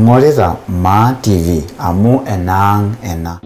Ingorita Ma TV amu enang ena.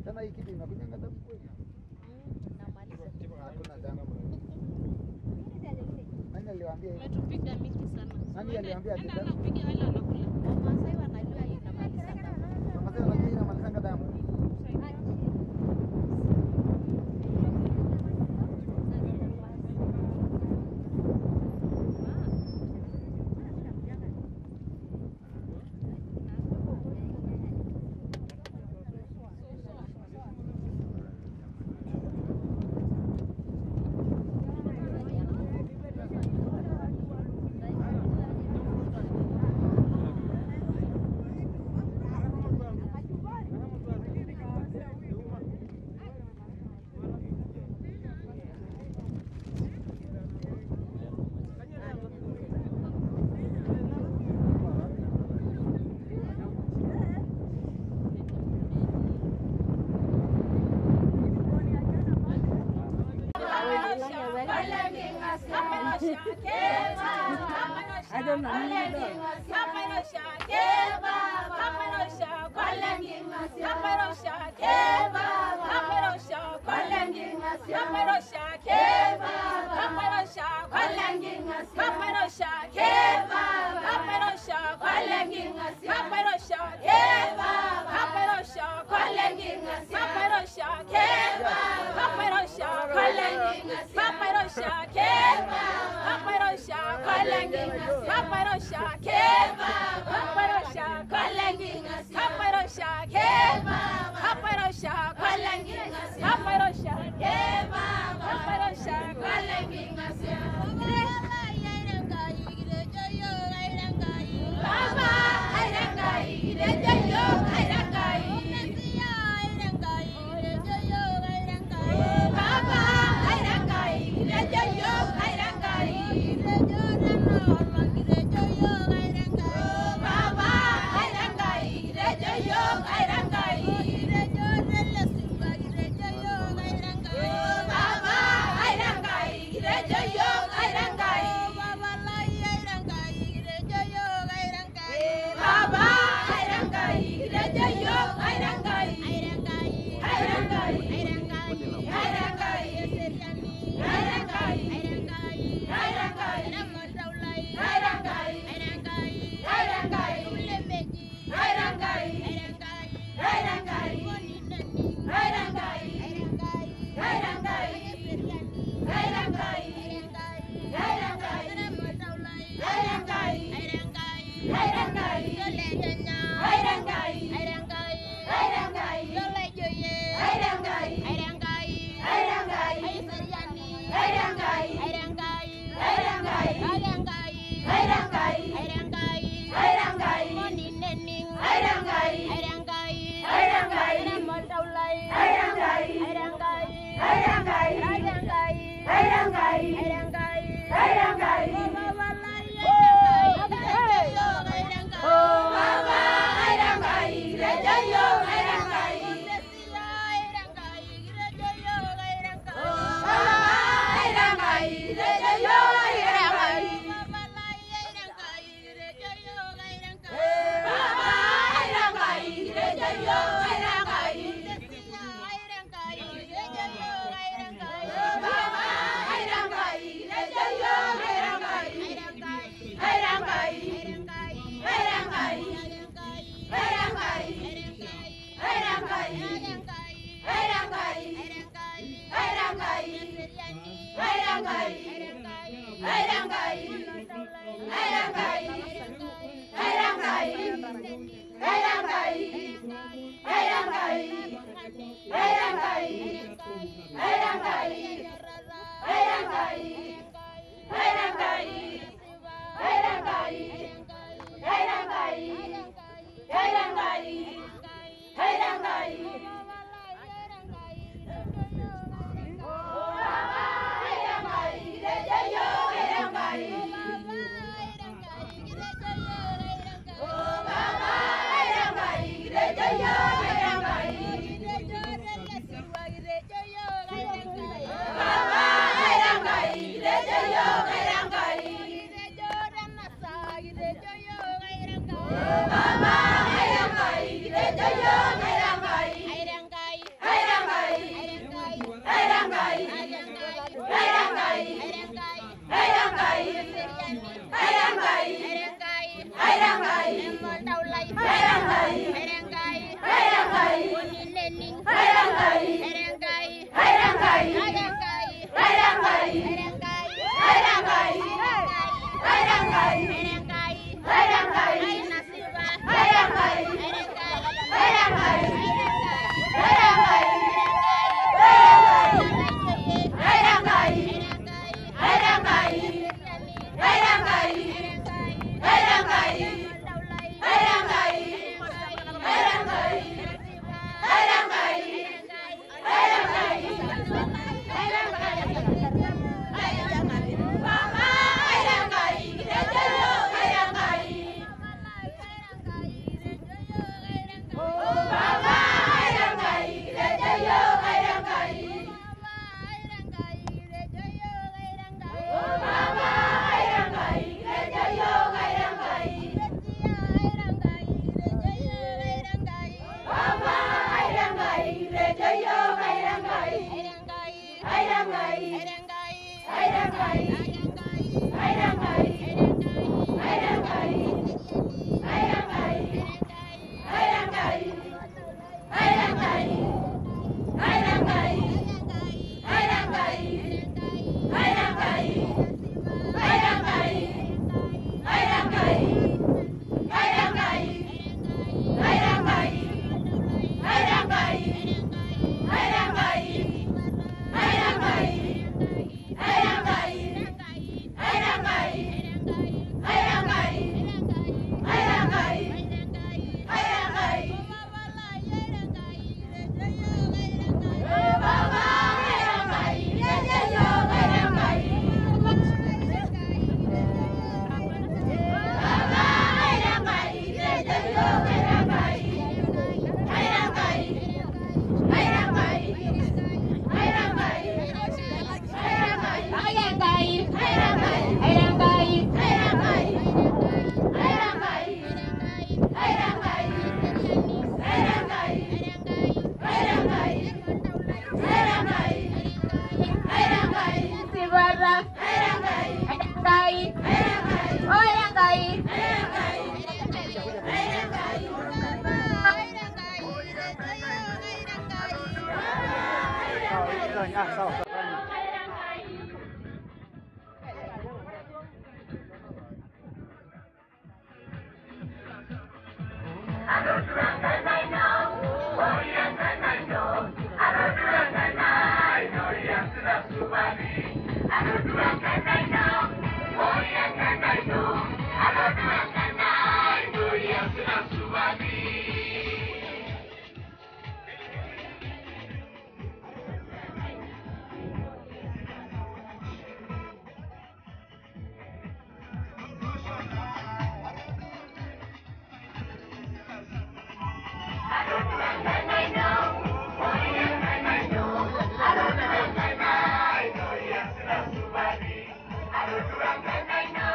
Tena hii kitu inakunyanga damu kweli? Hakuna damu. Nani aliwaambia hivi? Umetupiga mingi sana. Nani aliwaambia ati damu? Anapiga wale wanakula. Wamasai wanajua inamaliza damu. Wamasai wanajua inamaliza damu. I don't know. Paparosha,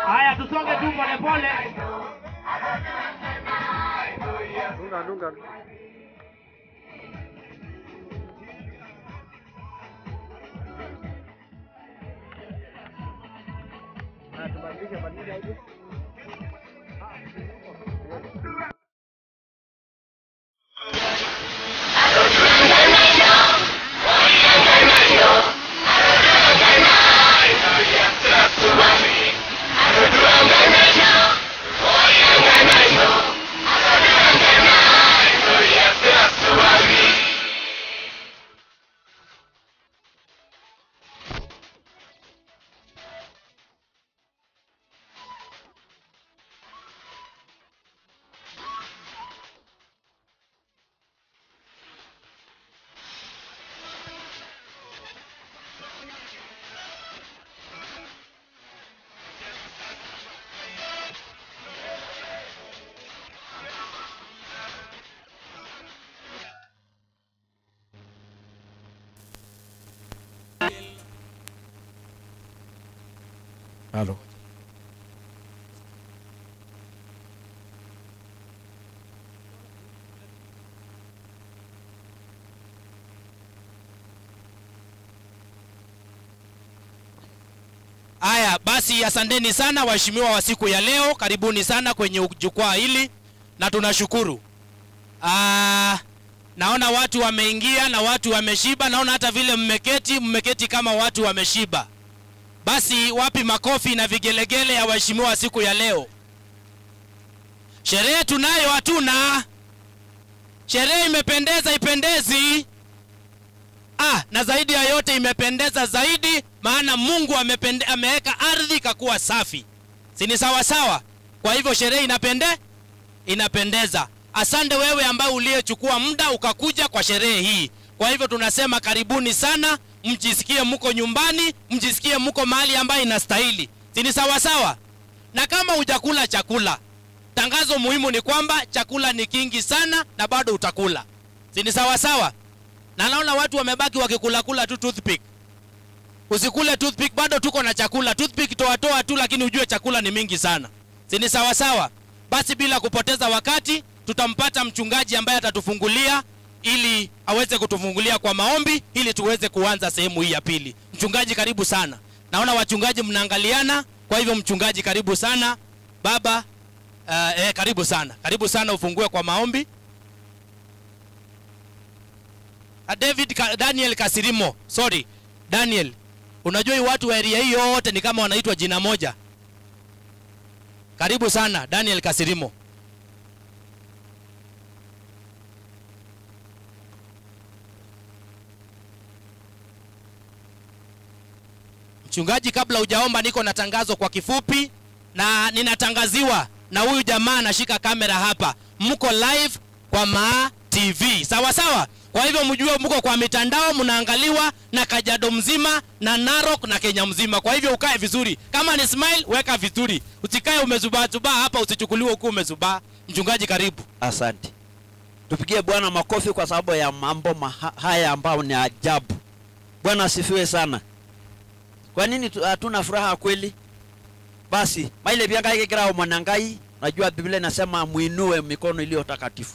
Haya, tusonge tu pole pole. Dunga. Nah, tubadilishe hivi. Halo. Aya, basi asanteni sana waheshimiwa wa siku ya leo. Karibuni sana kwenye jukwaa hili na tunashukuru. Naona watu wameingia na watu wameshiba. Naona hata vile mmeketi kama watu wameshiba. Basi wapi makofi na vigelegele ya waheshimiwa wa siku ya leo. Sherehe tunayo hatuna. Sherehe imependeza ipendezi. Na zaidi ya yote imependeza zaidi maana Mungu ameweka ardhi kakuwa safi. Si ni sawa sawa? Kwa hivyo sherehe inapendeza. Asante wewe ambaye uliyechukua muda ukakuja kwa sherehe hii. Kwa hivyo tunasema karibuni sana, mjisikie mko nyumbani, mjisikie mko mahali ambayo inastahili. Si ni sawa sawa? Na kama hujakula chakula, tangazo muhimu ni kwamba chakula ni kingi sana na bado utakula. Si ni sawa sawa? Na naona watu wamebaki wakikula tu toothpick. Usikule toothpick, bado tuko na chakula. Toothpick toa tu, lakini ujue chakula ni mingi sana. Si ni sawa sawa? Basi bila kupoteza wakati, tutampata mchungaji ambaye atatufungulia ili aweze kutufungulia kwa maombi ili tuweze kuanza sehemu hii ya pili. Mchungaji karibu sana. Naona wachungaji mnaangaliana, kwa hivyo mchungaji karibu sana. Baba karibu sana. Karibu sana ufungue kwa maombi. Daniel Kasirimo. Sorry. Daniel. Unajua watu wa area hii yote ni kama wanaitwa jina moja. Karibu sana Daniel Kasirimo. Mchungaji, kabla hujaomba niko na tangazo kwa kifupi na ninatangaziwa na huyu jamaa anashika kamera hapa. Mko live kwa Maa TV. Sawa sawa? Kwa hivyo mjue mko kwa mitandao mnaangaliwa na Kajiado mzima na Narok na Kenya mzima. Kwa hivyo ukae vizuri. Kama ni smile weka vizuri. Usikae umezubaa hapa, usichukuliwe huko umezubaa. Mchungaji karibu. Asante. Tupigie Bwana makofi kwa sababu ya mambo haya ambayo ni ajabu. Bwana asifiwe sana. Kwa nini hatuna furaha kweli? Basi, maile pia ngai kikira mwanangai, najua Biblia inasema muinue mikono iliyo takatifu.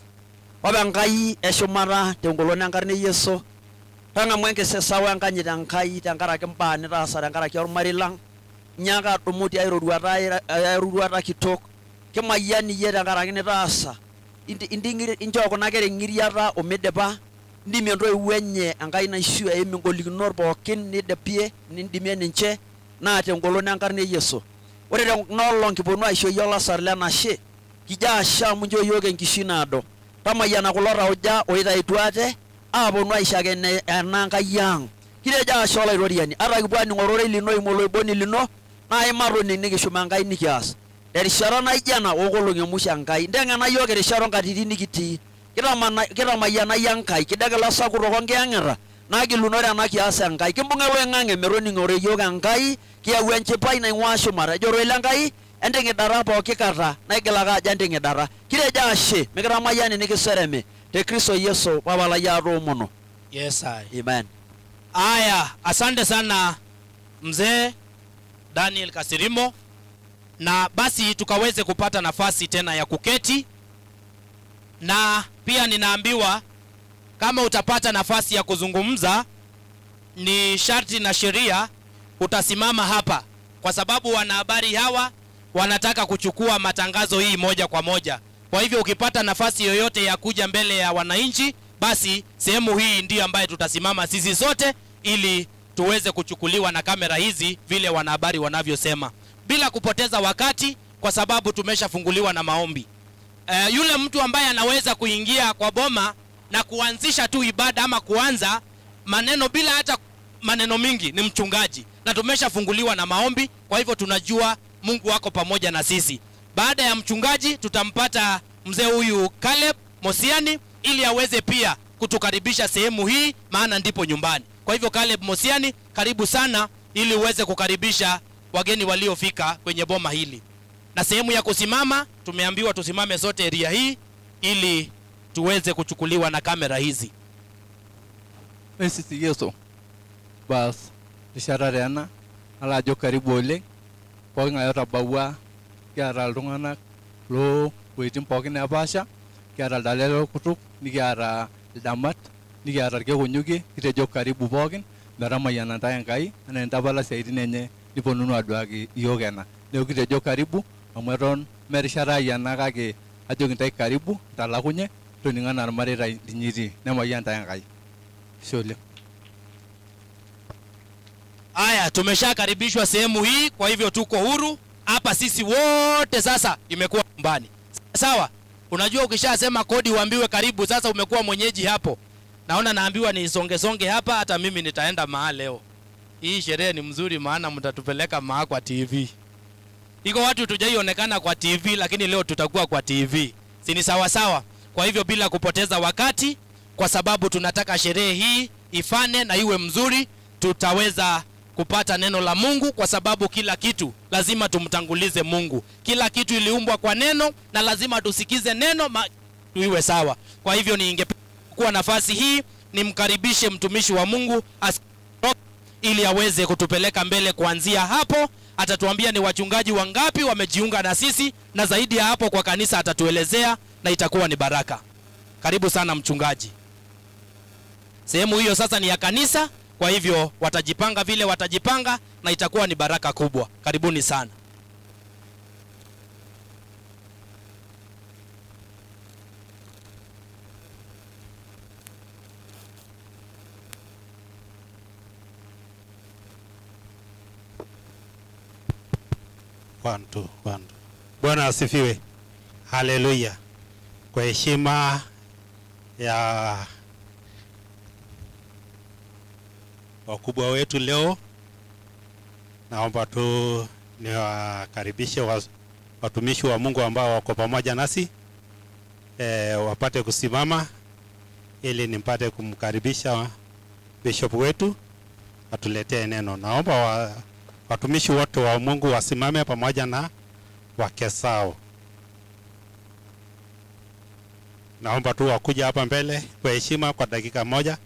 Baba ngai eshomara teongolone ngarne Yesu. Tanga mwenge sesawa nganyita ngai tangara kempa ni rasa tangara kyor marilang. Nyaga tumuti airuruata kitok. Kemayani ye tangara kine rasa. Indingiri injoko nagere ngiriata omedepa. Ndimi ndoi wenye ngai na ishu emingolikinor pookin nidepie nindimie ninche na teongolone ngarne Yesu. Ore nolong kiponu aisho yola sarle nashe. Kija shamu njo yoge nkishinado. Tamayana kulo rauja oitaituate aponu aishake enanka yang. Kireja shola iroriani. Ara kibwani ngorore lino imoloiboni lino na imaroni nikishuma ngai nikias. Erishara naijana okolonge musha ngai. Ndengana yoge erishara nkatiti nikiti. Kitamayana yankai kidagala sakuro ngengera. Nagilunore anakiasa ngai. Kimbungelo engange meroni ngore yoga ngai kiawu enchipai naing'ua shumata. Joro ile ngai endenge dara pooki kata naigilaka aja endenge dara. Kireja ashe mikiramayani nikisereme te Kristo Yesu babala ya romono. Yes I. Amen. Aya, asante sana mzee Daniel Kasirimo. Na basi tukaweze kupata nafasi tena ya kuketi. Na pia ninaambiwa kama utapata nafasi ya kuzungumza ni sharti na sheria utasimama hapa, kwa sababu wanahabari hawa wanataka kuchukua matangazo hii moja kwa moja. Kwa hivyo ukipata nafasi yoyote ya kuja mbele ya wananchi, basi sehemu hii ndiyo ambayo tutasimama sisi sote ili tuweze kuchukuliwa na kamera hizi vile wanahabari wanavyosema. Bila kupoteza wakati, kwa sababu tumeshafunguliwa na maombi. Yule mtu ambaye anaweza kuingia kwa boma na kuanzisha tu ibada ama kuanza maneno bila hata maneno mingi ni mchungaji. Na tumeshafunguliwa na maombi, kwa hivyo tunajua Mungu wako pamoja na sisi. Baada ya mchungaji tutampata mzee huyu Caleb Mosiani ili aweze pia kutukaribisha sehemu hii, maana ndipo nyumbani. Kwa hivyo Caleb Mosiani, karibu sana ili uweze kukaribisha wageni waliofika kwenye boma hili. Na sehemu ya kusimama tumeambiwa tusimame sote area hii ili tuweze kuchukuliwa na kamera hizi. Yesu. Bas, ishara rena ala jo karibu ole pookin ng'ae otabawua, kiata iltung'anak loo wueitin pookin nepaasha, kiata ildalele lorkutuk, nikiata ildamat, nikiata irkekunyuki, kitejo karibu pookin metamayiana ntae Enkai enaa entapala siaitin enye niponunu aduaki iyiok ena. Neeku kitejo karibu amu eton merishata ai ena kake ajoki ntae karibu, talakunye, toning'a enaa irmareita linyi itii, nemayian ntae Enkai. Ashe oleng. Haya, tumeshakaribishwa sehemu hii, kwa hivyo tuko huru hapa sisi wote. Sasa imekuwa nyumbani, sawa? Unajua ukishasema kodi uambiwe karibu, sasa umekuwa mwenyeji hapo. Naona naambiwa ni songe hapa, hata mimi nitaenda mahali leo. Hii sherehe ni mzuri, maana mtatupeleka mahali kwa TV. Iko watu tujaionekana kwa TV, lakini leo tutakuwa kwa TV. Si ni sawa sawa? Kwa hivyo bila kupoteza wakati, kwa sababu tunataka sherehe hii ifane na iwe mzuri, tutaweza kupata neno la Mungu, kwa sababu kila kitu lazima tumtangulize Mungu. Kila kitu iliumbwa kwa neno na lazima tusikize neno tuiwe sawa. Kwa hivyo ningekuwa nafasi hii nimkaribishe mtumishi wa Mungu ili aweze kutupeleka mbele. Kuanzia hapo atatuambia ni wachungaji wangapi wamejiunga na sisi, na zaidi ya hapo kwa kanisa atatuelezea, na itakuwa ni baraka. Karibu sana mchungaji. Sehemu hiyo sasa ni ya kanisa, kwa hivyo watajipanga vile watajipanga na itakuwa ni baraka kubwa. Karibuni sana. One, two. Bwana asifiwe. Haleluya. Kwa heshima ya wakubwa wetu leo, naomba tu niwakaribishe watumishi wa Mungu ambao wako pamoja nasi wapate kusimama ili nimpate kumkaribisha bishop wetu atuletee neno. Naomba watumishi wote wa Mungu wasimame pamoja na wake zao. Naomba tu wakuja hapa mbele kwa heshima kwa dakika moja.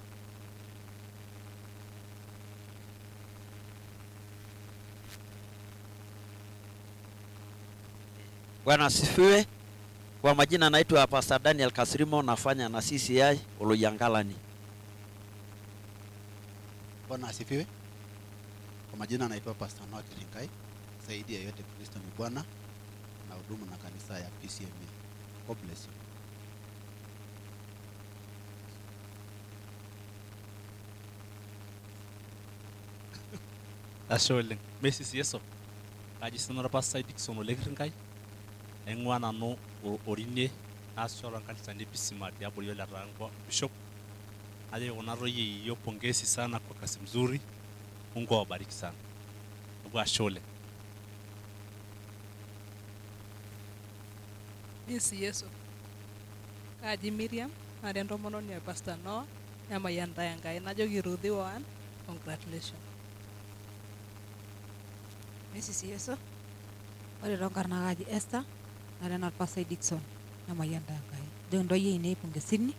Bwana asifiwe. Kwa majina naitwa Pastor Daniel Kasirimo, nafanya na CCI Oloyangalani. Bwana asifiwe. Kwa majina naitwa Pastor Noah Kiringai, zaidi ya yote Kristo ni Bwana, na hudumu na kanisa ya PCMA. God bless you. Ashe oleng. Mrs. Yeso. Kaji sinara Pastor Dickson Olekiringai. Eng'ua nanu orine naasishora nkanisani pisima tiabori ole Tangwa Bishop. Aje kuna royie hiyo pongezi sana kwa kazi mzuri. Mungu awabariki sana. Ashe oleng. Mrs. Yeso. Kaji Miriam, are ntomononi ya Pastor Noah, nemayian ntae Enkai. Najoki Ruthi one, congratulations. Mrs. Yeso. Ore tonkarna kaji Esther, are na Pastor Dickson, nemayian ntae Enkai. Joki ntoyie ine pongesini,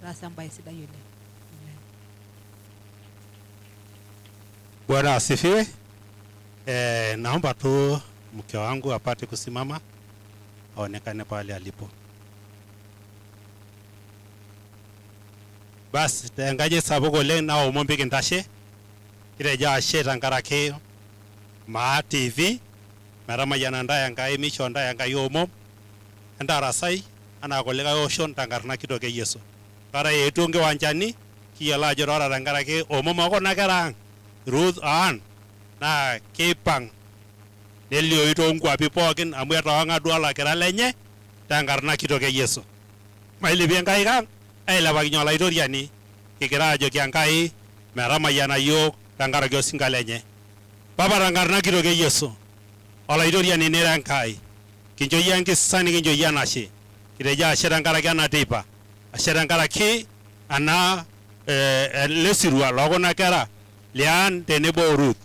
taasa embaye sidai oleng. Bwana asifiwe. Naomba tu mke wangu apate kusimama aonekane pale alipo. Bas tengaje sapuk oleng na omon pik intashe. Kireja ashe tenkaraki Maa TV metamayiana ntae Enkai, misho ntae Enkai omom entarasai anaa kulikae oshon tenkarna kitok e Yesu. Kara eetuo nkiwanjani kiyiolo ajo ore tenkaraki omom okuna kera ang' Ruth Ann na keipang nelio ito nkwapi pookin amu etawang'a duo olakira lenye tenkarna kitok e Yesu. Mailepie Enkai kang' ailepakinye olaitoriani kigira ajoki Enkai metamayiana yiok tenkaraki osinka lenye. Papa tenkarna kitok e Yesu olaitoriani nira Enkai, kincho yie enkisisa nikincho yie enashe. Kitejo ashe tenkaraki ena teipa, ashe tenkaraki ena ele sirua lookuna kera Lian tenebo Ruth.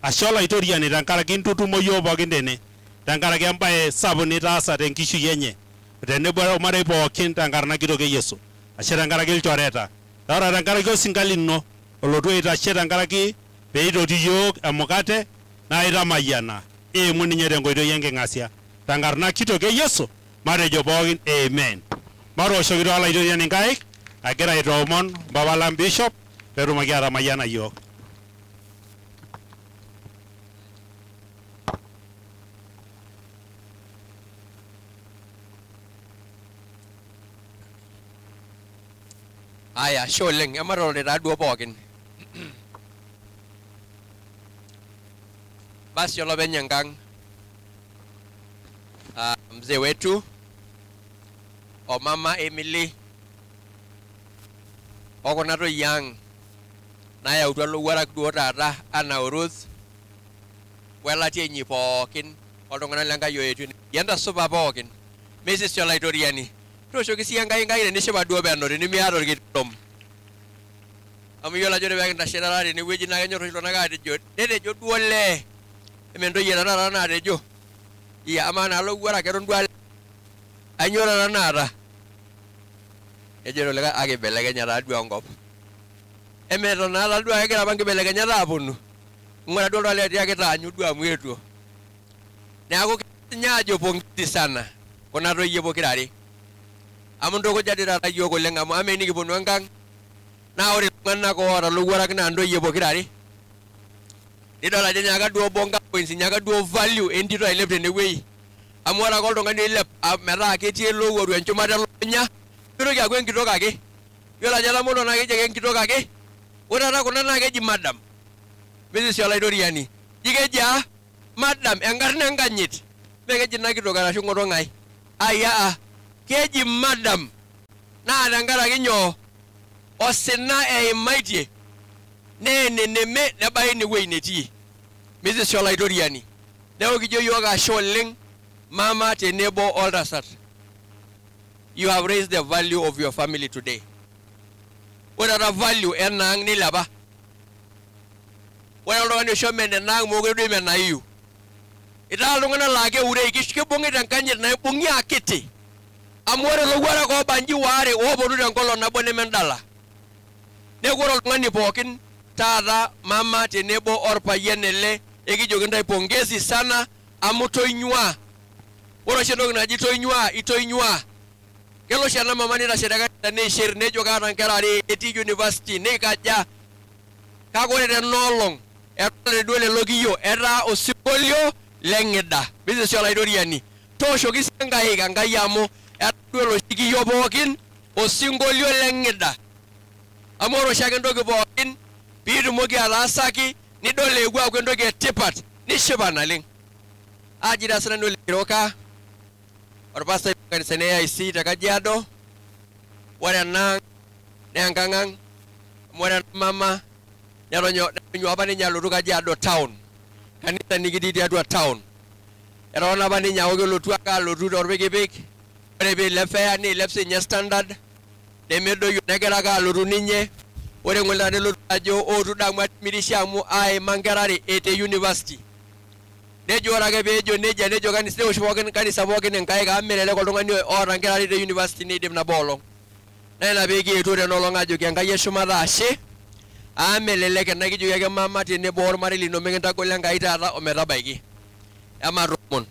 Ashe olaitoriani tenkaraki ntutumo yiok pookin tene, tenkaraki embaye sapuk nitaasa tenkishui enye tenebo ormarei pookin tenkarna kitok e Yesu. Ashe tenkaraki ilchoreta, ore tenkaraki osinka lino olotu aitashe tenkaraki peitoti yiok emukate na itamayiana. eimu ninye tenkoitoi enking'asia tenkarna kitok e Yesu matejo pookin amen. Matooshoki too ilaitoriani nkaik agira aitoomon Papa lang Bishop peetumoki atamayiana yiok. Aya, sholeng, ematolore taduo pookin. Basi olopeny enkang mzee wetu o mama Emily o kuna toyie ang nayautua lowuarak duo taata anaa Ruth welatia inyi pookin oltung'anak lenkai oetu yenta supa pookin mesisi olaitoriani tooshoki sii enkai tenishipa duo peno tenimiata orkitom amu iyiolo ajo ore peekintashe taata tenewueji naa kenyor iltung'anak aatejo netejo duo lee ementoyie taata naatejo iya amaa naa lowuarak eton duo anyoo taata naata ejo likae akibelekenya taaduo enkop emeton naa taduo egira apa nkibelekenyat aaponu ng'ura duo oltung'ani atiaki taanyu duo amu etuo neeku kinye ajo pongezi sana kuna toyie pokirare amu ntukuja dii taata yiok oleng amu ama enikiponu enkang naa ore iltung'anak oota lowuarak naa ntoyie pokirare nidol ajo nyaaka duo bonga points nyaaka duo value entito ailep tenewueji amu ore ake oltung'ani oilep metaa ketii elowuaru enchumata elukunya mitoki aaku enkitok ake yiolo ajo etamoto naa keji ake enkitok ake ore taata kuna naa keji madam mesisi olaitoriani ji keji madam enkarna enkanyit mekeji ina kitok arashu ng'otong'ai aya keji madam naa tenkaraki nyoo osina eimaitie neeneneme nebai inewueji netii mesisi olaitoriani neeku kijo yiok ashe oleng mama tenebo oltasat. You have raised the value of your family today. Ore the value enang nilepa. Ore oltung'ani oshome nenang mokure duo imenayu. Itaa iltung'anak laa keurei kibung'ita enkanyit naibung'i akiti. Amu ore lowuarak oobanji waare ooponu tenkolong nabo nemendala. Neeku ore oltung'ani pookin taata mama tenebo orpayian ele ekijoki ntae pongezi sana amu toinyua. Ore oshi entoki naji toinyua itoinyua. Kelo oshi ena mama nitashe tekanisa neisher nejo kaata nkera are etii university neikaja kake ore tenaolong etole duo lelo kiyo etaa osinkolio leng'ida mesisi olaitoriani tooshoki sii nkaik enkai amu etaa duo loshi kiyo pookin osinkolio leng'ida amu ore oshiake entoki pookin piitumoki ataasaki nidol epuo aaku entoki etipat nishipa naleng aji taa sinanu olekiroka orpastai kanisani e AIC te Kajiado ore ena naa enkang ang amu ore ena mama netonyua apa ninye alotu Kajiado town kanisa nikitii tiatua town etotona apa ninye aaku kelotu ake alotu torpikipik ore piilep fare niilep siinye standard nemedoyio negira ake alotu ninye ore ng'ole nelotu ajo ootu damu atimirishe amu aima nkera are ete university nejo ore ake peejo nejia nejo kanisa pookin enkaik amu melelek oltung'ani oota nkera are te university neidim nabo olong naa ina peekietuo tenolong ajoki enkai eshumata ashe amu melelek ena kijoki ake mama tenebo ormarei lino mikintagolo enkai taata ometabaiki ematomon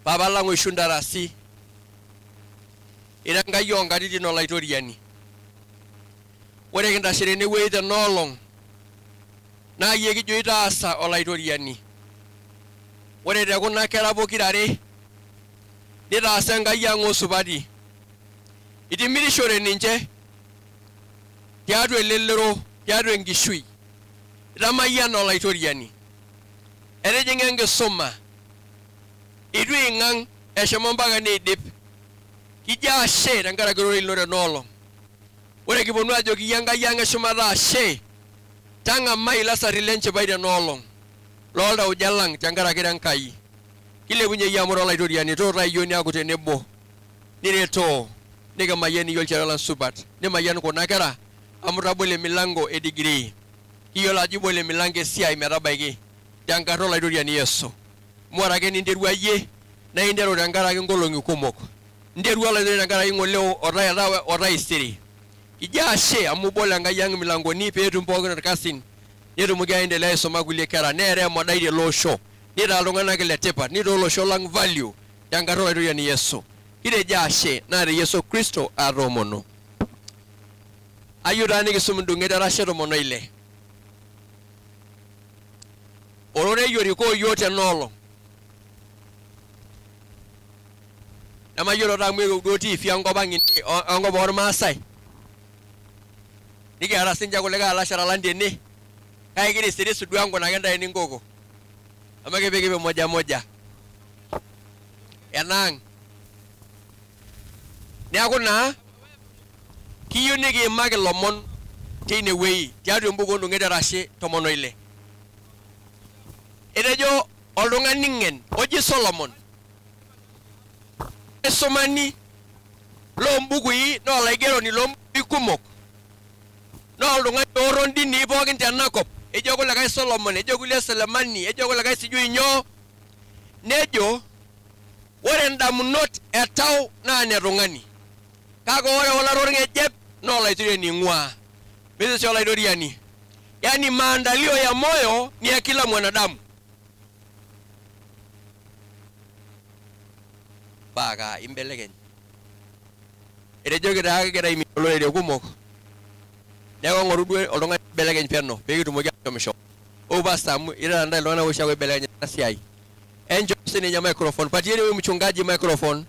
papa lang oishu ndarasi ira enkai oonkatitin olaitoriani ore kintashe tenewueji tenolong naa yie kijo itaasa olaitoriani ore tekuna kera pokirare nitaasa enkai ang osupati itimirishore ninche tiatua elelero tiatua enkishui itamayiana olaitoriani etijing'a enkisuma itu ing'ang eshomo mpaka neidip kijo ashe tenkaraki ororei lino tenolong ore kiponu ajoki yie enkai ang eshumata ashe tang'amai ilasarri lenchipai tenolong looltauja lang tenkaraki tenkai kilepunye yie amu olaitoriani tuutai yiok niaku tenebo niretoo nikimayian iyiok olchore lang supat nimayian kuna kera amu tabolo emilango e degree kiyiolo ajo ibolo emilango esiai metabaiki tenkata olaitoriani Yesu amu ore ake ninterua yie naa interu tenkaraki nkolong'i kumok interua olaitoriani tenkaraki ng'ole otaisere kijo ashe amu ibolo enkai ang milangoni peetum pookin irkasin nitumuki aendelea aisuma kulie kera nere modai de losho nita iltung'anak letipat nita olosho lang value tenkata olaitoyiani Yesu kitejo ashe naa te Yesu Kristo atoomono ayieu taa nikisum indung'et erashe 16 ororei orikoo yiok tenaolong nemayiolo taa amu ekiuduo TV enkop ang' ine enkop ormaasai nikiata sinche kulikae alashara lang tene kake kirisirisu duo enkunaki ntae ninkoko amu kipik moja enaang neeku naa kiyieu nikiimaki ilomon teine wueji tiatua embuku ondung'et erashe 16 etejo oltung'ani ng'en oji Solomon esomani loombukui naa olaigeroni loombukui kumok naa oltung'ani oorro ndinii pookin tenakop ejo kulikae Solomon ejo kulie Selemani ejo kulikae sijui nyoo nejo ore ndamunot etau naa netung'ani kake ore olarorng'ejep naa olaitoriani ing'ua mesi olaitoriani yani maandalio ya moyo ni ya kila mwanadamu baka imbelekeny etejoki taa kegira imolorere kumok neeku ng'oru duo oltung'ani belekeny peno peekitumoki ashomisho pastor amu ira nda iltung'anak oshi ake ibelekeny ena siai enjo sininye microphone patieni wewe mchungaji microphone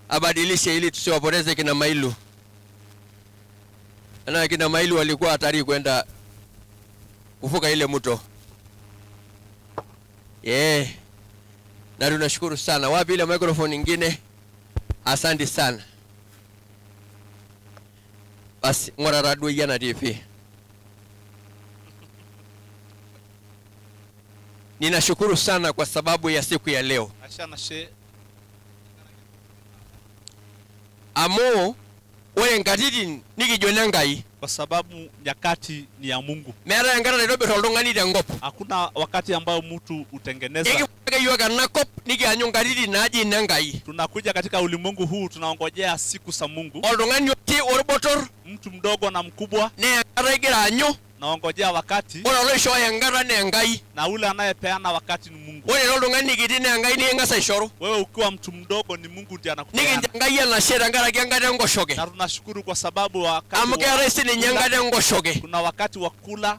abadilishe ili tusiwapoteze kina Mailu na kina Mailu walikuwa hatari kwenda kuvuka ile mto na tunashukuru sana wapi ile microphone nyingine asante sana basi ngora radio yana TV ninashukuru sana kwa sababu ya siku ya leo amo ore nkatiti nikijone Ngai kwa sababu nyakati ni ya Mungu. Meeta enkata naitobir oltung'ani tenkop. Hakuna wakati ambao mtu utengeneza. Ikipake yiok enakop nikianyu nkatiti naaji ine Ngai. Tunakuja katika ulimwengu huu tunaongojea siku za Mungu. Oltung'ani otii orbotor, mtu mdogo na mkubwa, ne enkata igira anyu, naongojea wakati. Ore oloishooyo enkata ne Ngai. Na ule anayepeana wakati ni Mungu. Ore oltung'ani kiti ne Ngai niking'asa aishoru. Wewe ukiwa mtu mdogo ni Mungu ndiye anakupeana. Nikinjo Ngai enashe tenkaraki enkata enkoshoke. Na tunashukuru kwa sababu wakati amu keetai sininye enkata enkoshoke. Kuna wakati wa kula.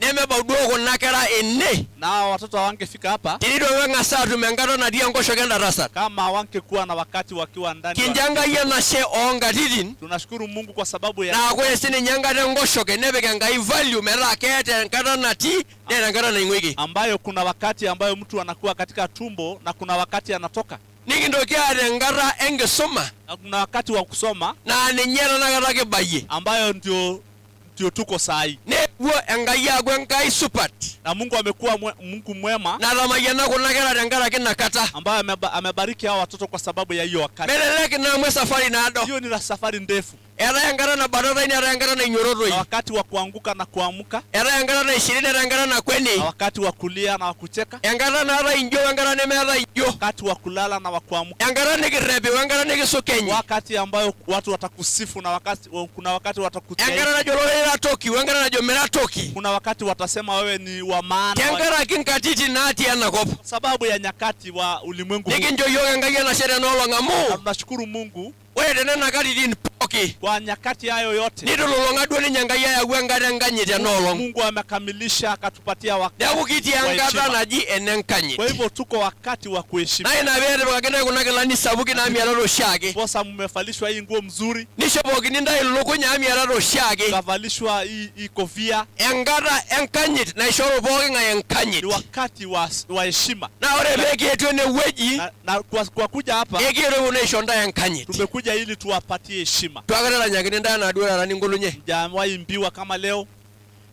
Nemebau duo kuna kera ene. Na watoto wangefika hapa. Tenitu eng'asa atum enkata natii enkoshoke endarasa. Kama wangekuwa na wakati wakiwa ndani. Kinjo Ngai enashe oonkatitin. Tunashukuru Mungu kwa sababu ya. Na ore sininye enkata enkoshoke nepik Enkai value metaa keeta enkata natii neeta enkata naing'uiki. Ambayo kuna wakati ambayo mtu anakuwa katika tumbo na kuna wakati anatoka. Nikintoki aata enkata enkisuma. Na kuna wakati wa kusoma. Na ninye tanakata kibayie. Ambayo ndio tuko sahi. Nepuo Enkai aaku Enkai supat. Na Mungu amekuwa Mungu mwema. Na tamayiana kuna kera tenkaraki nakata. Ambayo amebariki hao watoto kwa sababu ya hiyo wakati. Melelek na safari naado. Hiyo ni safari ndefu. Eetai enkata nabatatai neetai enkata nainyototoi. Na wakati wa kuanguka na kuamuka. Eetai enkata naishiri neetai enkata nakweni. Na wakati wa kulia na wa kucheka. Enkata naatai injo enkata nemeetai injo. Wakati wa kulala na wa kuamuka. Enkata nikirepi enkata nikisukenyi. Wakati ambayo watu watakusifu na kuna wakati watakutia. Enkata najo lorere toki enkata najo mera toki. Kuna wakati watasema wewe ni wa maana. Tenkaraki nkatiti natii enakop. Sababu ya nyakati wa ulimwengu. Nikinjo yiok Enkai enashe tenaolong' amu. Tunashukuru Mungu. Ore tenena katitin pooki. Kwa nyakati hayo yote. Nitululung'a duo ninye Enkai ayau enkata enkanyit tenaolong'. Mungu amekamilisha akatupatia wakati. Neeku kitii enkata naji enenkanyit. Kwa hivyo tuko wakati wa kuheshimu. Na ina peetipikakini kuna kilani sapukin amu miatata oshiake. Posa mmevalishwa hii nguo mzuri. Nishopokini ntae ilukuny amu miatata oshiake. Kavalishwa hii kofia. Enkata enkanyit naishoru pooki ng'ae enkanyit. Ni wakati wa heshima. Na ore peekietuo enewueji. Na kwa kuja hapa. Ekietuo aisho ntae enkanyit. Tumekuja ili tuwapatie heshima. Twakaranyakini ntae enaduo taata ninkolunye. Jamwahi imbiwa kama leo.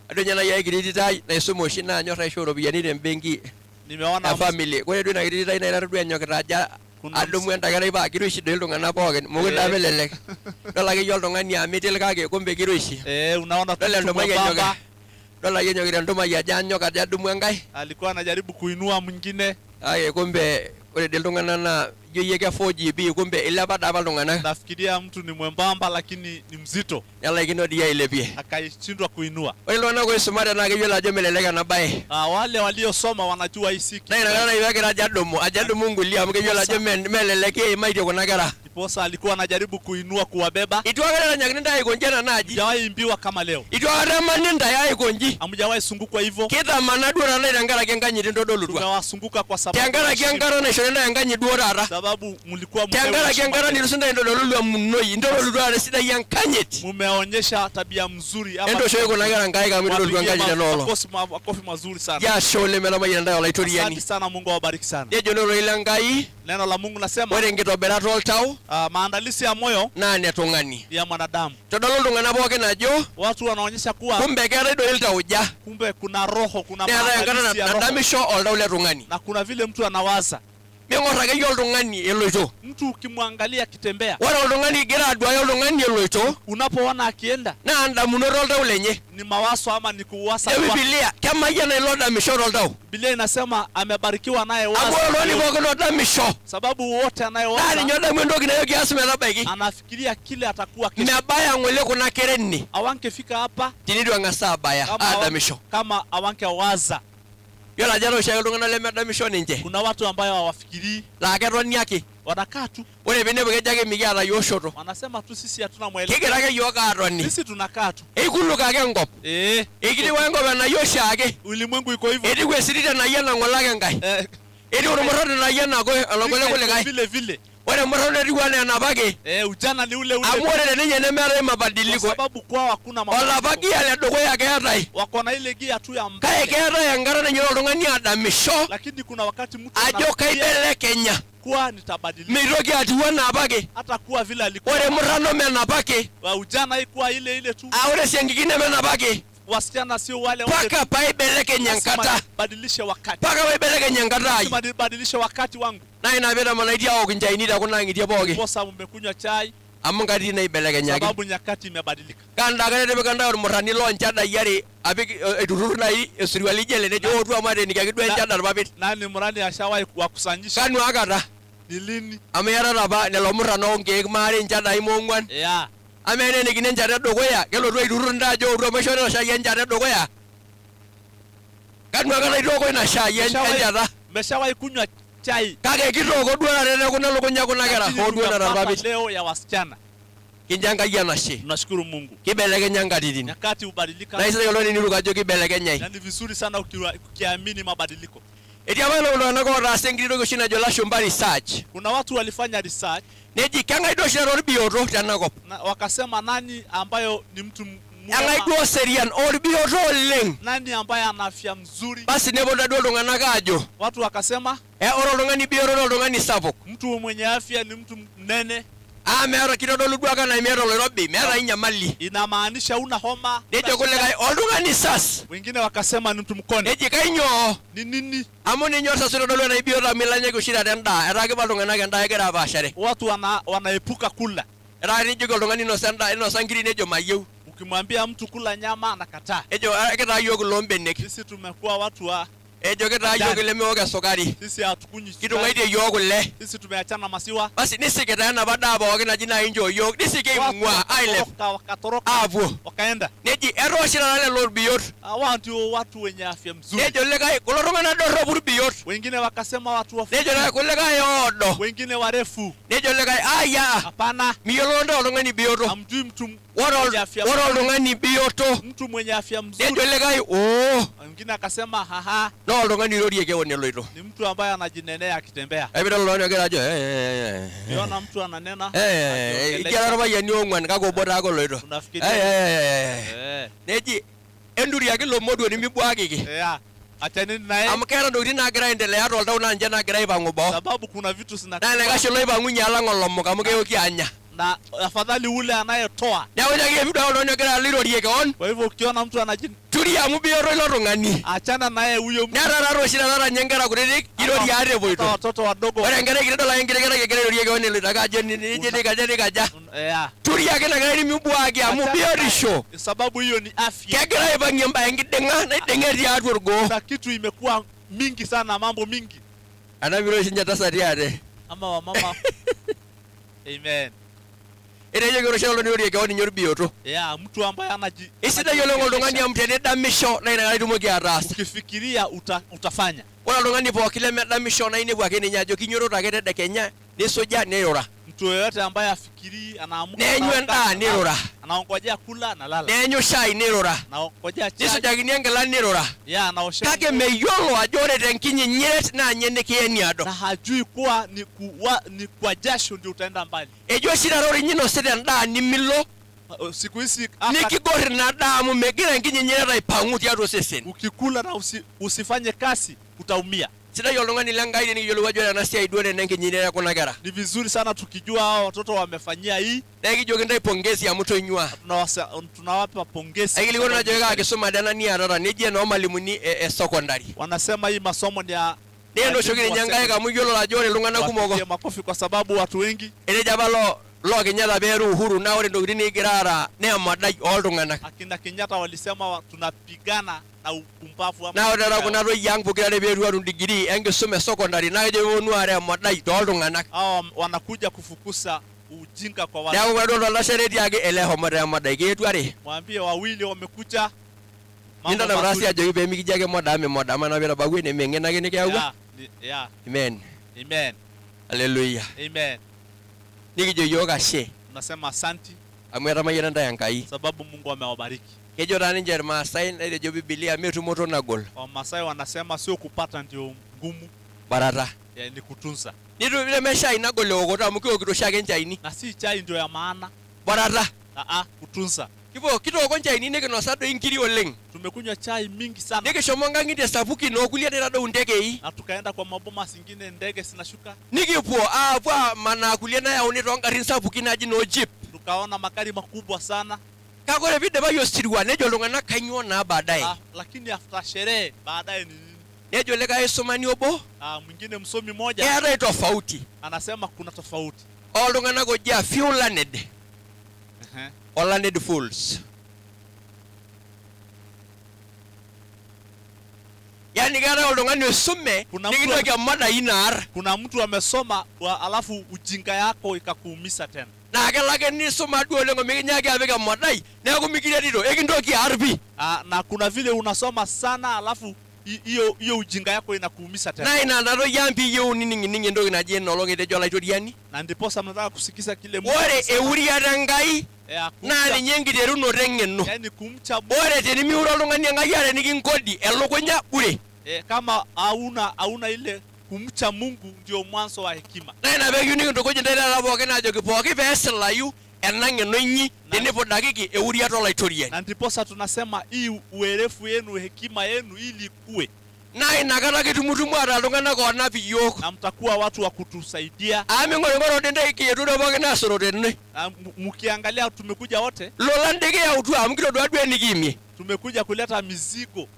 Adonya na yai kiti tai naisuma oshi naanyor aisho ropiyiani tembenki. Nimeona family. Ore duo ina kiti tai naitadua enyokita aja adumu entakerai paa kiroshi doi iltung'anak pookin. Mokure taa melelek. Dol akeyie oltung'ani aa metii kake kumbe kiroshi. Unaona dol entumai enyokita. Dol ake enyokita entumai aja anyok aja adumu enkai. Alikuwa anajaribu kuinua mwingine. Kake kumbe ore dii iltung'anak naa jo yeke 4GB kumbe ilepa dapa iltung'anak. Nafikiria mtu ni mwembamba lakini ni mzito. Nelaikino dia ilepie. Akaishindwa kuinua. Ore iltung'anak oisumate naa keyiolo ajo melelek ena baye. Wale waliosoma wanajua hii si. Na inakata iwekira ajadumu nkulie amu keyiolo ajo melelek imaitie kuna kera. Ndiposa alikuwa anajaribu kuinua kuwabeba. Itu akata eranyakini ntae aikonji ena naaji. Hajawahi imbiwa kama leo. Itu akata emani ntae aikonji. Hamujawahi sungukwa hivyo. Kitamana duo taata tenkaraki enkanyit intodolutua. Tumewasunguka kwa sababu tenkaraki enkata naishori ntae enkanyit duo taata. Sababu mlikuwa tenkaraki enkata nirusu ntae intodololua munoi intodolutua esidai enkanyit. Mumeonyesha tabia mzuri ama entoshoi kuna kera nkaik amu intodolutua enkanyit enoolong. Makofi mazuri sana. Yashe oleng metamayiana ntae olaitoriani. Asante sana, Mungu awabariki sana. Nejo ntokitin Enkai. Neno la Mungu nasema ore enkitobirata oltau maandalizi ya moyo naa netung'ani ya mwanadamu. Todolu iltung'anak pookin ajo watu wanaonyesha kuwa kumbe keetai doi iltauja. Kumbe kuna roho, kuna maandalizi ya roho. Nadamisho oltau letung'ani. Na kuna vile mtu anawaza. Ming'or akeyie oltung'ani eloito. Mtu ukimwangalia akitembea. Ore oltung'ani igira aduaya oltung'ani eloito. Unapoona akienda. Naa ndamunot oltau lenye. Ni mawazo ama ni kuwasa kwa. Biblia kemayiana ilo damisho oltau. Biblia inasema amebarikiwa naye waza. Amu oltung'ani pookin odamisho. Sababu wote anayewaza. Naa ninye odamu entoki nayo kias metabaiki. Anafikiria kile atakuwa kesho. Mebaya ng'ole kuna kera ene. Awangefika hapa. Tinitu eng'asa abaya adamisho. Kama awangewaza. Yiolo ajo oshiake iltung'anak lemedamisho ninche. Kuna watu ambayo hawafikirii. Laa ketoni ake. Wanakaa tu. Ore pinepu kejo ake mikiata yiok shoto. Wanasema tu sisi hatuna mwelekeo. Kigira ake yiok aatoni. Sisi tunakaa tu. Eikuluk ake enkop. Ekitiu enkop enayio oshiake. Ulimwengu iko hivyo. Etiu esirita enayia nang'olaki Enkai. Etiu ormurrani enayia ologole kulikae. Vile vile. Ore emurrani etiu enaa enapake. Ujana ni ule ule. Amu ore teninye nemeetai mabadiliko. Kwa sababu kwao hakuna mabadiliko. Olapa gia ledukuya keetai. Wako na ile gia tu ya mbele. Kake keetai enkata nainyoto oltung'ani adamisho. Lakini kuna wakati mtu ajo kaibelekenya. Kuwa nitabadilika. Mitoki atiu enapake. Hata kuwa vile alikuwa. Ore murrano menapake. Ujana ikuwa ile ile tu. Ore siankiki nemenapake. Wasichana sio wale paka paibelekenya enkata. Badilishe wakati. Paka paibelekenya enkata ai. Badilishe wakati wangu. Na ina pita manaitia aok nchaini tekuna ng'itie pooki. Posa mmekunywa chai. Amu nkatitin naibelekenyaki. Sababu nyakati imebadilika. Kanda ake tipika ntae ormurrani loonchadai are apik eiturrur nai osirua lijo ele nejo ootu amu ateenikaki duo enchada irpapit. Nani murrani ashawahi kuwakusanyisha? Kanu akata. Ni lini? Amu iyatata apa lelo murran oonkeek maare nchadai moong'uan. Ama eneenikini enchata edukuya kelotu aiturrur ntae ajo ootu amu aishorita shai enchata edukuya. Kanu akata itooko ina shai enchata. Meshawahi kunywa chai. Kake kitooko duo taata tekuna lukunya kuna kera hoo duo nena irpapit. Leo ya wasichana. Kinjo Enkai enashe. Tunashukuru Mungu. Kibelekenya nkatitin. Nyakati ubadilika. Na isidai oltung'ani niruka ajo kibelekenyai. Na ni vizuri sana ukiamini mabadiliko. Etii apa lelo tung'anak otaasa enkiti toki oshi najo lashumpa research. Kuna watu walifanya research. Neji keng'ae duo oshi taata orbioto tenakop. Wakasema nani ambayo ni mtu eng'ae duo serian orbioto oleng. Nani ambaye ana afya mzuri. Basi neponu duo iltung'anak aajo. Watu wakasema. Ore oltung'ani bioto naa oltung'ani sapuk. Mtu mwenye afya ni mtu mnene. Meeta kitodolu duo ake enaa meeta oloirobi, meeta inyamali. Inamaanisha una homa. Nejo kulikae oltung'ani sas. Wengine wakasema ni mtu mkonde. Neji kainyoo? Ni nini? Amu ninye orsasu itodolu enaa bioto amu ilanyaki oshi taata endaa. Etaa kiba iltung'anak endaa egira apaashare. Watu wanaepuka kula. Etaa nijoki oltung'ani inosa nkiri nejo mayieu. Ukimwambia mtu kula nyama anakataa. Ejo kitaa yiok iloombenek. Sisi tumekuwa watu wa ejo kitaa yiok lemeok esukari. Sisi hatukunywi sukari. Kitung'aitie yiok kule. Sisi tumeachana masiwa. Basi nisiki enapa daa pookin naji nai inchoo yiok. Nisiki eing'ua ailep. Wakatoroka. Aapuo. Wakaenda. Neji etaa oshi taata lelo irbiot. Hawa ndio watu wenye afya mzuri. Nejo likae kulo tung'anak dorropu irbiot. Wengine wakasema watu wafupi. Nejo likae kulikae oodo. Wengine warefu. Nejo likae aya. Hapana. Miyiolo ntae oltung'ani bioto. Hamjui mtu ore oltung'ani bioto. Mtu mwenye afya mzuri. Nejo likae oo. Wengine akasema haha. Na oltung'ani irorie keon eloito. Ni mtu ambaye anajinenea akitembea. Epita oltung'ani ogira ajo Niona mtu ananena. Ikiata irpayiani oong'uan kake obo taake oloito. Neji enturi ake ilo moduo nimibwaakiki. Achaneni naye. Amu keeta ntokitin naagira aendelea toltau naa ninche naagira aipang'u boo. Sababu kuna vitu naa enaikash loipang'unye alang' olomok amu keoki anya. Na afadhali ule anayetoa. Neeku nyake video oltung'ani ogira alirorie keon. Kwa hivyo ukiona mtu turia amu bioto ilo tung'ani. Achana naye huyo mtu. Neeta taata oshi taata nye nkera kutitik irorie ate epoito. Watoto wadogo. Ore enkerai kiti dol ake enkiti kerai egira airorie keon eloito ake ajo nikaja. Turia ake ina kerai nimibwaaki amu biotisho. Sababu hiyo ni afya. Kegira aipang'ie embaye enkiding'a naiding'a tiatua orgoo. Na kitu imekuwa mingi sana, mambo mingi. Ana biro oshi ninche tasati ate. ama wamama. Amen. Itejo kirosha oloniori keon inyor bioto. Yeah, mtu ambaye anaji. Isida yole oltung'ani amtene damisho na ina itumoki ataas. Ukifikiria utafanya. Ore oltung'ani pookin lemedamisho na inepu ake ninye ajo kinyoroto ake tedekenya nisuja nirura. Mtu yoyote ambaye afikiri anaamuka neenyu endaa nirura. Anaongojea kula na lala. Neenyu shai nirura. Anaongojea chai. Nisujakini enkilani nirura. Yeah, anaosha. Kake meyiolo ajo ore tenkinyinyet naa nye nikieniado. Na hajui kuwa ni kwa jasho ndio utaenda mbali. Ejo shida rori nyino sita endaa nimilo. Siku hizi nikigor ina daa amu megira enkinyinyet aipang'u tiatua osesen. Ukikula na usifanye kasi utaumia. Sidai oltung'ani lenkai tenikiyiolou ajo ena siai duo nena enkinyinyet ekuna kera. Ni vizuri sana tukijua hao watoto wamefanyia hii. Na kijoki ntai pongezi amu tonyua. Tunawapa pongezi. Aikilikuwa ajo kaa kisuma dana ni atata nejia no malimuni secondary. Wanasema hii masomo ni ya nendo shokini nyangae kamu yiolo ajo ore iltung'anak kumok. Makofi kwa sababu watu wengi. Etejo apa lo Kenyatta peeru uhuru na ore ntokitin nikigira aara neemadai oltung'anak. Akina Kenyatta walisema tunapigana na upumbavu ama. Na ore kuna toyie ang pokira peeru atum degree enkisuma secondary na kejo peponu aara emadai tooltung'anak. Hao wanakuja kufukusa ujinga kwa watu. Neeku kadolta olashere tiake ele homoto emadai keetu are. Mwambie wawili wamekuja. Ninda na brasi ajoki peemikiji ake modame modama na peetabau ene meng'enake nikiyauwa. Yeah. Amen. Amen. Hallelujah. Amen. Nikijo yiok ashe. Tunasema asanti. Amu etamayiana ntae Enkai. Sababu Mungu amewabariki. Kejo taa ninche irmaasai naitejo Biblia metumoto nagol. Wamasai wanasema sio kupata ndio ngumu. Barata. Ni kutunza. Nitu nemeshai nagol eokoto amu kiwokito oshiake nchaini. Na si chai ndio ya maana. Barata. Kutunza. Kitooko nchaini nikinosa doi nkiri oleng. Tumekunywa chai mingi sana. Nikishomo nkang'itie sapukin okulie naitadou ntekei. Na tukaenda kwa maboma zingine ndege zinashuka. Nikipuo aapuo amanaa kulie nayauni toongarrin sapukin naji noo jeep. Tukaona magari makubwa sana. Kake ore piidipayu osirua nejo iltung'anak kanyoo naa baadaye. Lakini after sherehe baadaye ni nini? Nejo likae aisumani obo. Mwingine msomi moja. Keetai tofauti. Anasema kuna tofauti. Oltung'anak oji a few learned. O learned fools. Yani keetai oltung'ani oisume nikintoki emadai naar. Kuna mtu amesoma alafu ujinga yako ikakuumiza tena. Na kelo ake nisuma duo oleng omikinyaki apik emadai neeku mikiretito ekintoki aar pi. Na kuna vile unasoma sana alafu hiyo ujinga yako inakuumiza tena. Na ina natoki ang piiyieu nining'ning entoki naji enolong etejo olaitoriani. Na ndiposa mnataka kusikiza kile Mungu. Ore euriata Enkai naa ninye enkiterunoto eng'eno. Yani kumcha Mungu. Ore tenimiure oltung'ani Enkai are nikinkodi elukunya ure. Kama hauna ile kumcha Mungu ndio mwanzo wa hekima. Na ina peekiyieu nikintukuj ntae taata pookin ajoki pooki peesilayu ena ng'eno inyi tenipudakiki euriata olaitoriani. Na ndiposa tunasema hii uerefu yenu hekima yenu ili ikue. Na inakata kitumutumu ata iltung'anak oonap iyiok. Na mtakuwa watu wa kutusaidia. Ming'oring'oro ntae kietudo pookin aasoro tene. Mkiangalia tumekuja wote. Lolan dii kiyautua amu kitodua duo enikiimie. Tumekuja kuleta mizigo.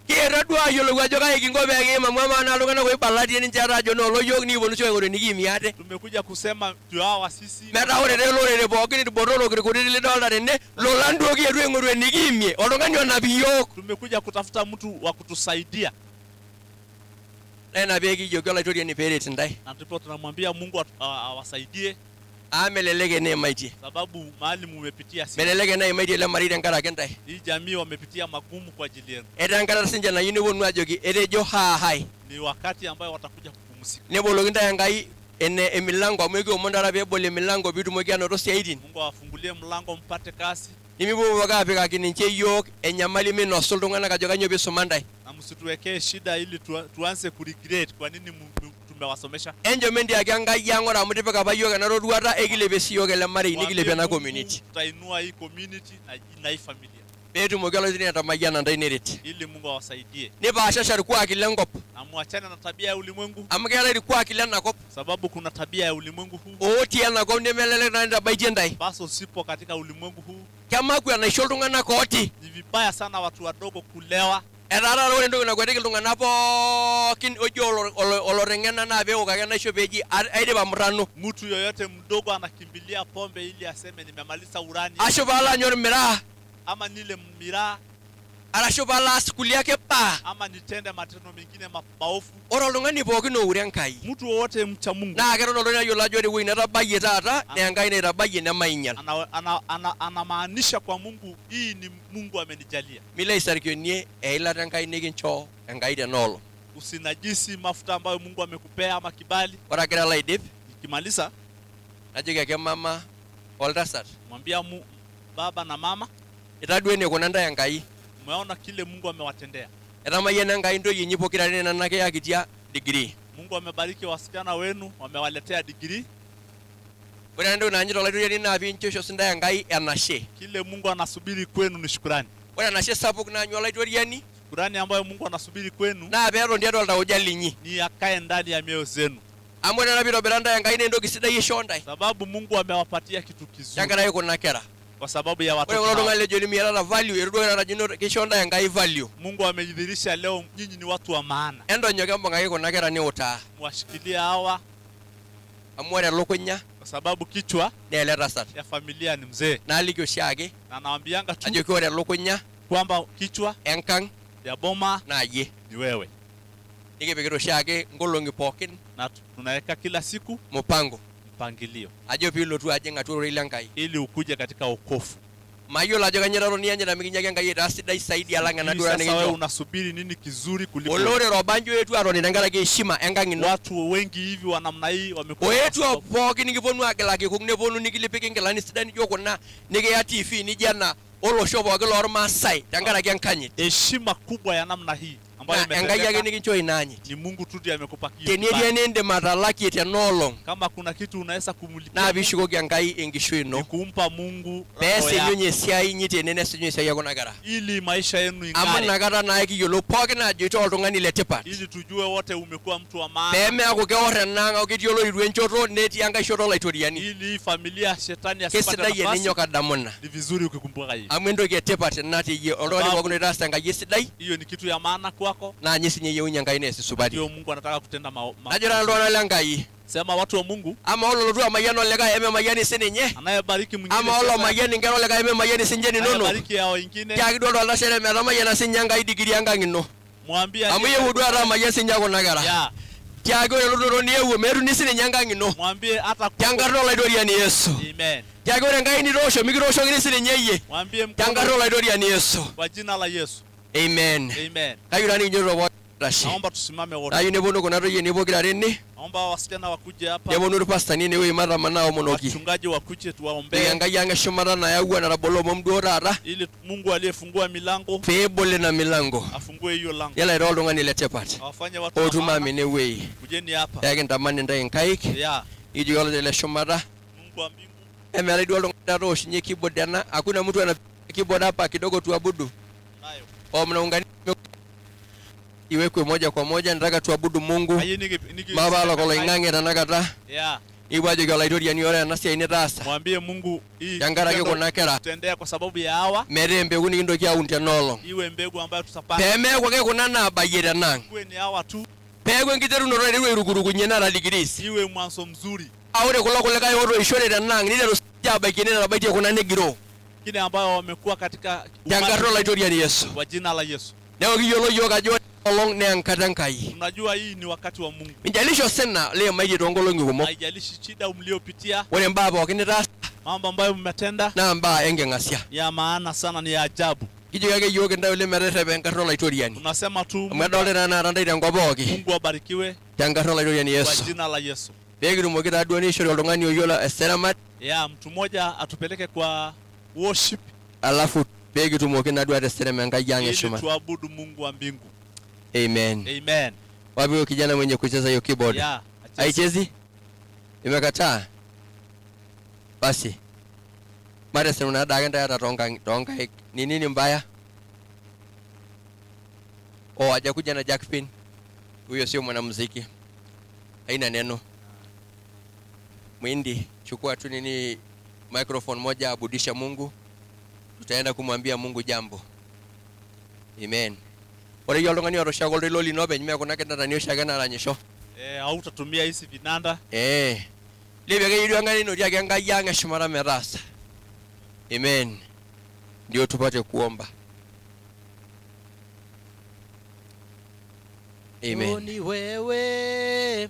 Kieta duo ayiolou ajo kai kinko pee kiim amu amaa naa iltung'anak oibalatie ninche ata ajo noolo yiok nikiponu sio aing'oru enikiimie ate. Tumekuja kusema ndio hawa sisi. Metaa ore tee lorere pookin irbotorok irkutitik lidolta tene lolan duo kietuo aing'oru enikiimie oltung'ani onap iyiok. Tumekuja kutafuta mtu wa kutusaidia. Na ina pee kijoki olaitoriani peeret ntae. Na ndipo tunamwambia Mungu awasaidie. Melelek eneemaitie. Sababu mahali mumepitia sisi. Melelek eneemaitie ile marei tenkaraki ntae. Hii jamii wamepitia magumu kwa ajili yenu. Etaa enkata sinche nayieu neponu ajoki etejo hai. Ni wakati ambayo watakuja kupumzika. Neboloki ntae Enkai emilango amu ekiomon taata peebol emilango piitumoki anoto siaitin. Mungu awafungulie mlango mpate kasi. Nimipuopuo ake apikaki ninche yiok enyamali minosu iltung'anak ajo kanyoo piisuma ntae. Na msituwekee shida ili tuanze kuregret kwa nini tumewasomesha. Enjo mendiaki Enkai ang' ore amu tipika apa yiok ena roruata ekilepie sii yiok ele marei nikilepie ena community. Tutainua hii community na hii familia. Peetumoki olaitoriani atamayiana ntae neret. Ili Mungu awasaidie. Nipaashasha irkuaki lenkop. Na muachane na tabia ya ulimwengu. Amu keetai irkuaki lenakop. Sababu kuna tabia ya ulimwengu huu. Otii enakop nemelelek naa nitabaitie ntae. Basi usipo katika ulimwengu huu. Kemaku enaisho iltung'anak ooti. Ni vibaya sana watu wadogo kulewa. Etaa taata ore entoki nakwetiki iltung'anak pookin oji oloteng'ena naa peewok ake enaisho peeji aidipa murrano. Mtu yoyote mdogo anakimbilia pombe ili aseme nimemaliza urani. Ashu paalo anyor miraa. Ama nile miraa. arashu palas kulie ake baa ama nitende matendo mengine maovu. ore oltung'ani pookin oure Enkai Mtu wote mcha Mungu naa keton oltung'ani ayiolo ajo ore ewueji netabayie taata naa Enkai naitabayie nemainyal. anamaanisha kwa Mungu, hii ni Mungu amenijalia. Milo aisarikionie eilata Enkai nikincho Enkai tenaolong'. Usinajisi mafuta ambayo Mungu amekupea ama kibali. Ore agira alo aidip Nikimaliza najoki ake mama oltasat, mwambia baba na mama, itadua enikuna ntae Enkai. umeona kile Mungu amewatendea. Etamayiana Enkai ntoyie inyi pokirare nena kiyakitia degree. Mungu amebariki wasichana wenu, wamewaletea degree. Ore entoki naanyita olaituriani naa piinchosho sintae Enkai enashe. Kile Mungu anasubiri kwenu ni shukrani. Ore enashe sapuk naanyu olaituriani shukrani ambayo Mungu anasubiri kwenu naa peeton tiatua oltauja linyi ni akae ndani ya mioyo zenu. Amu ore piitobira ntae Enkai naa entoki sidai ishoo ntae. Sababu Mungu amewapatia kitu kizuri. Tenkaraki kuna kera. Kwa sababu ya watoto. Ore kulo tung'anak lejo miata value, etodua taata jino kisho ntae Enkai value. Mungu amejidhihirisha leo nyinyi ni watu wa maana. Endonyoke mbung'aki kuna kera niutaa. Mwashikilie hawa. Amu ore elukunya kwa sababu kichwa naa ele tasat ya familia ni mzee. Naaliki oshiake Na naambianga tu ajoki ore elukunya kwamba kichwa enkang' ya boma naa yie ni wewe. Nikipikita oshiake nkolong'i pookin na tunaweka kila siku mpangilio ajo piilotu ajing' atua ororei lenkai ili ukuje katika wokovu. Mayiolo ajo kanyioo etotoni anyita mikinyaki Enkai etaa sidai zaidi alang' enaduo nikincho. Sasa wewe unasubiri nini kizuri kuliko olorere obanjo eetuo atoni tenkaraki heshima enkang' ino. Watu wengi hivi wa namna hii wamekuwa oetuo pookin nikiponu agilaki kuk neponu nikilipiki nkilani sidan nijo kuna nikiya TV nijo ena olosho pookin lormaasai tenkaraki enkanyit. Heshima kubwa ya namna hii ambayo Enkai ake nikincho ina anyit. Ni Mungu tu ndiye amekupa kiyo. Tenetii eniindim atalakie tenaolong' kama kuna kitu unaweza kumulipia naa piishukoki Enkai enkishui ino. Ni kumpa Mungu peesinye esiai inyi tene nesinye esiai ekuna kera. Ili maisha yenu ing'are. Amu inakata naa kiyiolou pookin ajo itaa oltung'ani letipat. Ili tujue wote umekuwa mtu wa maana. Peemeeku keorr enaang' au ketii oloiru enchoto netii enkai shoto olaitoriani. Ili familia shetani asipate nafasi. Kesidai eninyok adamuna. Ni vizuri ukikumbuka hiyo. Amu entoki etipat ina teyie oltung'ani pookin oitaas Enkai esidai. Hiyo ni kitu ya maana kwako. Naa nye sinye eyieunyie Enkai nees supati. Ndio Mungu anataka kutenda Najira iltung'anak lenkai. Sema watu wa Mungu. Ama olotu amayian olikae ememayiani sininye. Anayebariki mwingine. Ama olomayian inkera olikae ememayiani sinche ninono. Anayebariki hao wengine. Tiaki duo oltashere metamayiana sinye Enkai digiri enkang' ino. Mwambie amu iewuo duo ataa amayian sinye kuna kera. Tiaki ore elototo niewuo meetuni sininye enkang' ino. Mwambie hata tenkata olaitoriani Yesu. Amen. Tiaki ore Enkai nitoosho mikitooshokini sininye yie. Mwambie tenkata olaitoriani Yesu. Kwa jina la Yesu. Amen. Amen. Kayieu naa nikinchoto naomba tusimame wote. Kayieu neponu kuna toyie nipokirare ene. Naomba wasichana wakuje hapa. Neponu irpastani enewueji matamanaa omonoki. Wachungaji wakuje tuwaombee. Enkai ang' eshumata nayawua natabolo omom duo taata. Ili Mungu aliyefungua milango. Peebol ina milango. Afungue hiyo lango. Yala aitaa oltung'ani letipat. Awafanye watu otum aamini ewueji. Kujeni hapa. Peekintamani ntae inkaik. Ijoki olopeny leshumata. Mungu wa mbingu. Emeetai duo oltung'ani taata owoshunye keyboard ena. Hakuna mtu ana keyboard hapa kidogo tuabudu. Nayo. Mnaunganisha iwekwe moja kwa moja, nataka tuabudu Mungu. Mabalo kwa loing'ang'e tanakata. Ibu ajoki olaitoriani ore ena siai nitaasa. Mwambie Mungu hii. Tenkaraki kuna kera. Tutendea kwa sababu ya hawa. Metaa empeku nikintoki aun tenaolong'. Iwe mbegu ambayo tutapanda. Peemeeku ake kuna naabayie tenaang'. Iwe ni hawa tu. Peeku enkiterunoto naiteru airukurukunye natalikirisi. Iwe mwanzo mzuri. Ore kulo kulikae otoishore tenaang' niteru sinche aabaiki ene netabaitie kuna negiroo. Kile ambayo wamekuwa katika tenkata olaitoriani Yesu. Kwa jina la Yesu. Neeku kiyiolo yiok ajo olong' naa enkata Enkai. Unajua hii ni wakati wa Mungu. Minjalisho osina liimaitie toonkolong'i kumok. Haijalishi shida mliopitia. Ore mbaa pookin nitaasa. Mambo ambayo mmetenda. Naa mbaa enking'asia. Ya maana sana, ni ya ajabu. Kijoki ake yiok ntae oleng' meterrepa enkata olaitoriani. Unasema tu. Amu edolta tenakata ntae tenkop pooki. Mungu abarikiwe. Tenkata olaitoriani Yesu. Kwa jina la Yesu. Peekitumoki taa duo nishori oltung'ani oyiolo eseramat. Mtu mmoja atupeleke kwa worship. Alafu peekitumoki naa duo ateserem Enkai ang' eshumata. Ili tuabudu Mungu wa mbingu. Amen. Amen. Wapi huyo kijana mwenye kucheza hiyo keyboard? Haichezi? Imekataa? Basi. Mara sema unadaka nda hata tonga ni nini mbaya? Hajakuja na jackpin. Huyo sio mwanamuziki. Haina neno. Mwindi, chukua tu nini microphone moja, abudisha Mungu. Tutaenda kumwambia Mungu jambo. Amen. Ore yiok oltung'ani otoshako oltoilo lino openy mee kuna kinatani oshiake naaranyisho. Hautatumia hizi vinanda. Lepie ake duo Enkai ino tiaki Enkai ang' eshumata metaasa. Amen. Ndio tupate kuomba. Amen. Oh, ni wewe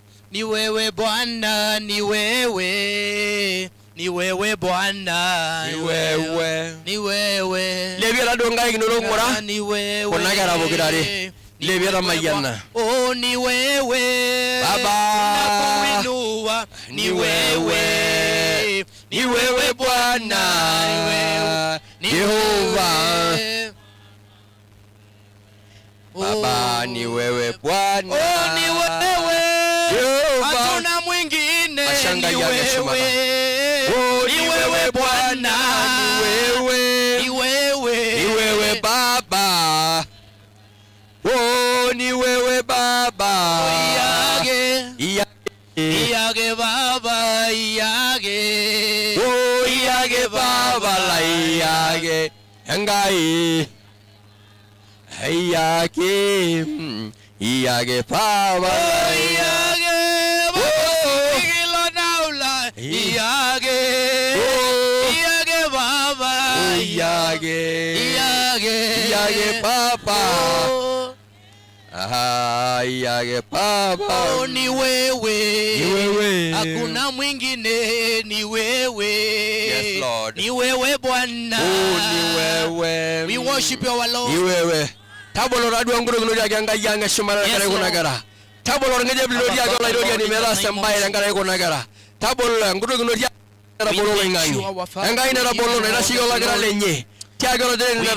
Bwana, ni wewe Bwana, ni wewe. Lebiara donga ignoro ngora. Ni wewe. Kona gara bogirare. Lebiara mayana. Oh, ni wewe Baba. Nakuinua. Ni wewe Bwana, Jehova. Baba, ni wewe Bwana. Oh, ni wewe. Jehova. Hatuna mwingine. Ashanga Ni ya Yeshua. Oh, ni wewe Bwana. Ni wewe Baba. Oh, ni wewe Baba. Iyage Baba, iyage. Oh, iyage Baba la iyage. Engai. Iyage. Iyage Baba. Iyage Baba. Igilo naula. Iyage. Iyage Baba. Iyage Baba. Aha, iyage Baba. Oh, ni wewe. Hakuna mwingine, ni wewe. Yes, Lord. Ni wewe Bwana. Oh, ni wewe. We worship you, our Lord. Ni wewe. Tabolo radio nguru nguru yanga yanga shumara kare kunagara. Tabolo ngeje bilodi ya gola ilodi ni mera sambai ngara kunagara. Tabolo nguru nguru ya bolo wenganyi. Anga ina bolo na shigola gara lenye. Kya golo de na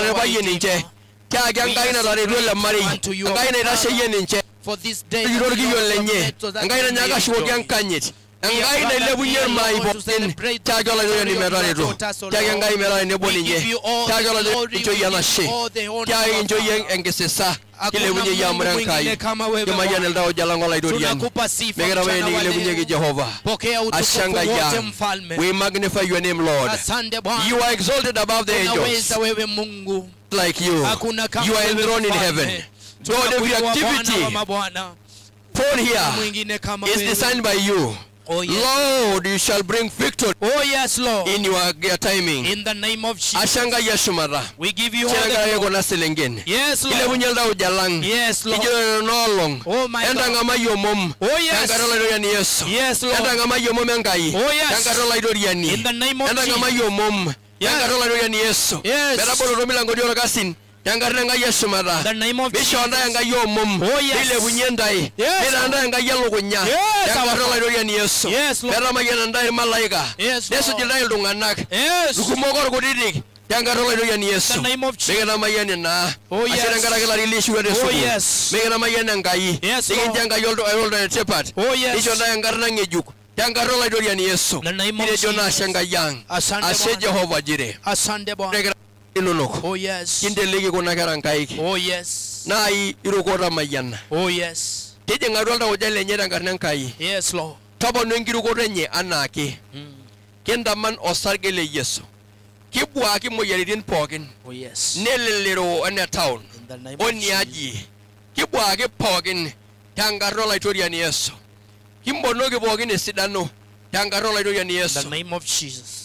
na ba yeninche. Kya ganga ina la relo mari. Anga ina ra sheyeninche. For this day, Yoro gi yolenye. Anga ina nyaga shwo gyankanyet. Anga ina lebu yer mai boten. Kya golo de ni mera relo. Kya ganga ina mera ne bolinye. Kya golo de jo yana she. Kya injo yen engesesa. Kile bunye ya mrankai. Kama yana ndao jalangola idorian. Megara wewe ni kile bunye ki Jehova. Ashanga ya. We magnify your name, Lord. You are exalted above the angels. Like you. You are enthroned in heaven. God, every activity born here is designed by you. Oh, yes. Lord, you shall bring victory. Oh, yes, Lord. In your timing. In the name of Jesus. Ashanga Yashumara. We give you all the glory. Yes, Lord. Yes, Lord. Oh, my God. Oh, yes. Yes, Lord. Oh, yes. In the name of Jesus. Yes. Yes. Yangaranga Yeshumara. The name of Bishonda yanga yomum. Oh, yes. Ile bunyendai. Miranda yanga yelo gunya. Yangarola yoya ni Yesu. Yes, Lord. Berama yananda malaika. Yes, Yesu jilai lunganak. Yes. Lukumogor gudidik. Yangarola yoya ni Yesu. The name of Jesus. Megana mayani na. Oh, yes. Ashirangara kala release you Oh, yes. Megana mayani ngai. Yes, Lord. Lord. Yanga yoldo ayoldo tepat. Oh, yes. Bishonda yangarna ngejuk. Yangarola yoya ni Yesu. The name of Jesus. Jona Jesus. shanga yang. Ashe Jehova jire. Asante Bwana. Oh, yes. Kinde legi kona karankai. Oh, yes. Nai irukota mayana. Oh, yes. Teje ngarolda ojale nyera ngarnan kai. Yes, Lord. Tobo nengiru korenye anake. Kenda man osargele Yesu. Kibwa ki moyeridin pogin. Oh, yes. Nelelero ane town. In the name of Onyaji. Kibwa ki pogin. Tangarola itoria ni Yesu. Kimbono ki pogin esidano. Tangarola itoria ni Yesu. In the name of Jesus.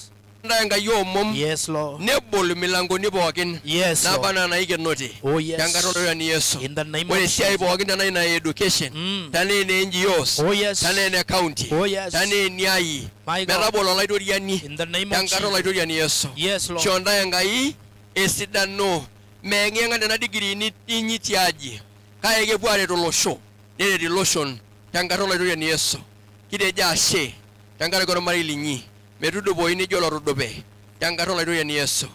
Ndanga yomum. Yes, Lord. Nebol milango ni pogin. Yes, na Lord. bana na igenoti. Oh, yes. Tangarola ni Yesu. In the name When of si Jesus. pogin na ina education. Tane ne NGOs. Oh, yes. Tane ne county. Oh, yes. Tane nyai. My God. Merabolo la idoria ni. In the name of Tangarola Jesus. idoria ni Yesu. Yes, Lord. Shonda yangai esidano mengenga na degree ni inyitiaji kaege bware rolosho dede di lotion tangarola idoria ni Yesu kide jashe tangara gono marili nyi merudo boy ni jolo rudobe tangarola idoria ni Yesu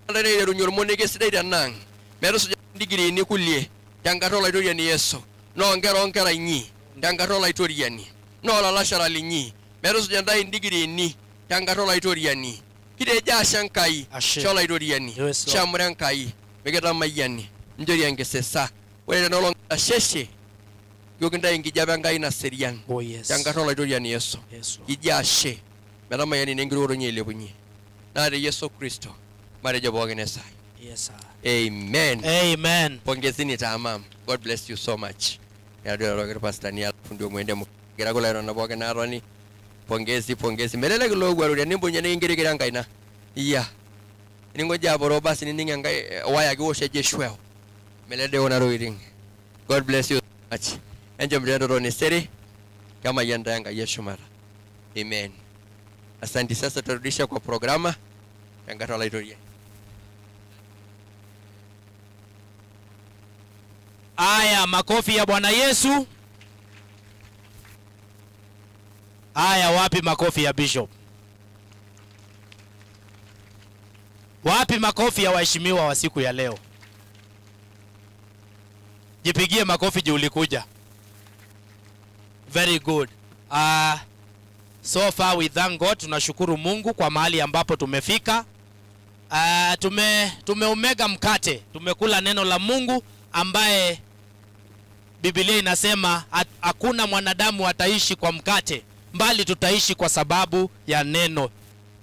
ndane yeru nyor monege sidai nang meruso degree ni kulie tangarola idoria ni Yesu no ngero ngera nyi tangarola idoria ni no la lashara linyi meruso jandai degree ni tangarola idoria ni kide jashan kai shola idoria ni shamran kai begeda mayani njori yangesesa wele no longa sheshe yoginda ingi jabanga ina serian. Oh, yes. Tangarola idoria ni Yesu. Yes, Lord. Ijashe mera mayani nengiro nyele bunyi na de Yesu Kristo mare jabo genesa. Yes, sir. Amen. Amen. Pongezini tamam. God bless you so much. Ya do roger pastor ni ndio mwende mugera gola ro na boga na roni. Pongezi melele lo gwaru ni mbunya ni ngiri giranga ina. Iya. Ningo jabo ro basi ni ninga waya go sheje shweo. Melede ona ro iring. God bless you so much. Enjo mtendo roni seri kama yanda yanga yeshumara. Amen. Asante, sasa turudisha kwa programa yanga tola itoria. Aya, makofi ya Bwana Yesu. Aya, wapi makofi ya Bishop? Wapi makofi ya waheshimiwa wa siku ya leo? Jipigie makofi juu ulikuja. Very good. So far we thank God, tunashukuru Mungu kwa mahali ambapo tumefika. Tumeumega mkate, tumekula neno la Mungu ambaye Biblia inasema hakuna mwanadamu ataishi kwa mkate, bali tutaishi kwa sababu ya neno.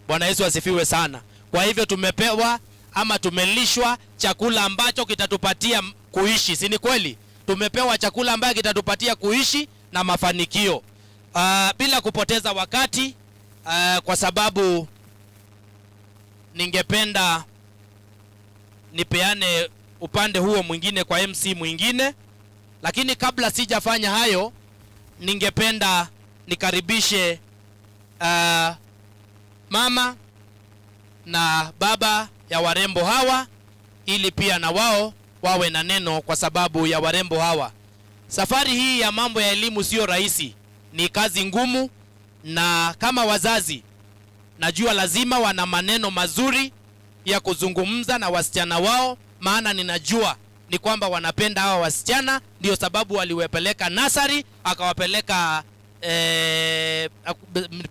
Bwana Yesu asifiwe sana. Kwa hivyo tumepewa ama tumelishwa chakula ambacho kitatupatia kuishi, si ni kweli? Tumepewa chakula ambacho kitatupatia kuishi na mafanikio. Bila kupoteza wakati, kwa sababu ningependa nipeane upande huo mwingine kwa MC mwingine, lakini kabla sijafanya hayo, ningependa nikaribishe mama na baba ya warembo hawa, ili pia na wao wawe na neno kwa sababu ya warembo hawa. Safari hii ya mambo ya elimu sio rahisi, ni kazi ngumu, na kama wazazi najua lazima wana maneno mazuri ya kuzungumza na wasichana wao, maana ninajua ni kwamba wanapenda hawa wasichana, ndio sababu waliwapeleka nursery, akawapeleka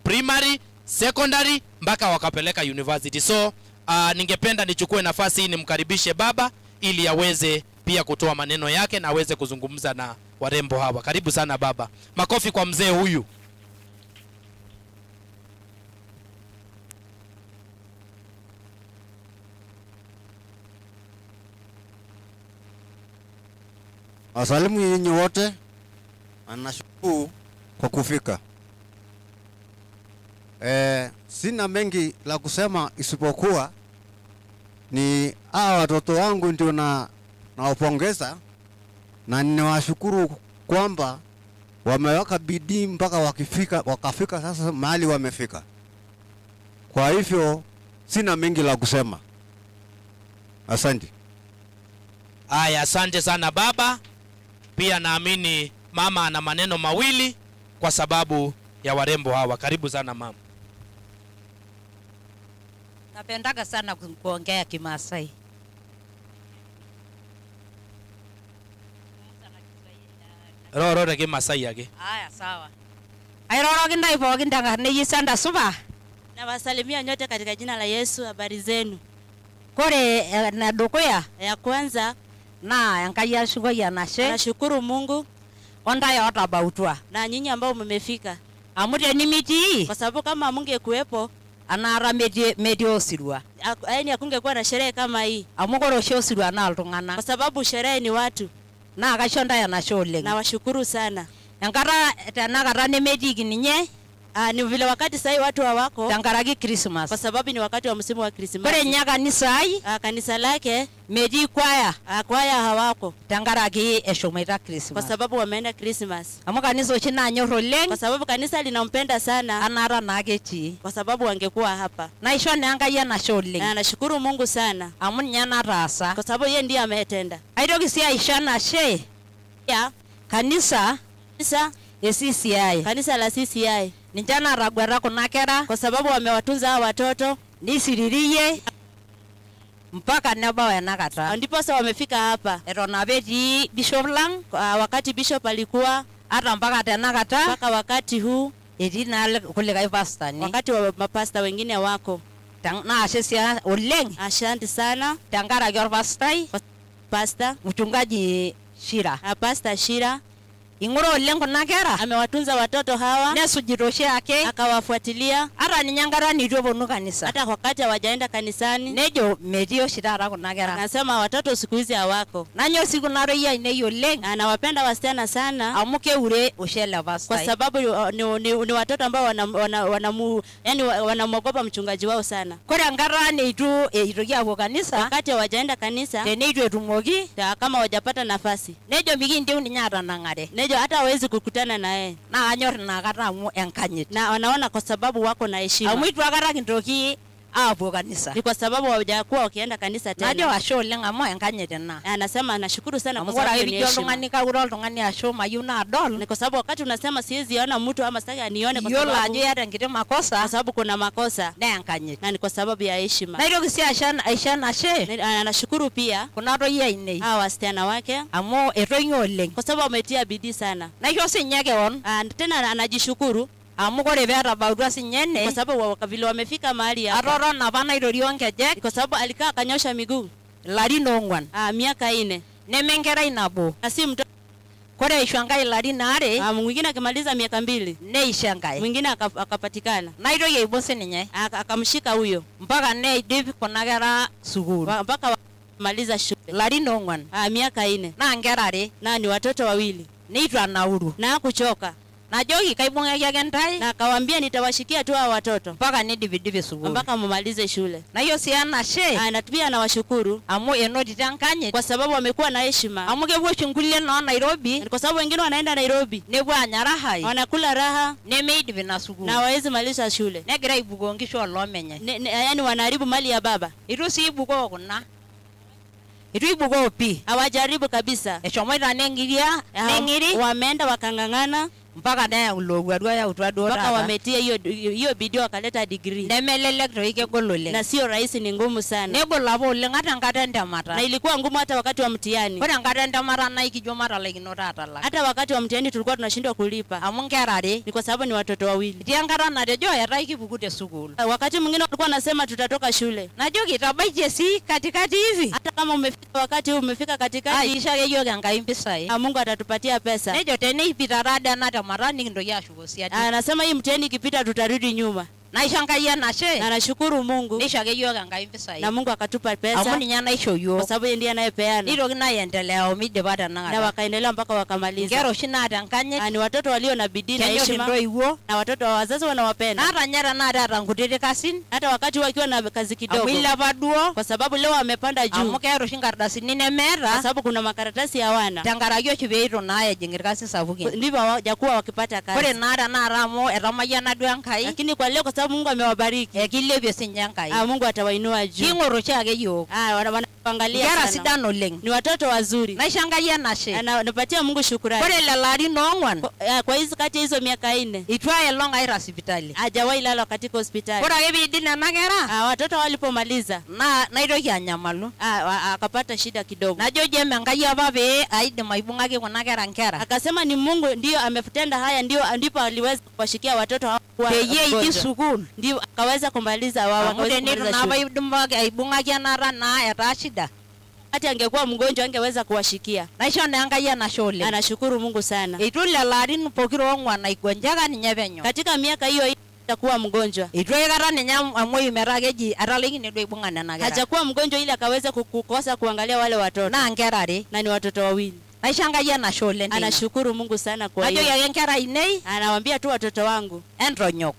primary, secondary, mpaka wakapeleka university. So ningependa nichukue nafasi hii nimkaribishe baba ili aweze pia kutoa maneno yake na aweze kuzungumza na warembo hawa. Karibu sana baba. Makofi kwa mzee huyu. Asalimu nyinyi wote, anashukuru kwa kufika. Sina mengi la kusema isipokuwa ni hawa watoto wangu ndio nawapongeza na ninawashukuru kwamba wameweka bidii mpaka wakafika sasa mahali wamefika. Kwa hivyo sina mengi la kusema. Asante. Aya, asante sana baba. Pia naamini mama ana maneno mawili kwa sababu ya warembo hawa. Karibu sana mama. Napendaga sana kuongea Kimasai. Roro Kimasai yake. Haya, sawa. Airoro kinda ipo kinda neyisanda suba. Na wasalimia nyote katika jina la Yesu. Habari zenu? Kore na dokuya ya kwanza na yankaya shugo ya nashe. Nashukuru Mungu onda yota bautwa. Na nyinyi ambao mmefika. Amuri ni miti. Kwa sababu kama mungekuepo anara medio sirwa. Yaani hakungekuwa na sherehe kama hii. Amugoro sho sirwa na altungana. Kwa sababu sherehe ni watu. Na akashonda ya nasholeng. Na washukuru sana. Yankara tanakara ni medi gininye. Ni vile wakati sasa watu hawako. Tangaragi Christmas. Kwa sababu ni wakati wa msimu wa Christmas. Kore nyaka ni sai. Kanisa lake medi kwaya. Kwaya hawako. Tangaragi eshometa Christmas. Kwa sababu wameenda Christmas. Amu kanisa ochina nyoroleng. Kwa sababu kanisa linampenda sana. Anara nagechi. Kwa sababu wangekuwa hapa. Na ishone anga ya nasholeng. Na nashukuru Mungu sana. Amu nyana rasa. Kwa sababu yeye ndiye ametenda. Aidogi sia ishana she. Ya kanisa CCI. Kanisa la CCI. Nijana ragwara kunakera. Kwa sababu wamewatunza hawa watoto. Nisiririye. Mpaka neba wenakata. Ndipo sasa wamefika hapa. Erona beti Bishop lang. Wakati Bishop alikuwa. Hata mpaka tenakata. Mpaka wakati huu. Edina kulikai pastor ni. Wakati wa mapasta wengine wako. Na ashesia oleng. Asante sana. Tangara gyor pastor. Pastor. Mchungaji Shira. Pastor Shira. ing'ura oleng kuna kera amewatunza watoto hawa nesujito oshiake akawafuatilia hata ninye enkata nitu eponu kanisa hata wakati hawajaenda kanisani. nejo metii oshi taata kuna kera Anasema watoto siku hizi hawako. nanyo si kuna royia ainei oleng Anawapenda wasichana sana amu keure oshi ele pastai kwa sababu ni watoto ambao wanamwogopa mchungaji wao sana. kore enkata neitu eitoki apuo kanisa Wakati hawajaenda kanisa teneitu etumoki kama hawajapata nafasi nejo mikintiu ninye atanang'are nejo hata hawezi kukutana na yeye, naa kanyor inakata amu enkanyit na wanaona kwa sababu wako na heshima. amu itu akata kintoki apuo kanisa Ni kwa sababu hawajakuwa wakienda kanisa tena. najo ashe oleng amu enkanyit ina Anasema anashukuru sana amu kwa kore sababu ake ni pijo heshima. oltung'ani kaure oltung'ani asho mayieu naadol Ni kwa sababu wakati unasema siwezi ona mtu ama sitaki anione kwa yiolo ajo sababu iyata enkiti makosa kwa sababu kuna makosa naa enkanyit na ni kwa sababu ya heshima. naitoki sii aisho enashe Anashukuru pia kuna toyie ainei hawa wasichana wake amu etoing'e oleng kwa sababu wametia bidii sana. naisho sinye keon Tena anajishukuru amu kore peetabautua sinye ene kwa sababu vile wamefika mahali hapa. atotona apa naitorio nkejek Kwa sababu alikaa akanyosha miguu ilarin oong'uan miaka 4 neme enkerai nabo na si mtoto. kore eisho enkai ilarin aare Mwingine akimaliza miaka 2 neisho enkai mwingine akapatikana naitoki aibung sininye akamshika huyo mpaka neidip kuna kera sukuul mpaka maliza shule ilarin oong'uan miaka 4 naa nkera are na ni watoto wawili neitu anauru na kuchoka. najoki kaibung'aki ake ntai na akawaambia nitawashikia tu hao watoto mpaka nidipidipi sukuul mpaka mumalize shule. na hiyo si enashe na pia anawashukuru amu enotito enkanyit kwa sababu wamekuwa na heshima amu kepuo oshi nkulie noo Nairobi kwa sababu wengine wanaenda Nairobi nepuo anya rahai wanakula raha nemeidip ina sukuul na hawezi maliza shule negira aibukoo nkishu oloomenye yani wanaharibu mali ya baba. itu sii ibukoo kuna itu ibukoo pi hawajaribu kabisa. eshomoita neng'iria neng'iri wameenda wakang'ang'ana mpaka neyau lowuaru yautua duo mpaka wametia hiyo bidii wakaleta degree. Nemelelek toi kegol oleng. Na sio rahisi, ni ngumu sana. Negol apa oleng hata enkata entemata. Na ilikuwa ngumu hata wakati wa mtihani. Ore enkata entemata naa ikijo matalaikino atalak. Hata wakati wa mtihani tulikuwa tunashindwa kulipa. Amu nkera are. Ni kwa sababu ni watoto wawili. Etii enkata natejo etaa ikipuku te sukuul. Wakati mwingine walikuwa nasema tutatoka shule. Najoki tabaitie si katikati hivi. Hata kama umefika wakati huu umefika katikati. Aisha ke yiok Enkai mpisai. Mungu atatupatia pesa. Nejo teneipita rada na temata nikintoki ashuko siadi. Anasema hii mtihani ikipita tutarudi nyuma. Naisho Enkai enashe. Na nashukuru Mungu. Nisho ake yiok Enkai mpisai. Na Mungu akatupa pesa. Amu ninye naisho yiok. Kwa sababu yeye ndiye anayepeana. Nitoki naiendelea omidipa tenakata. Na wakaendelea mpaka wakamaliza. Nkera oshi naata enkanyit. Ni watoto walio na bidii na heshima. Kenyor na watoto wa wazazi wanawapenda. Hata nyara na hata nkutiti kasin. Hata wakati wakiwa na kazi kidogo. Amu ilepa duo. Kwa sababu leo wamepanda juu. Amu keeta oshi nkardasini nemeeta. Kwa sababu kuna makaratasi hawana. Tenkaraki oshi peetu naa ejing irkasin sapukin. Ndivyo hawajakuwa wakipata kazi. Ore naa tenakata amu etamayiana duo Enkai. Lakini kwa leo kwa sababu Mungu amewabariki. Kilepie sinye Enkai. Mungu atawainua juu. King'or oshi ake yiok. Wanaangalia sana. Nkera sidan oleng. Ni watoto wazuri. Naisho Enkai enashe. Napatia Mungu shukrani. Ore lelo arin oong'uan. Kwa hizo kati hizo miaka 4. Itu aelong aira sipitali. Hajawahi lala katika hospitali. Ore ake piidip nena kera. Watoto walipomaliza. Naitoki anyamalu. Akapata shida kidogo. Najo jeme Enkai apa pee aidim aibung'aki kuna kera nkera. Akasema ni Mungu ndio ametenda haya, ndipo aliweza kuwashikia watoto hao peyie iti sukuul. Ndio akaweza kumaliza wao. Amu tenitu naa aibung'aki enara naa etaa shida. Hata angekuwa mgonjwa angeweza kuwashikia. Naisho naa Enkai enashe oleng. Anashukuru Mungu sana. Itu lelo arin pokira oong'uan aigonjeka ninye penyo. Katika miaka hiyo atakuwa mgonjwa. Itu aikata ninye amuoyu metaa keji atalaikine duo aibung'a nena kera. Hajakuwa mgonjwa ili akaweza kukosa kuangalia wale watoto. Naa nkera are. Na ni watoto wawili. Naisho Enkai enashe oleng. Anashukuru Mungu sana kwa hiyo. Najoki ake nkera ainei. Anawaambia tu watoto wangu. Entonyok.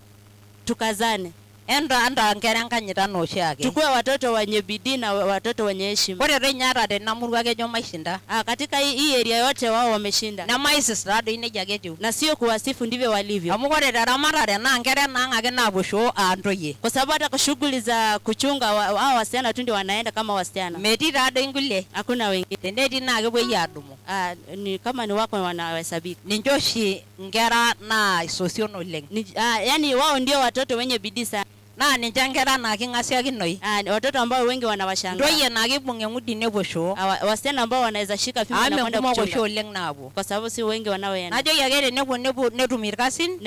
Tukazane. Enda nkera enkanyit anaa oshiake. Tukue watoto wenye bidii na watoto wenye heshima. Ore toi nye hata tena murua kejo maishinda. Katika hii area yote wao wameshinda. Nemaisis taadoi nejia ake etiu. Na sio kuwasifu, ndivyo walivyo. Amu ore teramatare naa nkera enaang' ake naapuo ntoyie. Kwa sababu hata kwa shughuli za kuchunga hao wasichana tu ndio wanaenda kama wasichana. Metii taadoi nkulie. Hakuna wengine. Tenetii naa kepuoi aadumu. Ni kama ni wako wanahesabika. Ninche oshi nkera naa isosion oleng. Yani wao ndio watoto wenye bidii sana. Na ni jangera na kingasia kinoi. Watoto ambao wengi wanawashangaa. Ndoye na kibunge ngudi nebosho. Wasichana ambao wanaweza shika fimbo na kwenda kuchunga. Kwa sababu si wengi wanaoenda. Najo yagere netumir kasin.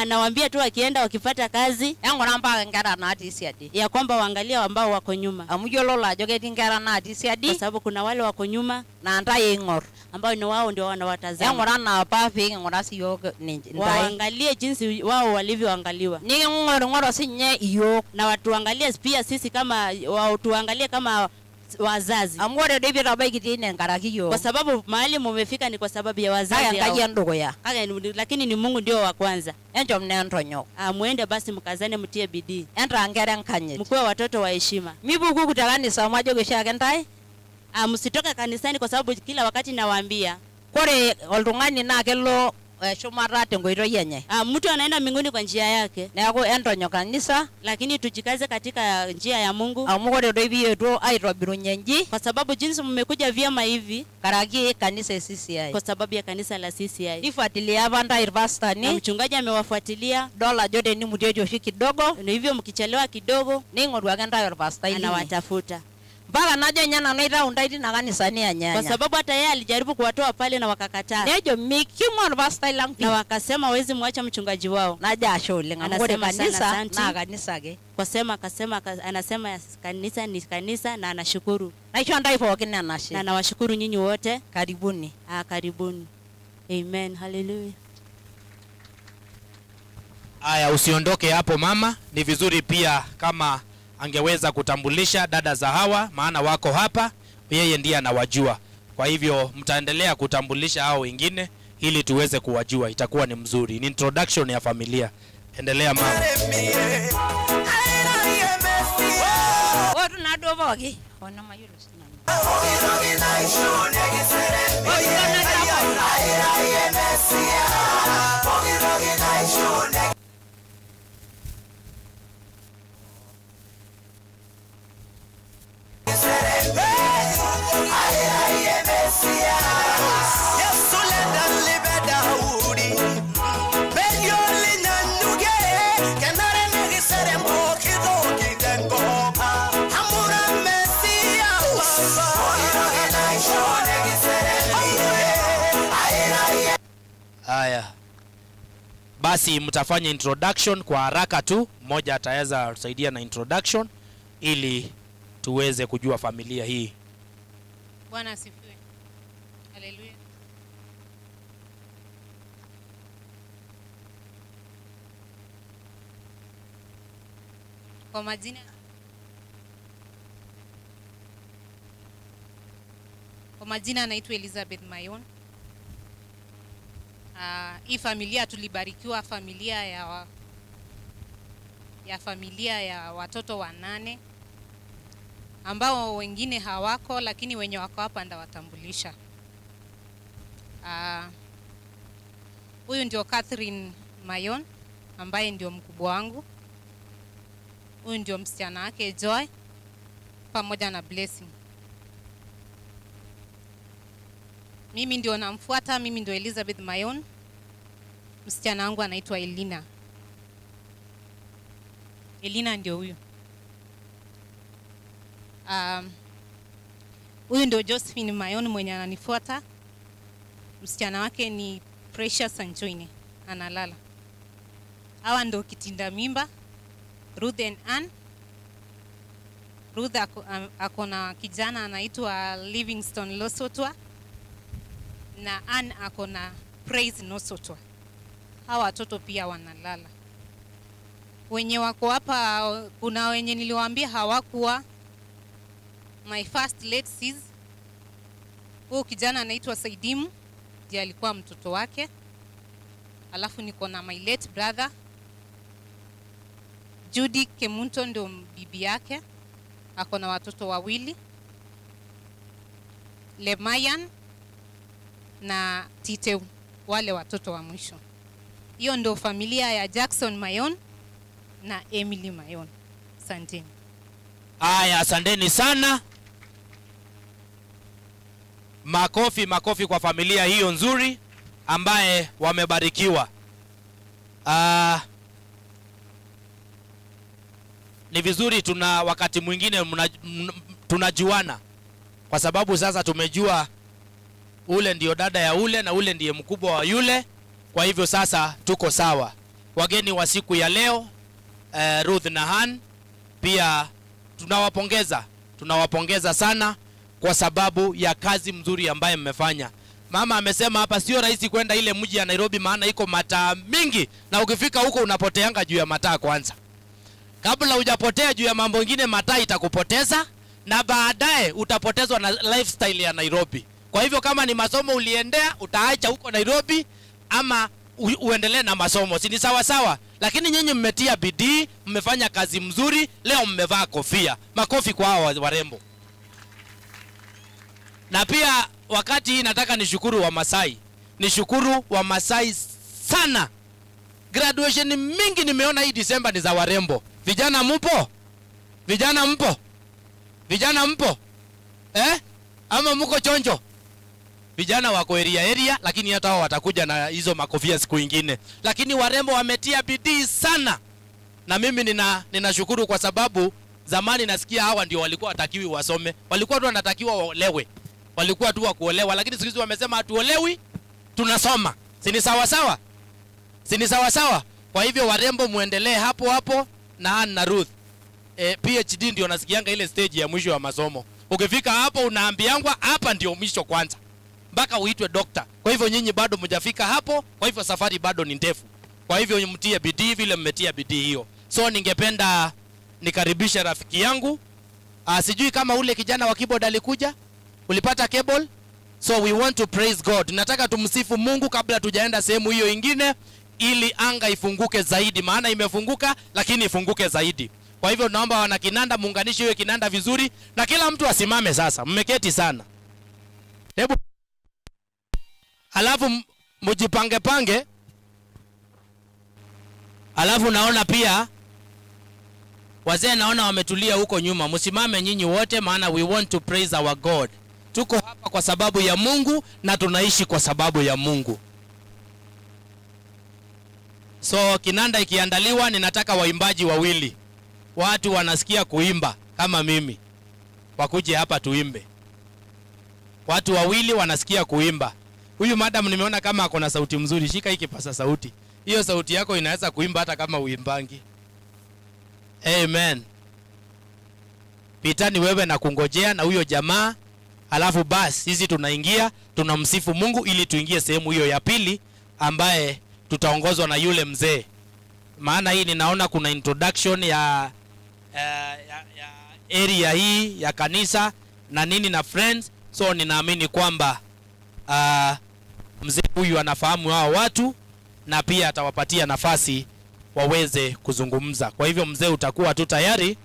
Nawaambia tu wakienda wakipata kazi. Yango namba ngara na atisiadi. Ya kwamba waangalia ambao wako nyuma. Amujolo la jogeti ngara na atisiadi. Kwa sababu kuna wale wako nyuma na ndaye ingor. Ambao ni wao ndio wanawatazama. Yango na papi ngora si yoga ninje. Waangalie jinsi wao walivyoangaliwa. Ni ngoro sinye iyo. Na watuangalie pia sisi kama tuangalie kama wazazi. Amwore debi rabai kitine ngarakiyo. Kwa sababu mahali mumefika ni kwa sababu ya wazazi hao. Kaya ndogo ya. Lakini ni Mungu ndio wa kwanza. Enjo mnentonyo. Muende basi mkazane mtie bidii. Entra ngere nkanye. Mkuwe watoto wa heshima. Mibuku kutakanisa mwajo geshaka ntai. Msitoke kanisani kwa sababu kila wakati nawaambia. Kore oltungani na kelo shumata tengoito yenye. Mtu anaenda mbinguni kwa njia yake. Neeku entonyo kanisa, lakini tujikaze katika njia ya Mungu. Amu kore doibi yetu aitobirunye nji. Kwa sababu jinsi mmekuja vyema hivi karaki kanisa CCI. Kwa sababu ya kanisa la CCI. Nifuatilia banda irpastani. Na mchungaji amewafuatilia. Dola jote ni mutiojo shi kidogo. Na hivyo mkichelewa kidogo ningoru agenda irpastani. Anawatafuta. Mpaka najo nyana noita undaiti na kanisani ya nyanya. Kwa sababu hata yeye alijaribu kuwatoa pale na wakakataa. Nejo mikimo pastor lang. Na wakasema hawezi muacha mchungaji wao. Naja asholenga. Anasema kanisa na kanisa ge. Anasema kanisa ni kanisa na anashukuru. Na hicho ndai pokin na nashi. Na nawashukuru nyinyi wote. Karibuni. Karibuni. Amen. Hallelujah. Aya, usiondoke hapo mama. Ni vizuri pia kama angeweza kutambulisha dada za hawa, maana wako hapa, yeye ndiye anawajua. Kwa hivyo mtaendelea kutambulisha hao wengine ili tuweze kuwajua, itakuwa ni mzuri. Ni introduction ya familia. Endelea mama. Watu na dobogi. Ona mayulo sina. Haya. Basi mtafanya introduction kwa haraka tu. Mmoja ataweza kusaidia na introduction ili tuweze kujua familia hii. Bwana asifiwe. Haleluya. Kwa majina anaitwa Elizabeth Mayon. Hii familia tulibarikiwa familia ya watoto 8 ambao wengine hawako, lakini wenye wako hapa ndawatambulisha. Huyu ndio Catherine Mayon ambaye ndio mkubwa wangu. Huyu ndio msichana wake Joy pamoja na Blessing. Mimi ndio namfuata, mimi ndio Elizabeth Mayon. Msichana wangu anaitwa Elina. Elina ndio huyu. Huyu ndio Josephine Mayon mwenye ananifuata. Msichana wake ni Precious Anjoine, analala. Hawa ndio kitinda mimba, Ruth and Ann. Ruth akona kijana anaitwa Livingstone Losotwa na Ann akona Praise Nosotwa. Hawa watoto pia wanalala. Wenye wako hapa, kuna wenye niliwaambia hawakuwa. My first late sis, huyu kijana anaitwa Saidimu, ndiye alikuwa mtoto wake. Alafu niko na my late brother Judy Kemunto, ndio bibi yake, ako na watoto 2, Lemayan na Titeu, wale watoto wa mwisho. Hiyo ndio familia ya Jackson Mayon na Emily Mayon. Asanteni. Aya, asanteni sana. Makofi kwa familia hiyo nzuri ambaye wamebarikiwa. ni vizuri tuna wakati mwingine tunajuana, kwa sababu sasa tumejua ule ndio dada ya ule na ule ndiye mkubwa wa yule. Kwa hivyo sasa tuko sawa. Wageni wa siku ya leo, Ruth na Han, pia tunawapongeza sana kwa sababu ya kazi mzuri ambayo mmefanya. Mama amesema hapa sio rahisi kwenda ile mji ya Nairobi, maana iko mataa mingi, na ukifika huko unapoteanga juu ya mataa kwanza. Kabla hujapotea juu ya mambo mengine, mataa itakupoteza na baadaye utapotezwa na lifestyle ya Nairobi. Kwa hivyo kama ni masomo uliendea, utaacha huko Nairobi ama uendelee na masomo. Si ni sawa sawa? Lakini nyinyi mmetia bidii, mmefanya kazi mzuri, leo mmevaa kofia. Makofi kwa hao warembo. Na pia wakati hii nataka nishukuru wa Masai sana. Graduation mingi nimeona hii December ni za warembo. Vijana mpo? Vijana mpo? Ama mko chonjo? Vijana wako area, lakini hata wao watakuja na hizo makofia siku nyingine. Lakini warembo wametia bidii sana. Na mimi ninashukuru kwa sababu zamani nasikia hawa ndio walikuwa watakiwi wasome. Walikuwa tu wanatakiwa waolewe. Walikuwa tu wa kuolewa, lakini siku hizi wamesema hatuolewi, tunasoma. Si ni sawa sawa? Kwa hivyo warembo muendelee hapo na Ann na Ruth. PhD ndio nasikianga ile stage ya mwisho wa masomo. Ukifika hapo unaambiangwa hapa ndio mwisho kwanza, mpaka uitwe doctor. Kwa hivyo nyinyi bado mjafika hapo, kwa hivyo safari bado ni ndefu. Kwa hivyo mtie bidii vile mmetia bidii hiyo. So ningependa nikaribisha rafiki yangu. Sijui kama ule kijana wa keyboard alikuja. Ulipata cable? So we want to praise God. Nataka tumsifu Mungu kabla tujaenda sehemu hiyo ingine, ili anga ifunguke zaidi, maana imefunguka lakini ifunguke zaidi. Kwa hivyo naomba wana kinanda muunganishe hiyo kinanda vizuri, na kila mtu asimame sasa. Mmeketi sana. Hebu alafu mjipange. Alafu naona pia wazee naona wametulia huko nyuma. Msimame nyinyi wote, maana we want to praise our God. Tuko hapa kwa sababu ya Mungu na tunaishi kwa sababu ya Mungu. So kinanda ikiandaliwa, ninataka waimbaji wawili. Watu wanasikia kuimba kama mimi, wakuje hapa tuimbe. Watu wawili wanasikia kuimba. Huyu madam nimeona kama ako na sauti mzuri. Shika hiki pasa sauti. Hiyo sauti yako inaweza kuimba hata kama uimbangi. Amen. Pitani wewe na kungojea na huyo jamaa. Alafu basi sisi tunaingia, tunamsifu Mungu ili tuingie sehemu hiyo ya pili ambaye tutaongozwa na yule mzee. Maana hii ninaona kuna introduction ya area hii ya kanisa na nini na friends. So ninaamini kwamba mzee huyu anafahamu hao watu na pia atawapatia nafasi waweze kuzungumza. Kwa hivyo mzee utakuwa tu tayari.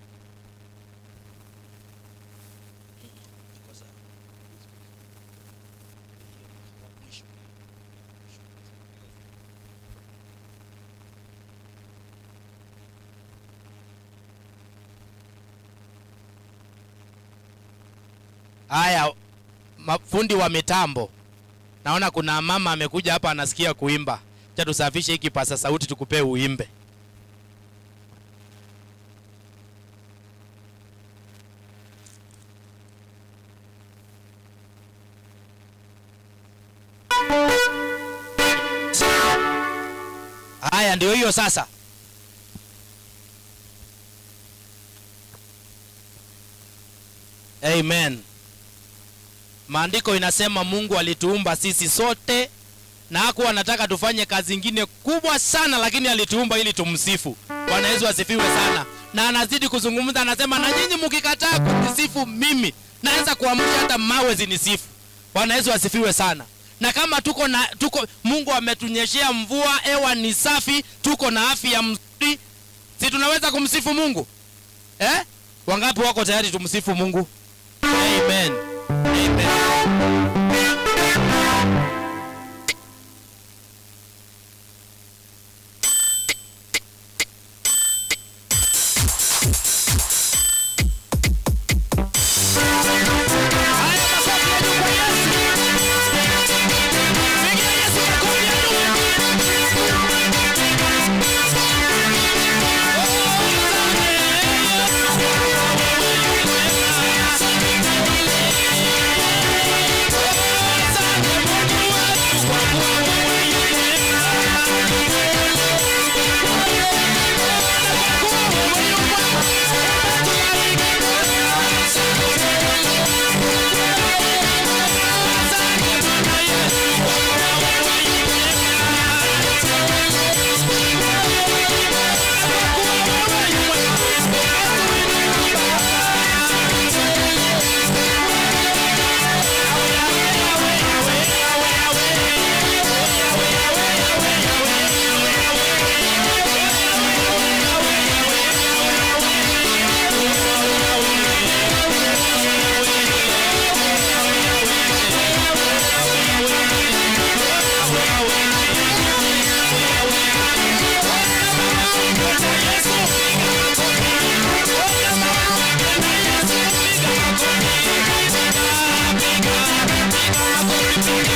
Haya, mafundi wa mitambo. Naona kuna mama amekuja hapa anasikia kuimba. Acha tusafishe hiki pasa sauti tukupe uimbe. Haya ndio hiyo sasa. Amen. Maandiko inasema Mungu alituumba sisi sote na hakuwa anataka tufanye kazi nyingine kubwa sana, lakini alituumba ili tumsifu. Bwana Yesu asifiwe sana. Na anazidi kuzungumza, anasema na nyinyi mkikataa kunisifu mimi, naweza kuamrisha hata mawe zinisifu. Bwana Yesu asifiwe sana. Na kama tuko Mungu ametunyeshea mvua, hewa ni safi, tuko na afya mzuri, si tunaweza kumsifu Mungu? Wangapi wako tayari tumsifu Mungu? Amen. Amen. We'll be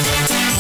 right back.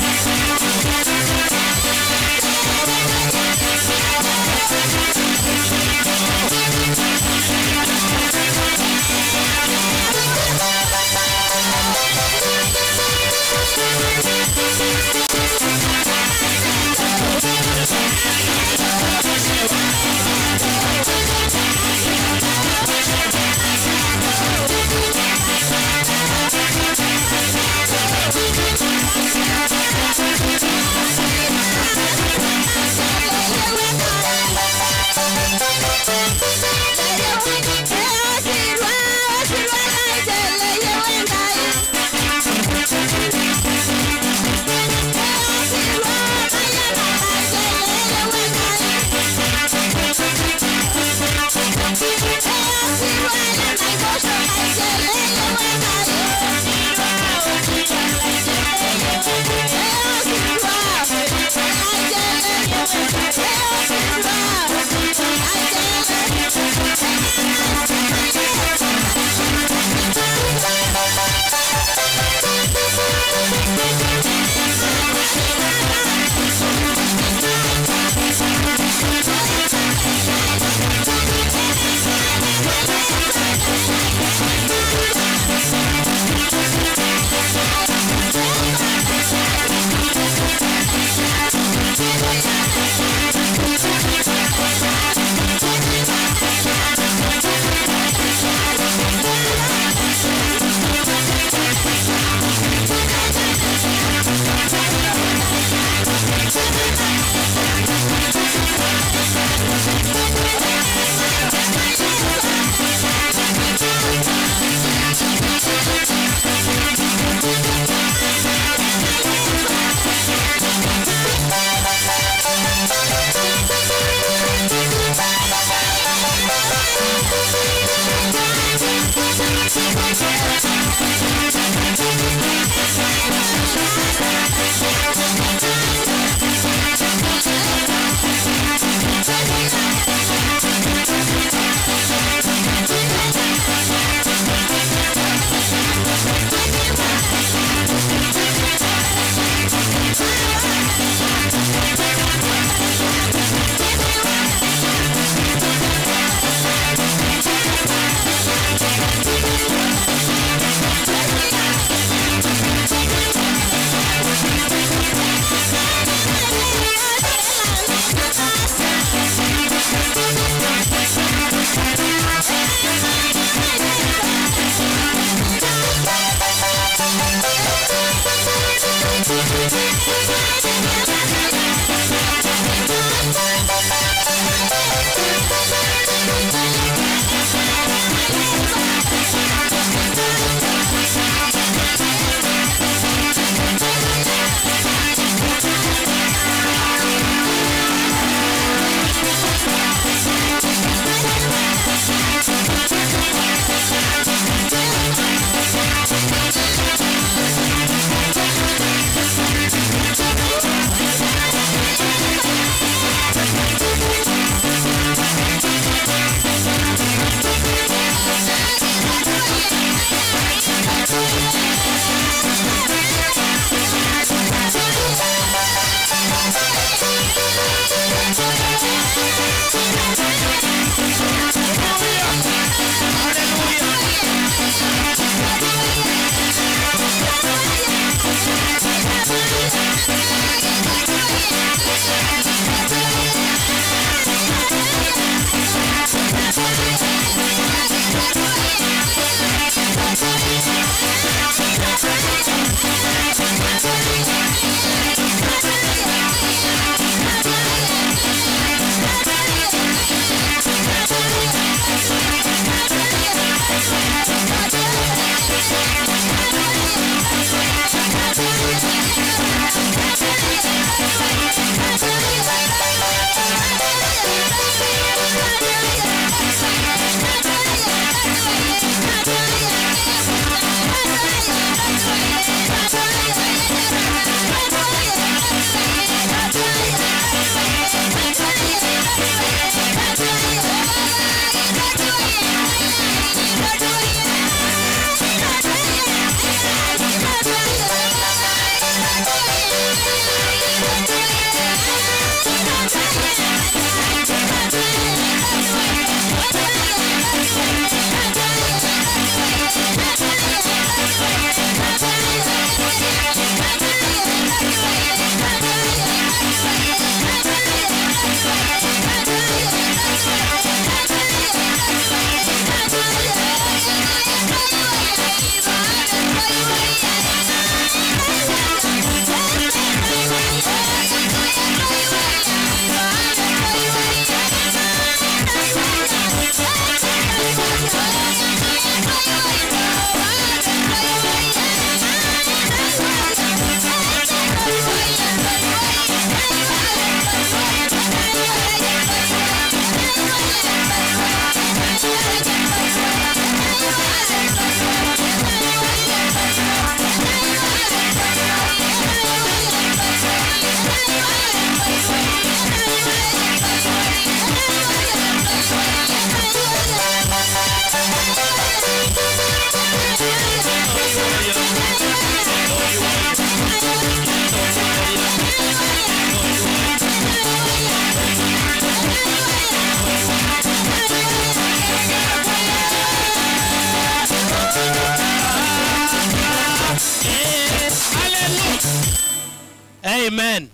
Amen.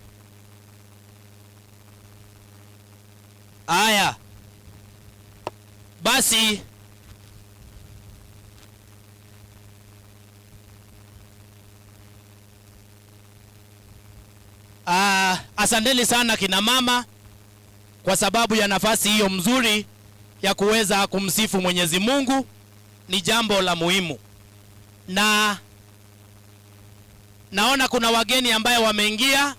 Aya. Basi asanteni sana kina mama kwa sababu ya nafasi hiyo mzuri ya kuweza kumsifu Mwenyezi Mungu. Ni jambo la muhimu. Na naona kuna wageni ambaye wameingia.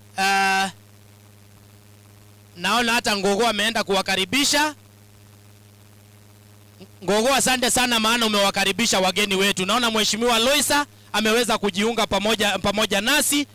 Naona hata Ngogo ameenda kuwakaribisha. Ngogo, asante sana maana umewakaribisha wageni wetu. Naona Mheshimiwa Loisa ameweza kujiunga pamoja nasi.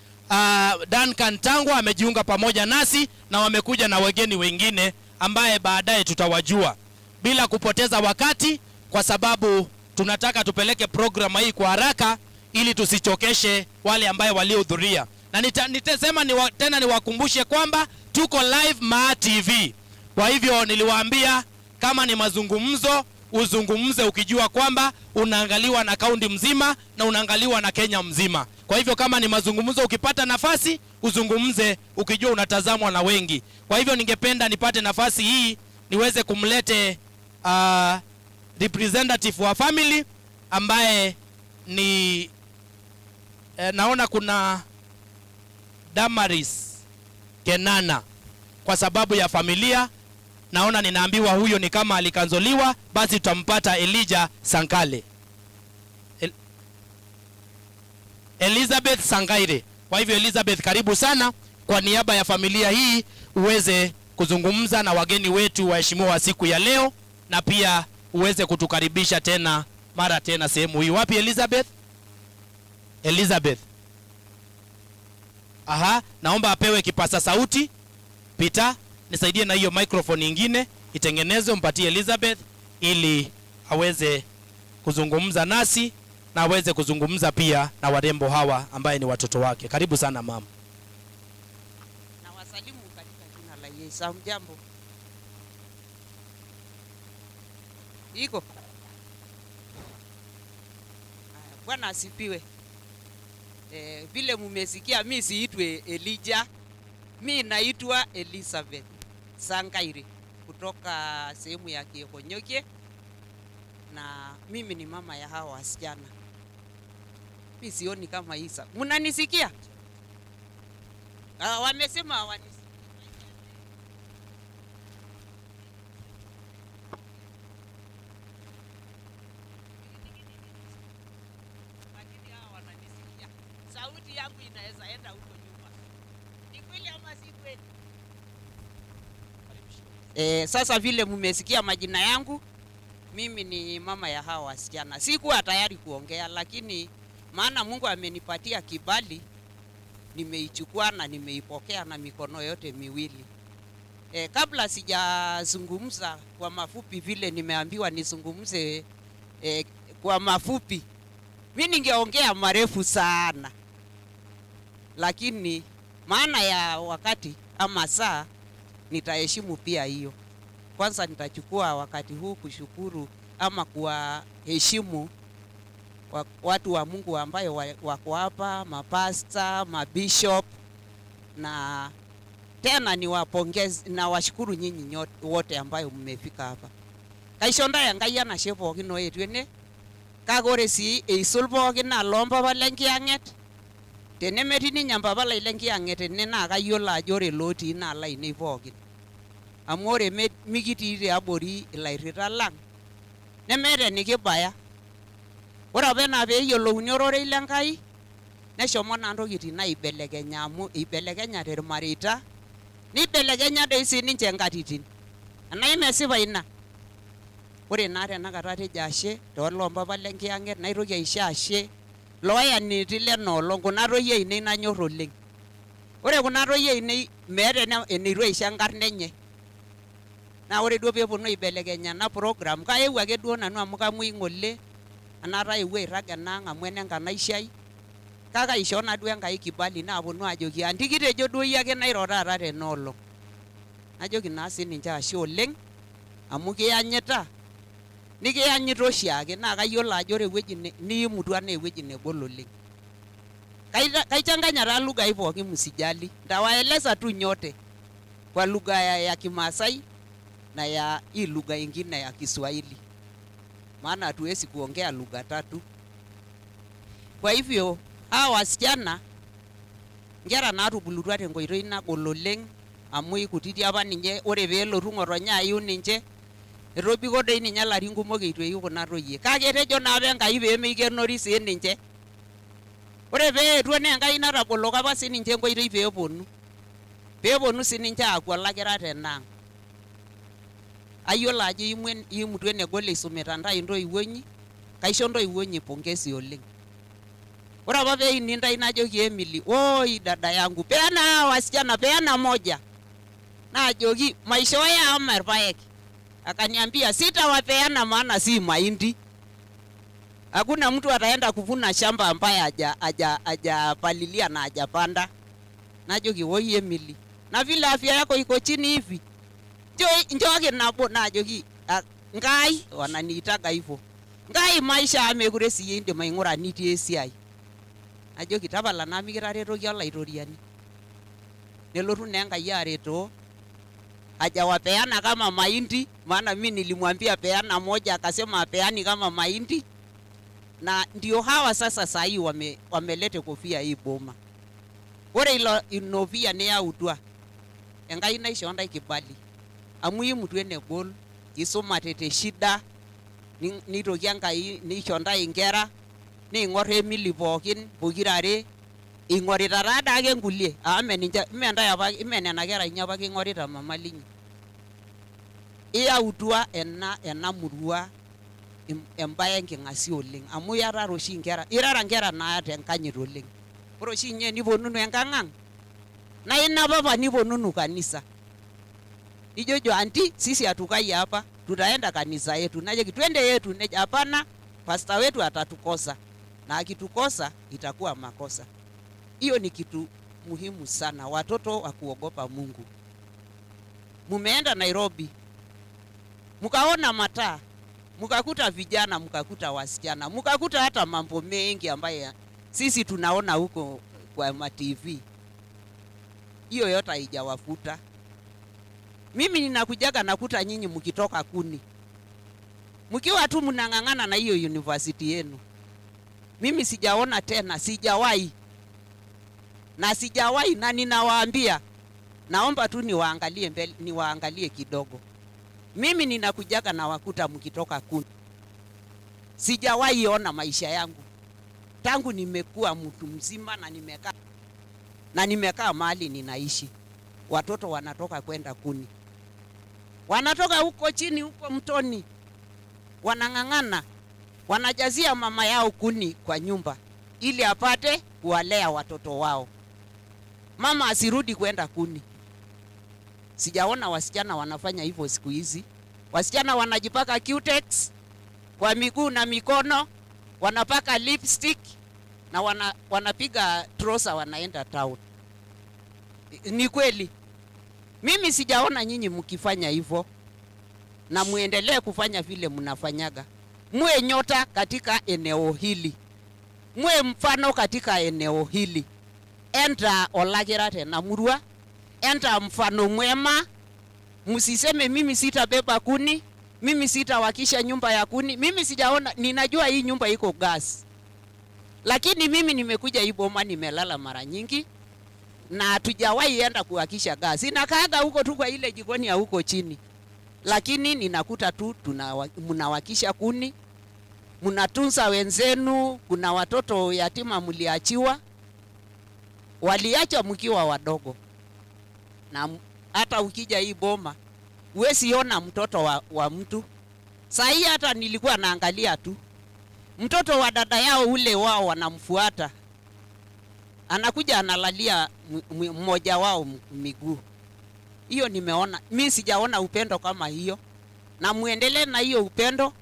Duncan Tangwa amejiunga pamoja nasi na wamekuja na wageni wengine ambaye baadaye tutawajua. Bila kupoteza wakati, kwa sababu tunataka tupeleke programa hii kwa haraka ili tusichokeshe wale ambaye waliohudhuria. Na nitasema tena niwakumbushe kwamba tuko live Maa TV. Kwa hivyo niliwaambia kama ni mazungumzo, uzungumze ukijua kwamba unaangaliwa na kaunti mzima na unaangaliwa na Kenya mzima. Kwa hivyo kama ni mazungumzo, ukipata nafasi uzungumze ukijua unatazamwa na wengi. Kwa hivyo ningependa nipate nafasi hii niweze kumlete representative wa family ambaye ni naona kuna Damaris Kenana. Kwa sababu ya familia naona ninaambiwa huyo ni kama alikanzoliwa, basi tutampata Elijah Sankale. Elizabeth Sangaire. Kwa hivyo Elizabeth, karibu sana kwa niaba ya familia hii uweze kuzungumza na wageni wetu waheshimiwa wa siku ya leo, na pia uweze kutukaribisha tena mara tena sehemu hii. Wapi Elizabeth? Elizabeth. Aha, naomba apewe kipasa sauti. Peter, nisaidie na hiyo microphone nyingine itengenezwe, mpatie Elizabeth ili aweze kuzungumza nasi na aweze kuzungumza pia na warembo hawa ambaye ni watoto wake. Karibu sana mama. Na wasalimu katika jina la Yesu. Hamjambo? Iko? Bwana asifiwe. Vile mumesikia, mimi siitwe Elijah. Mimi naitwa Elizabeth Sangaire kutoka sehemu ya Kiekonyokie, na mimi ni mama ya hawa wasichana. Mimi sioni kama Isa. Mnanisikia? Wamesema hawanisikia. Lakini hawa wananisikia. Sauti yangu inaweza enda huko nyuma. Ni kweli ama si kweli? Sasa vile mmesikia majina yangu, mimi ni mama ya hawa wasichana. Sikuwa tayari kuongea, lakini maana Mungu amenipatia kibali, nimeichukua na nimeipokea na mikono yote miwili. Kabla sijazungumza kwa mafupi vile nimeambiwa nizungumze kwa mafupi, mimi ningeongea marefu sana, lakini maana ya wakati ama saa nitaheshimu pia hiyo. Kwanza nitachukua wakati huu kushukuru ama kuwaheshimu watu wa Mungu ambayo wako hapa, mapasta, mabishop, na tena niwapongeze na washukuru nyinyi wote ambayo mmefika hapa. Kaishonda ya ngai na shepo kino yetu ene kagore si eisulbo kina lomba balengi anget tenemeti ni nyamba bala ilengi anget ne na kayola ajore loti na la ini pokin amore mikiti ire abori ilairita lang nemere nikibaya ora bena be yolo unyorore ilengai neshomo na ntokitin naibelekenya amu ibelekenya termarita nibelekenya doi sininche nkatitin anaimesipa ina. Ore na tenakata tejo ashe toolomba balengi anget naitoki aisho ashe loyaniti lenolong kuna toyie ainei nanyor oleng. Ore kuna toyie ainei meeta eneitu aisho enkarna enye. Na ore duo peeponu aibelekenya na program kaewuo ake duo nanu amu kamui ng'ole anata ewuo airrag enaang' amu enenkanaishiai kake aisho naduo Enkai kibali naaponu ajoki anti kitejo duo iyie ake nairo taata tenaolong'. Najoki naa sininche ashe oleng amu kiyanyita nikiyanyita oshiake naa kayiolo ajo ore ewueji niimutua naa ewueji negol oleng. Kaichanganya ra lugha hivyo msijali. Ndawaeleza tu nyote kwa lugha ya Kimasai na ya hii lugha ingine ya Kiswahili. Maana hatuwezi kuongea lugha tatu. Kwa hivyo hawa wasichana ngera natubulutua ngoitoi nagol oleng amu ikutiti apa ninye ore peelotu ng'otonye ayiu ninche etobiko doi ninye larin kumok eitu eiu kuna toyie. Kake etejo naa apa Enkai peemeikenori sii ninche. Ore peetuo naa Enkai nataboloko apa sininche enkoitoi peeponu sininche aaku olakira tenaang'. Ayiolo ajo imutu enegol isumita ntae ntoiwuo inyi, kaisho ntoiwuo inyi pongezi oleng. Ore apa peini ntae najoki Emily, oi dada yangu, peana wasichana, peana moja. Najoki maishoya ama irpaek. Akaniambia sitawapeana maana si mahindi. Hakuna mtu ataenda kuvuna shamba ambaye hajapalilia na hajapanda. Najoki oi Emily, na vile afya yako iko chini hivi. Njoge nabo najoki Ngai wananiitaga hivyo. Ngai maisha amekure siyende maing'ura nitie esiai. Najoki tapala na mikiraretoki olaitoriani. Nelotu na Enkai aretoo. Hajawapeana kama mahindi, maana mimi nilimwambia peana moja akasema peani kama mahindi. Na ndio hawa sasa sahi wamelete kofia hii boma. Ore ilo inovia ne yautwa. Enkai naisho ndai kibali. Amu imutu enegol, isumate te shida, nitoki Enkai nisho ndai nkera, niing'or Emily pookin pokirare, ing'orita taa ake nkulie. Ame ninche ndai apa nena kera inyi apa king'orita mama linyi. Iyautua ena murua embaye enking'asi oleng amu yarara oshi nkera, irara nkera naata enkanyit oleng. Ore oshi nye niponunu enkang'ang, na ina papa niponunu kanisa. Ijojo anti sisi hatukai hapa, tutaenda kanisa yetu. Najoki twende yetu, hapana pastor wetu atatukosa. Na akitukosa itakuwa makosa. Hiyo ni kitu muhimu sana, watoto wa kuogopa Mungu. Mumeenda Nairobi, mukaona mataa, mukakuta vijana, mukakuta wasichana, mukakuta hata mambo mengi ambaye sisi tunaona huko kwa ma-TV. Hiyo yote haijawafuta. Mimi ninakujaga nakuta nyinyi mkitoka kuni. Mkiwa tu mnang'ang'ana na hiyo university yenu. Mimi sijaona tena, sijawahi. Na sijawahi na ninawaambia, naomba tu niwaangalie mbele, niwaangalie kidogo. Mimi ninakujaga na wakuta mkitoka kuni. Sijawahi ona maisha yangu. Tangu nimekuwa mtu mzima na nimekaa mahali ninaishi. Watoto wanatoka kwenda kuni. Wanatoka huko chini huko mtoni. Wanang'ang'ana. Wanajazia mama yao kuni kwa nyumba ili apate kuwalea watoto wao. Mama asirudi kwenda kuni. Sijaona wasichana wanafanya hivyo siku hizi. Wasichana wanajipaka Cutex kwa miguu na mikono, wanapaka lipstick na wanapiga trouser wanaenda town. Ni kweli. Mimi sijaona nyinyi mkifanya hivyo, na muendelee kufanya vile mnafanyaga. Mwe nyota katika eneo hili. Mwe mfano katika eneo hili. Enta olakira tena murua. Enta mfano mwema. Msiseme mimi sitabeba kuni, mimi sitawakisha nyumba ya kuni. Mimi sijaona, ninajua hii nyumba iko gas. Lakini mimi nimekuja hii boma nimelala mara nyingi na hatujawahi enda kuwakisha gas. Inakaaga huko tu kwa ile jikoni ya huko chini. Lakini ninakuta tu mnawakisha kuni, mnatunza wenzenu, kuna watoto yatima mliachiwa, waliacha mkiwa wadogo. Na hata ukija hii boma, huwezi ona mtoto wa mtu. Saa hii hata nilikuwa naangalia tu. Mtoto wa dada yao ule wao wanamfuata. Anakuja analalia mmoja wao miguu. Hiyo nimeona. Mimi sijaona upendo kama hiyo. Na muendelee na hiyo upendo.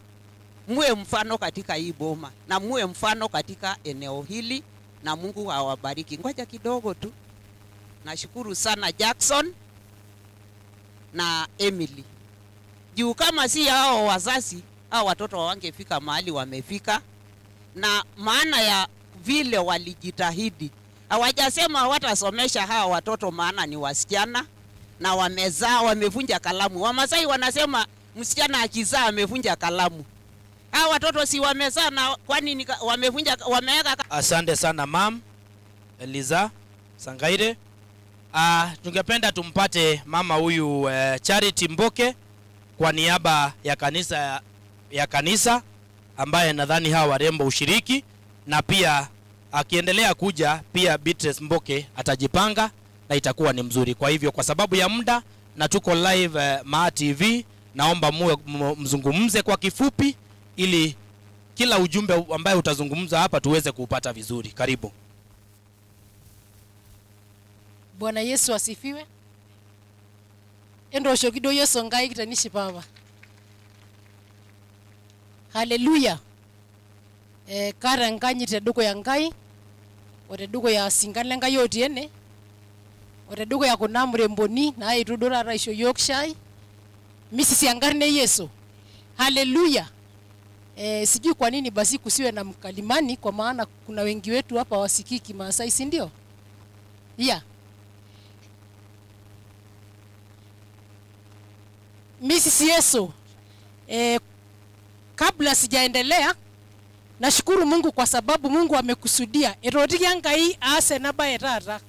Muwe mfano katika hii boma. Na muwe mfano katika eneo hili. Na Mungu awabariki. Ngoja kidogo tu. Nashukuru sana Jackson na Emily. Juu kama si hao wazazi, hao watoto wangefika mahali wamefika. Na maana ya vile walijitahidi. Hawajasema hawatasomesha hawa watoto maana ni wasichana na wamezaa wamevunja kalamu. Wamasai wanasema msichana akizaa amevunja kalamu. Hawa watoto si wamezaa na kwani wameweka. Asante sana mam Eliza Sangaire. Tungependa tumpate mama huyu Charity Mboke kwa niaba ya kanisa ambaye nadhani hawa warembo ushiriki, na pia akiendelea kuja pia Beatrice Mboke atajipanga na itakuwa ni mzuri. Kwa hivyo kwa sababu ya muda na tuko live Maa TV, naomba muwe mzungumze kwa kifupi ili kila ujumbe ambaye utazungumza hapa tuweze kuupata vizuri. Karibu. Bwana Yesu asifiwe. Endo shokido Yesu ngai kitanishi baba. Haleluya. Kara nganyi te duko ya ngai. Ore duko ya singale ngai otiene. Ore duko ya kunamure mboni na itudora raisho yokshai. Misisi yangarne Yesu. Haleluya. Sijui kwa nini basi kusiwe na mkalimani, kwa maana kuna wengi wetu hapa wasikiki Maasai, si ndio? Yeah. Mrs. Yesu, kabla sijaendelea, nashukuru Mungu kwa sababu Mungu amekusudia erotikia ngai ase na bae tata.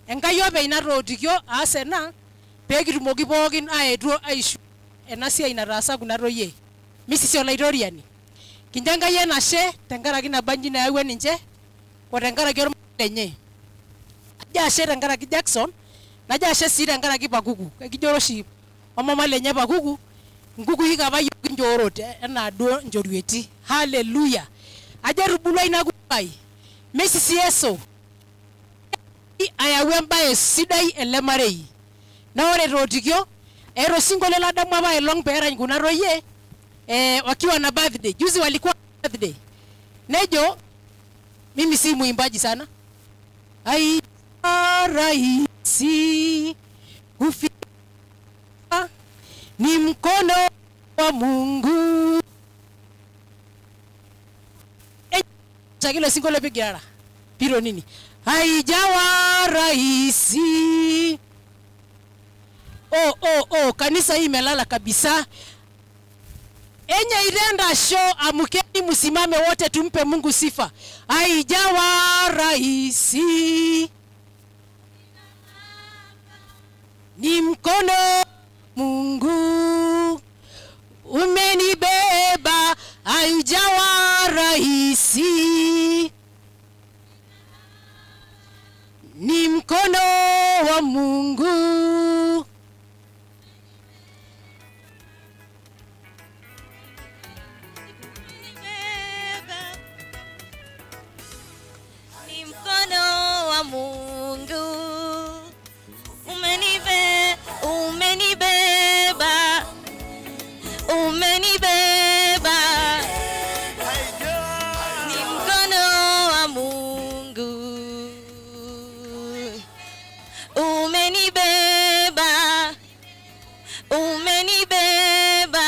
Engai yobe ina rotikio ase na pekitumoki pookin aetuo aishu enasia inarasa kunaroye. Mrs. Olaitoriani, kinjanga ye nashe tenkaraki nabanji na yawe ninche kwa tenkaraki ormalenye. Ajashe tenkaraki Jackson, na ajashe si tenkaraki Pakuku. Kijoroshi mama lenye Pakuku, nguku hika bayo kinjorote ena do njorweti. Haleluya. Ajarubulwa inakubai. Mrs. Yesu, ayawe mbaye sidai elemarei. Na ore rotikio ero singole la damu abaye long pera nguna roye. Wakiwa na birthday. Juzi walikuwa birthday. Nejo, mimi si muimbaji sana. Ai rahisi kufika ni mkono wa Mungu. Chakilo singole pigiara. Piro nini? Haijawa rahisi. Kanisa hii imelala kabisa. Enye irenda show, amukeni musimame wote tumpe Mungu sifa. Haijawa rahisi. Ni mkono Mungu umenibeba. Haijawa rahisi. Ni mkono wa Mungu. Ni mkono wa Mungu umenibeba, umenibeba. Ni mkono wa Mungu umenibeba, umenibeba.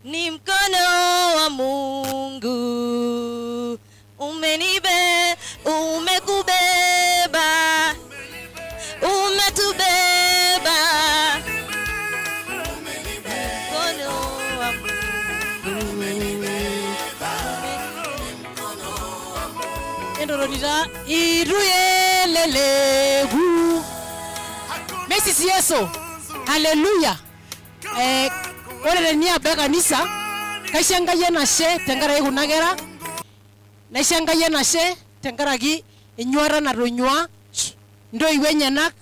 Ni mkono wa Mungu umenibe, umekubeba, umetubeba. Mkono wa Mungu. Endoronira iruyelelehu. Mrs. Yesu. Haleluya. Ore ni abeka nisa kaishanga yena she tengara ikunagera. Naishanga yena she tenkaraki inyuara narunywa ndo iwenyenak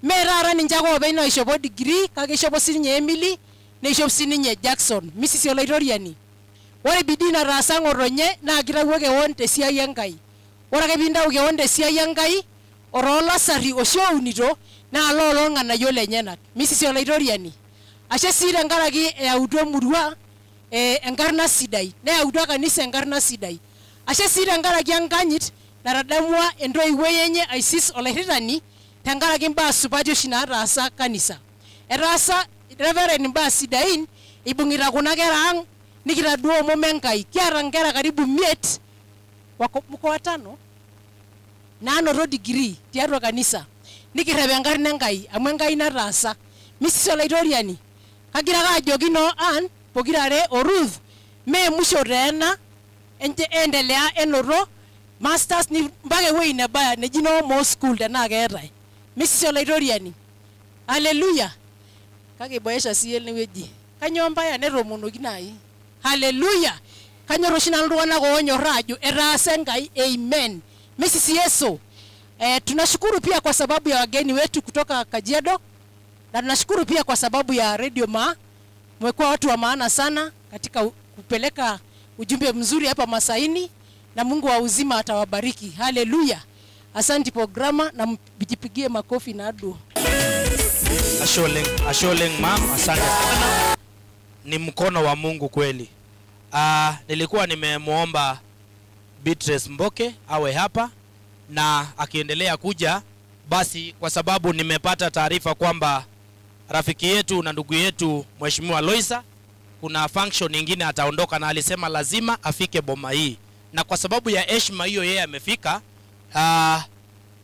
merara ninjago obeino ishopo degree kake ishopo sininye Emily neishop sininye Jackson. Mrs. Olaitoriani, ore bidii nataasa ng'otonye naa kitawuo kewon tesiai Enkai. Ore ake pintau kewon tesiai Enkai oroolasari oshi ounito naa loolorng'anayio lenyenak. Mrs. Olaitoriani, ashe sii tenkaraki eyautua emurua enkarna sidai, neyautua kanisa enkarna sidai. Ashe sii tenkaraki enkanyit natadamua entoiwuoi enye Isis Olairritani tenkaraki mbaa supati oshi nataasa kanisa. Etaasa Reverend mbaa sidain ibung'ita kuna kera ang' nikitaduo omom Enkai. Kiata nkera karibu 5 mko watano naanoto degree tiatua kanisa. Nikirrep enkarna Enkai amu Enkai nataasa. Mrs. Olaitoriani, kagira ake ajoki no Ann pokirare o Ruth mee musho teena endelea enoto masters ni mpaka ewueji nebaya neji no more school tenaa keetae. Mrs. Olaitoriani, haleluya. Kake iboesha siye enewueji. Kanyoo mbaya netomonoki nai. Haleluya. Kanyor oshi nanu iltung'anak oonyorraa ajo etaasa Enkai. Amen. Mrs. Yeso, tunashukuru pia kwa sababu ya wageni wetu kutoka Kajiado, na tunashukuru pia kwa sababu ya Radio Ma. Mmekuwa watu wa maana sana katika kupeleka ujumbe mzuri hapa Masaini, na Mungu wa uzima atawabariki. Haleluya. Asante programa, na mjipigie makofi na adu. Asholeng ma'am, asante sana. Ni mkono wa Mungu kweli. Nilikuwa nimemuomba Beatrice Mboke awe hapa na akiendelea kuja, basi kwa sababu nimepata taarifa kwamba rafiki yetu na ndugu yetu Mheshimiwa Loisa kuna function nyingine ataondoka, na alisema lazima afike boma hii, na kwa sababu ya heshima hiyo yeye amefika.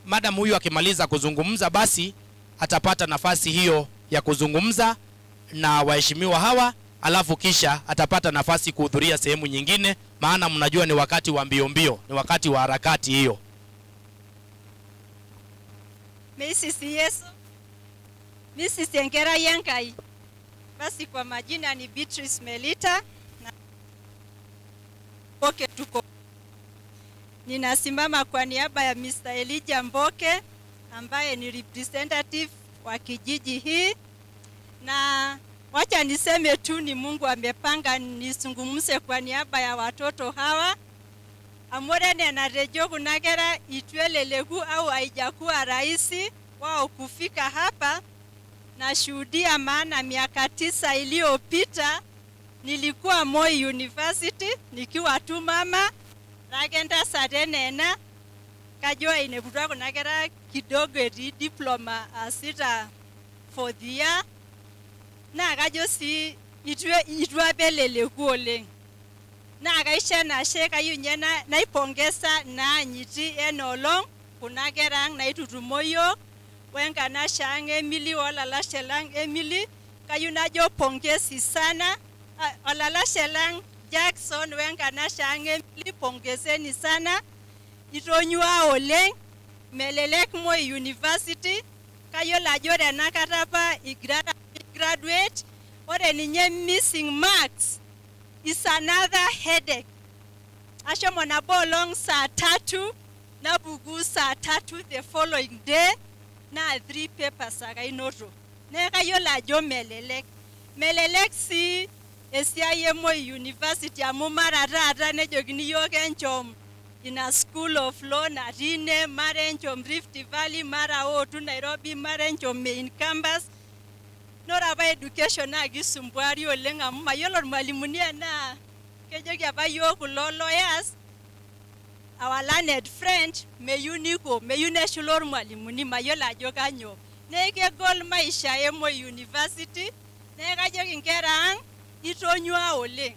Madam huyu akimaliza kuzungumza, basi atapata nafasi hiyo ya kuzungumza na waheshimiwa hawa, alafu kisha atapata nafasi kuhudhuria sehemu nyingine, maana mnajua ni wakati wa mbio, ni wakati wa harakati hiyo. Mrs. Yesu, Mrs. Enkera Yenkai. Basi kwa majina ni Beatrice Melita na Mboke tuko. Ninasimama kwa niaba ya Mr. Elijah Mboke ambaye ni representative wa kijiji hii, na wacha niseme tu ni Mungu amepanga nisungumuse kwa niaba ya watoto hawa. Amorene na rejo kunagera itwelelegu au haijakuwa rahisi wao kufika hapa. Na shuhudia maana miaka 9 iliyopita nilikuwa Moi University nikiwa tu mama ragenda satenena kajua inebutwa kunagera kidogo eti diploma asita 4th year na kajo si itwa belelegu oleng. Na kaisha na sheka yunyena naipongeza na nyiti enolong kunagerang na itutumoyo wenga na shang Emily wala la shelang Emily kayu najo pongezi sana. Wala la shelang Jackson wenga na shang Emily pongezeni sana. Itonyua oleng Melelek Moi University kayo la jore nakatapa graduate ore ninye missing marks is another headache. Ashomo na bolong saa 3 na bugu saa 3 the following day na 3 papers akainoto. Ne kayo la jo Melelek si esiaye Moi University amumara rata nejogini yoke enchom in a school of law na rine mara enchom Rift Valley mara otu Nairobi mara enchom main campus. Nora ba education na gisumbuari olenga mayolo mwalimuni na kejogi abayo kulo lawyers our learned friend meyuniko meyune shulor mwalimuni mayola joganyo neke gol maisha ya Moi University neka jogi nkera itonyua oleng.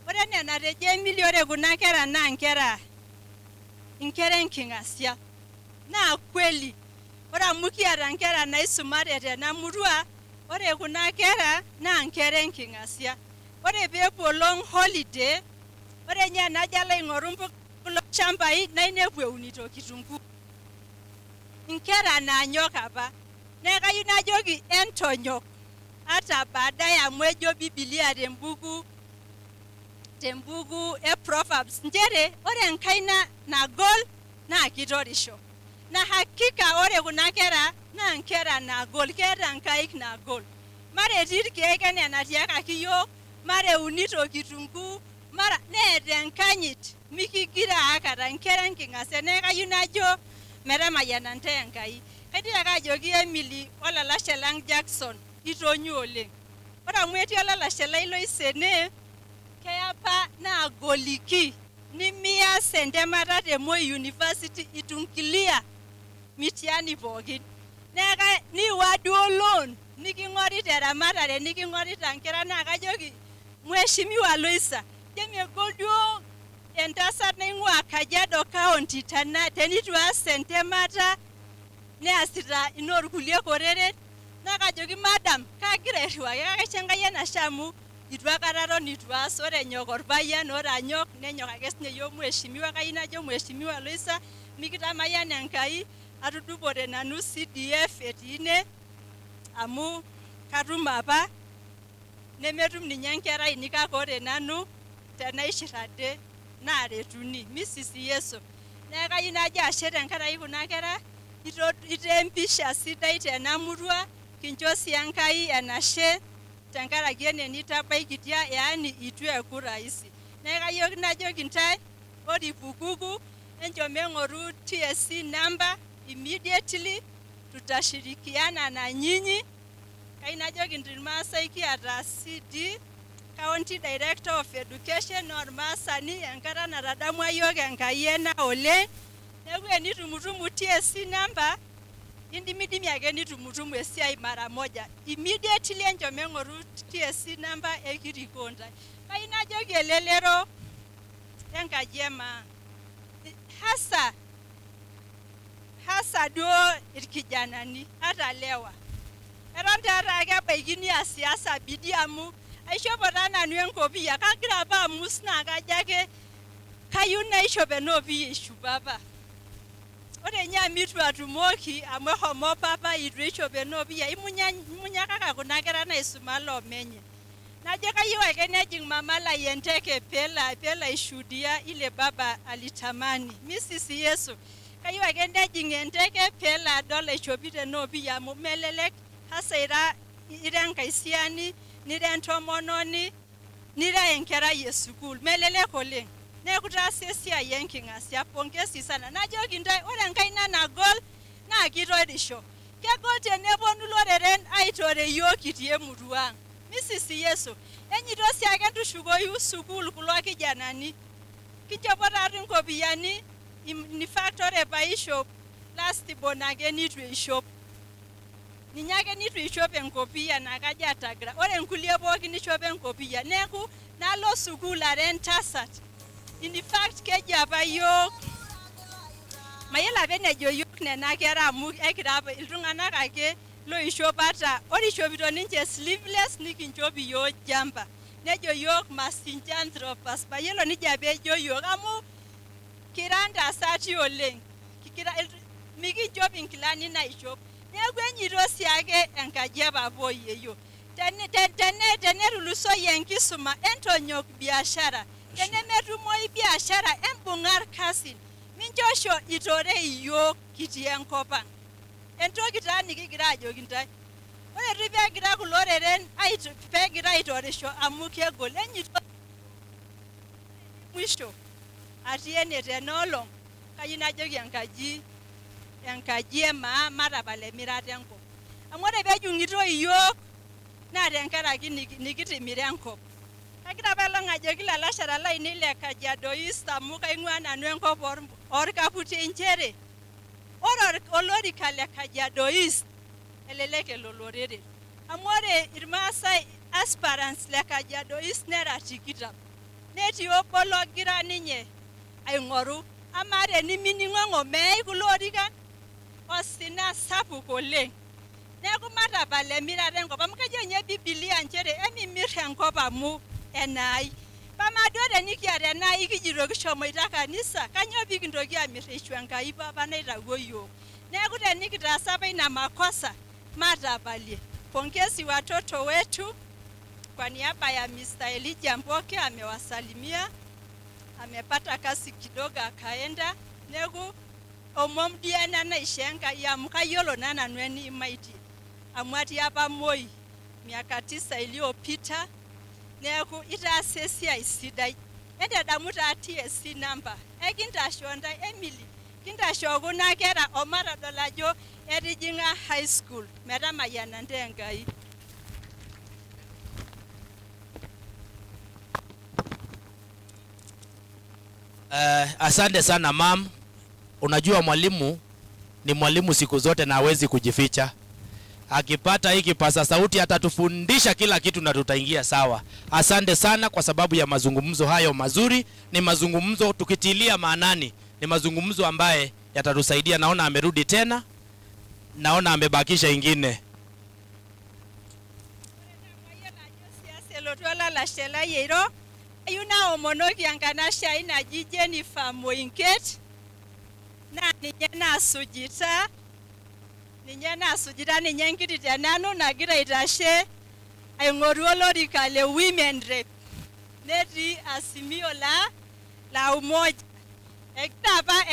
Ore nena reje miliore kuna kera na nkera nkingasia na kweli ora mukiara nkera na isumare tena murua ore kuna kera na nkere nkingasia. Ore bepo long holiday ore nya najala ingorumbu kulo shamba hii na inepwe unito kitungu nkera na nyoka ba neka yunajogi entonyok hata baadaye amwejo Biblia tembugu Proverbs njere ore nkaina na gol na kitorisho na hakika ore kuna kera na nkera na gol kera nkaik na gol mare tirke kene na tiaka kiyo mare unito kitungu mara nete nkanyit mikigira akara nkera nkingase neka yunajo merema yanante enkai kaitira kajogi Emily wala la shelang Jackson itonyu oleng. Ora mweti wala la shela ilo isene kayapa na goliki ni mia sendemata te Moi University itunkilia mitiani pogin. Neka ni wadu alone nikingori teramata re nikingori tankera na kajogi Mheshimiwa Loisa, jemegol duong' entasat naing'ua Kajiado County tenitu aas entemata neasita inorkulie koreren naa kajoki madam kagira airriwaki kake Enkai enashe amu itu aikata aton itu aas ore enyok orpayian ore anyok nenyok ake sinye yiok mheshimiwa kayieu najo Mheshimiwa Loisa mikitamayian Enkai atudupore nanu CDF etii ine amu katum apa nemetum ninye enkerai kake ore nanu tenaishir ade naaretuni Mrs. Yeso neeku kayieu najo ashe tenkaraki kuna kera itaa empisha sidai tena murua kincho sii Enkai enashe tenkaraki ene nitabaikitia yaani itu eeku rahisi neeku kayieu najoki ntae ore ipukuku enchom eng'oru TSC number immediately tutashirikiana na nyinyi kayieu najoki irmaasai kiata CD County Director of Education ormaasani enkata natadamua yiok Enkai ena oleng neeku enitumutumu TSC number indimidimi ake nitumutumu esiai mara moja immediately enchom eng'oru TSC number ekirikonda kayieu najoki elelero enkaji ema hasa duo irkijanani hata lewa eton taata ake ebaikini siasa bidii amu aishopo taa nanu enkopiyia kagira apa amus naa kajo ake kayieu naishop enoopiyia ishupa apa ore nye amu itu atumoki amu ehomo papa itu ishop enoopiyia imunya kaka kuna kera naisuma loomenye najo kayieu ake nejing mama lai enteke pela aishuhudia ile baba alitamani Mrs. Yeso kayieu ake nejing enteke pela adol aishopito enoopiyia amu melelek hasa ira enkaisiani nira entomononi nira enkerai esukul melelek oleng neeku taasa esiai enking'asia pongezi sana najoki ntae ore enkaina nagol naa kitorisho kegol teneponu loreren aitore yiok kitii emurua ang' Mrs. Yeso enyito sii ake tushukoyu sukul kulo kijanani kinchopo taata inkopiyani ni factory paishop last born ake nitu ishop ninye ake nitu ishop enkopiyia naa kajo atagira ore nkulie pookin ishopo enkopiyia neeku nalo sukul are entasat in fact keji apa yiok mayiolo apa enejo yiok nena kera amu ekira apa iltung'anak ake loishop ata ore ishopito ninche sleeveless nikinchop yiok jumper nejo yiok masinjanthropus mayiolo nija apa ejo yiok amu kira ntasati oleng mikinchop inkilani naishop neeku enyito sii ake enkaji epapa oyieyio tenetulusoyie enkisuma entonyok biashara tenemetumoyu biashara embung'ar kasin minchosho itore iyiok kitii enkop ang' entoki taa nikigira ajoki ntae ore tu peegira kulo reren peegira aitorisho amu kegol enyito mwisho atii ene tenolong' kayieu najoki enkaji emaa matapal emirata enkop amu ore peejung'ito iyiok naa tenkaraki nikitimira enkop kagira apa elong' ajoki lalashara lainei le Kajiado East amu kaing'ua nanu enkop orkaputi nchere ore olorika le Kajiado East elelek elo lorere amu ore irmaasai aspirants le Kajiado East nera 20 netii obo logira ninye aing'oru ama tenimining'ong'o meyai kulo orikan osina sapuk oleng neeku matapal emirata enkop amu kejo nye Biblia nchere emimirr enkop amu enai pamaduo tenikiata enai kijito kishomoita kanisa kanyoo pikintoki amirr eishu Enkai papa naitawuo yiok neeku tenikitaasa apa ina makosa matapalie pongezi watoto wetu kwa niaba ya Mr. Elijah Mboke amewasalimia amepata kazi kidogo akaenda neeku omom diana naisho Enkai amu kayiolo naa nanu enimaiti amu atii apa Moi miaka 9 iliyopita neeku itaasa esiai sidai entadamu taa TSC number ekintasho ntae Emily kintasho kuna kera omatadol ajo etijing'a high school metamayiana ntae Enkai. Asante sana mam. Unajua mwalimu ni mwalimu siku zote na hawezi kujificha. akipata hiki kipaza sauti atatufundisha kila kitu na tutaingia sawa. Asante sana kwa sababu ya mazungumzo hayo mazuri. Ni mazungumzo tukitilia maanani, ni mazungumzo ambaye yatatusaidia. Naona amerudi tena, naona amebakisha ingine. Selotwala la shela yero ayuna omonoki anganasha ina Jennifer Moinket na ninyena sujita ninyengiti tenanu nagira itashe aing'oru olorika le women rep netii Azimio la Umoja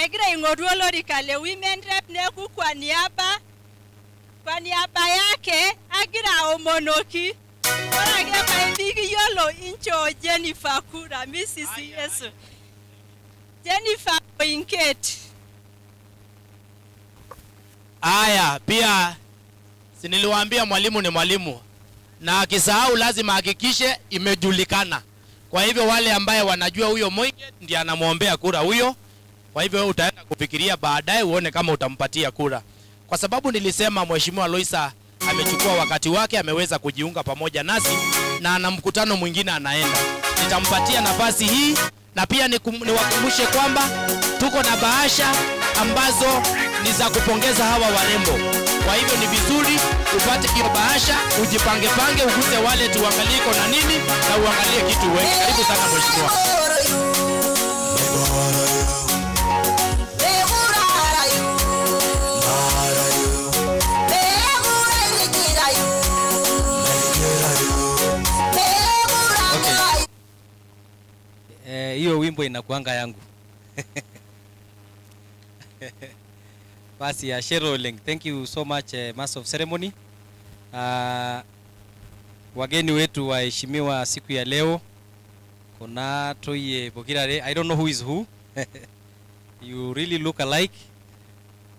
egira aing'oru olorika le women rep neeku kwa niaba yake agira aomonoki ore ake paibiki yiolo incho Jennifer kura Mrs. Yesu Jennifer Moinket. Aya, pia siniliwaambia mwalimu ni mwalimu, na akisahau lazima hakikishe imejulikana. Kwa hivyo wale ambaye wanajua huyo Moinket ndiye anamuombea kura huyo. Kwa hivyo wewe utaenda kufikiria baadaye uone kama utampatia kura. Kwa sababu nilisema Mheshimiwa Loisa amechukua wakati wake, ameweza kujiunga pamoja nasi na ana mkutano mwingine anaenda. Nitampatia nafasi hii, na pia niwakumbushe kwamba tuko na bahasha ambazo ni za kupongeza hawa warembo. Kwa hivyo ni vizuri upate hiyo bahasha, ujipange uguse wale tuangalie iko na nini na uangalie kitu wewe. Karibu sana mheshimiwa. Hiyo wimbo inakuanga yangu. Basi ya Sheroling, thank you so much Master of Ceremony. Wageni wetu waheshimiwa siku ya leo. Kuna Toye Bogirare, I don't know who is who. You really look alike.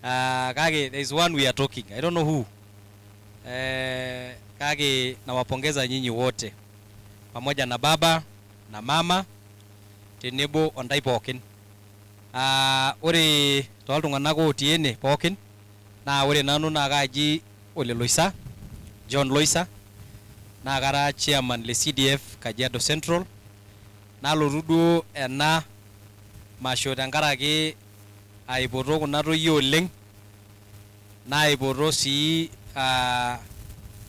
Kage, there is one we are talking. I don't know who. Kage, nawapongeza nyinyi wote. Pamoja na baba na mama tenebo ondai pookin. Ore toltung'anak otii ene pookin na ore nanu naa kaji Ole Loisa, John Loisa, naa kara chairman le CDF Kajiado Central. Nalotu duo ena masho tenkaraki aipoto kuna toyie oleng, naipoto sii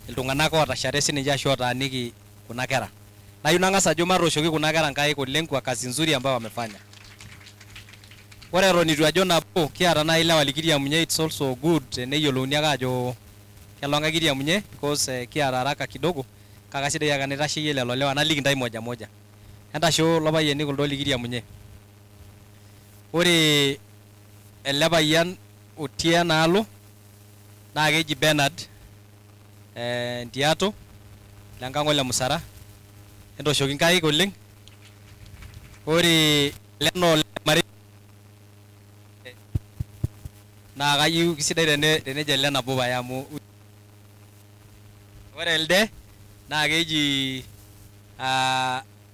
iltung'anak ootashare sininche ashu otaaniki kuna kera. Nayieu nang'as ajo matooshoki kuna kera nkaik oleng kwa kazi nzuri ambayo wamefanya. Ore eton itu ajo nabo kiata nai lewa likiriamunye, it's also good teneyiolouni ake ajo kelonga kiriamunye because kiata haraka kidogo, kaka sidai ake nitasheyie lelo lewa naliki ntai moja moja. Entasho lopayiani kuldo likiriamunye. Ore ele payian otii enaalo naa keji Bernard Ndiato lenkang' Ole Musara. Entoshoki nkaik oleng. Ore leno mari naa kayieu kisidai tenejo lena boba amu ore elde naa keji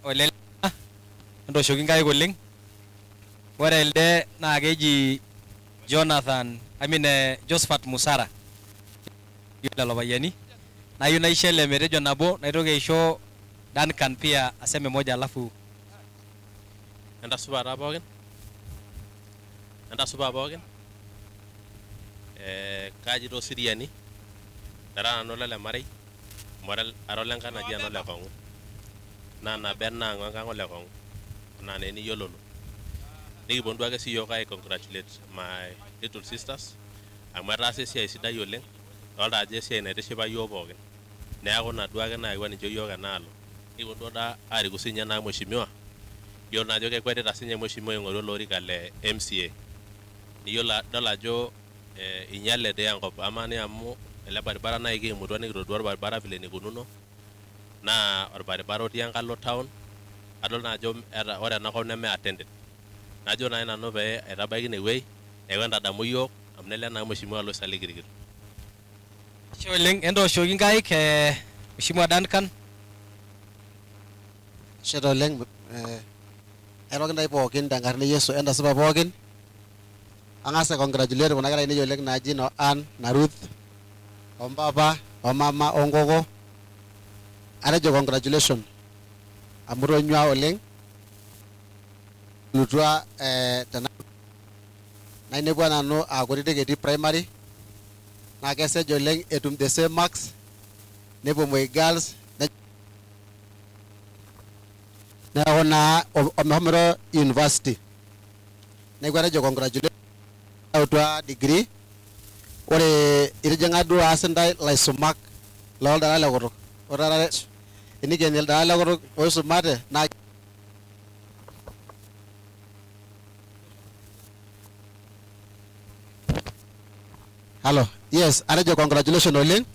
Ole entoshoki nkaik oleng. Ore elde naa keji Jonathan, Josephat Musara. Lelo payiani. Nayieu naisho ele metejo nabo, naitoki aisho Duncan pia aseme moja alafu Entasupa pookin. Entasupa pookin. Kaji to Siriani. Dara nanu lele marei. Moral arole nkang naji eno le Kong'u. Naa nabo enaang' wenkang' Ole Kong'u. Naa naa eniyiololo. Nikiponu duake siyiok ai congratulate my little sisters. Amu etaasa esiai sidai oleng. Dolta ajo esiai naitishipa yiok pookin. Neeku ina duake naayawua ninche yiok enaalo. Nikiponu duo daa aariku sinye naa mheshimiwa. Yiolo naa ajo kekwetita sinye mheshimiwa aing'oru olorika le MCA. Niyiolo dol ajo inyale dii enkop amani amu ele baribara nai kiimutua nikitodua orbaribara vile nikununo. Naa orbaribara otii enkalo town. Adol naa ajo ore enakop neme attended. Najo nai nanu pee aitabaiki inewuei neeku entadamu yiok amu nele naa mheshimiwa Loisa Likirikir. Oleng entooshoki nkaik Mheshimiwa Duncan. Shet oleng airoroki ntae pookin tenkarna Yesu entasipa pookin. Ang'as congratulate kuna kera ainei oleng naaji no Ann na Ruth ompapa, omama, ongogo. Atejo congratulations. Amuro nyua oleng. Lutua tena. Na inepu nanu akutiti etii primary. Na kesejo oleng etum the same marks. Nepuo Moi girls. Neeku naa omehomero university. Neeku atejo congratulations. Autua degree. Ore itijing'a duo aas intae laisumak looldaran le kutuk. Ore enikeni ildaran le kutuk oisumate naa Hello. Yes, atejo congratulations oleng.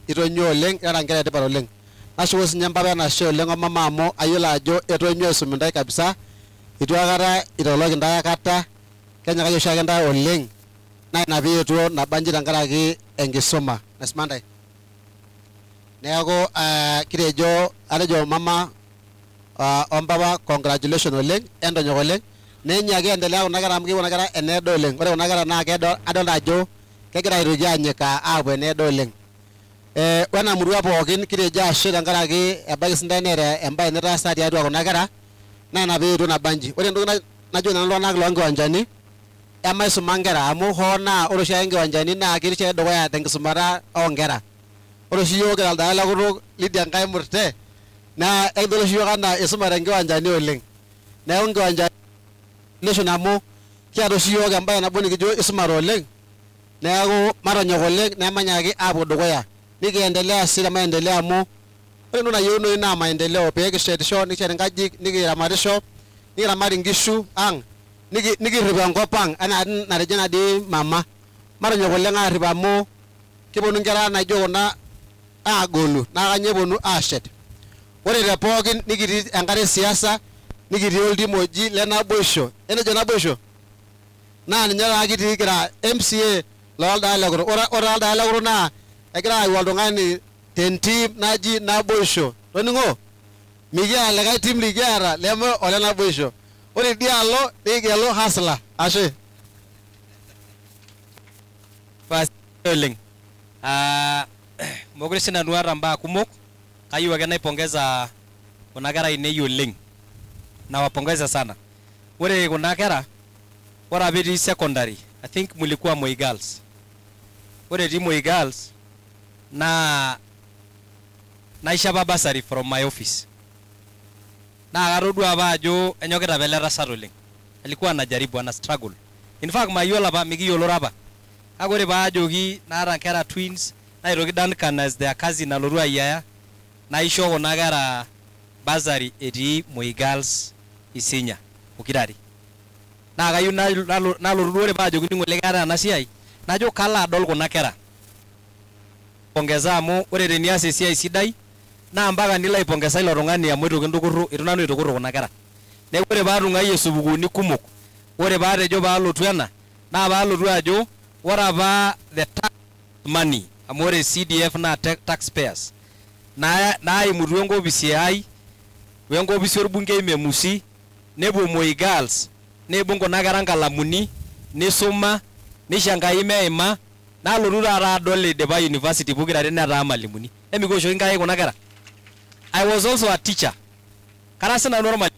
Itonyua oleng, era nkera etipat oleng. Nashuko sinye mpapa enashe oleng omama amu ayiolo ajo etonyua aisum intae kabisa. Itu akata itoloki intae akata. Kenyakaki oshiake intae oleng. Na ina pietuo nabanji tenkaraki enkisuma. Naisuma ntae. Neeku kitejo atejo mama ompapa congratulations oleng. Entonyok oleng. Nenyaki endelea kuna kera amu kepuo kuna kera eneedo oleng. Ore kuna kera naa kedo adolta ajo kegira aitoki anyikaa aapuo eneedo oleng. Wena murua pookin kitejo ashe tenkaraki ebaiki sintae neeta embae nitaasa tiatua kuna kera naa ina pietuo nabanji. Ore entoki najo nanu iltung'anak loonkiwanjani emaisuma nkera amu hoo naa ore oshiake nkiwanjani naa ketii oshiake dukuya tenkisumata oonkera. Ore oshi yiok kira ildaran le kutuk Lydia Nkai Murte naa ekidol oshi yiok anaa isumate nkiwanjani oleng. Neeku nkiwanjani amu kiata oshi yiok embae nabo nikijo isumate oleng. Neeku matonyok oleng nemanyaki aapuo dukuya. Nikiendelea sii maendeleo amu ore entoki nayieunoyu naa maendeleo pee kishetisho nikishet inkajijik nikiramatisho nikiramat inkishu ang' nikirrip enkop ang' anaa natejo natii mama. Matonyok oleng aarrip amu keponu nkera naijo kuna aagolu naa kanyio eponu aashet. Ore te pookin nikitii enkata esiasa nikitii oltim oji le naboisho. Enejo naboisho naa ninye taa kitii kira MCA looldaran le kutuk. Ore oldaran le kutuk naa egira ayau oltung'ani tentim naji naboisho. Toning'o? Mikiata likae tim likiata leme ole naboisho. Ore idialo nikigelu Hasla. Ashe. Basi oleng. Mokure sii nanu aata mbaa kumok. Kayieu ake naipongeza kuna kera ainei oleng. Nawapongeza sana. Ore kuna kera ore apa etii secondary, I think mulikuwa Moi girls. Ore etii Moi girls naa naisho apa bursary from my office. Naa katodua apa ajo enyokita apa ele tasat oleng. Alikuwa anajaribu ana struggle. In fact mayiolo apa mikiyioloro apa. Kake ore paajoki naata nkera twins naitoki Duncan as their cousin alotu ayiaya naisho kuna kera bursary etii Moi girls Isinya pokirare. Naa kayieu nalotu duo ore paajoki ning'ole keeta ena siai najo kalo adol kuna kera. Pongeza amu ore tenias esiai sidai naa mpaka nilo aipongeza ilo tung'ani amu itu kintukurru itu nanu itukurru kuna kera. Neeku ore paatung'ayie supukuuni kumok ore paatejo paalotu ena naa paalotu ajo ore apa the tax money amu ore CDF naa taxpayers naimutua enkopisi ai wenkopisi orbungei Memusi nepuo Moi girls neibung kuna kera nkalamuni nisuma nisho Enkai meima nalotu taata adol idipa university pokirare netaa malimuni. Emikooshoki nkaik kuna kera. I was also a teacher. Kara sina normal.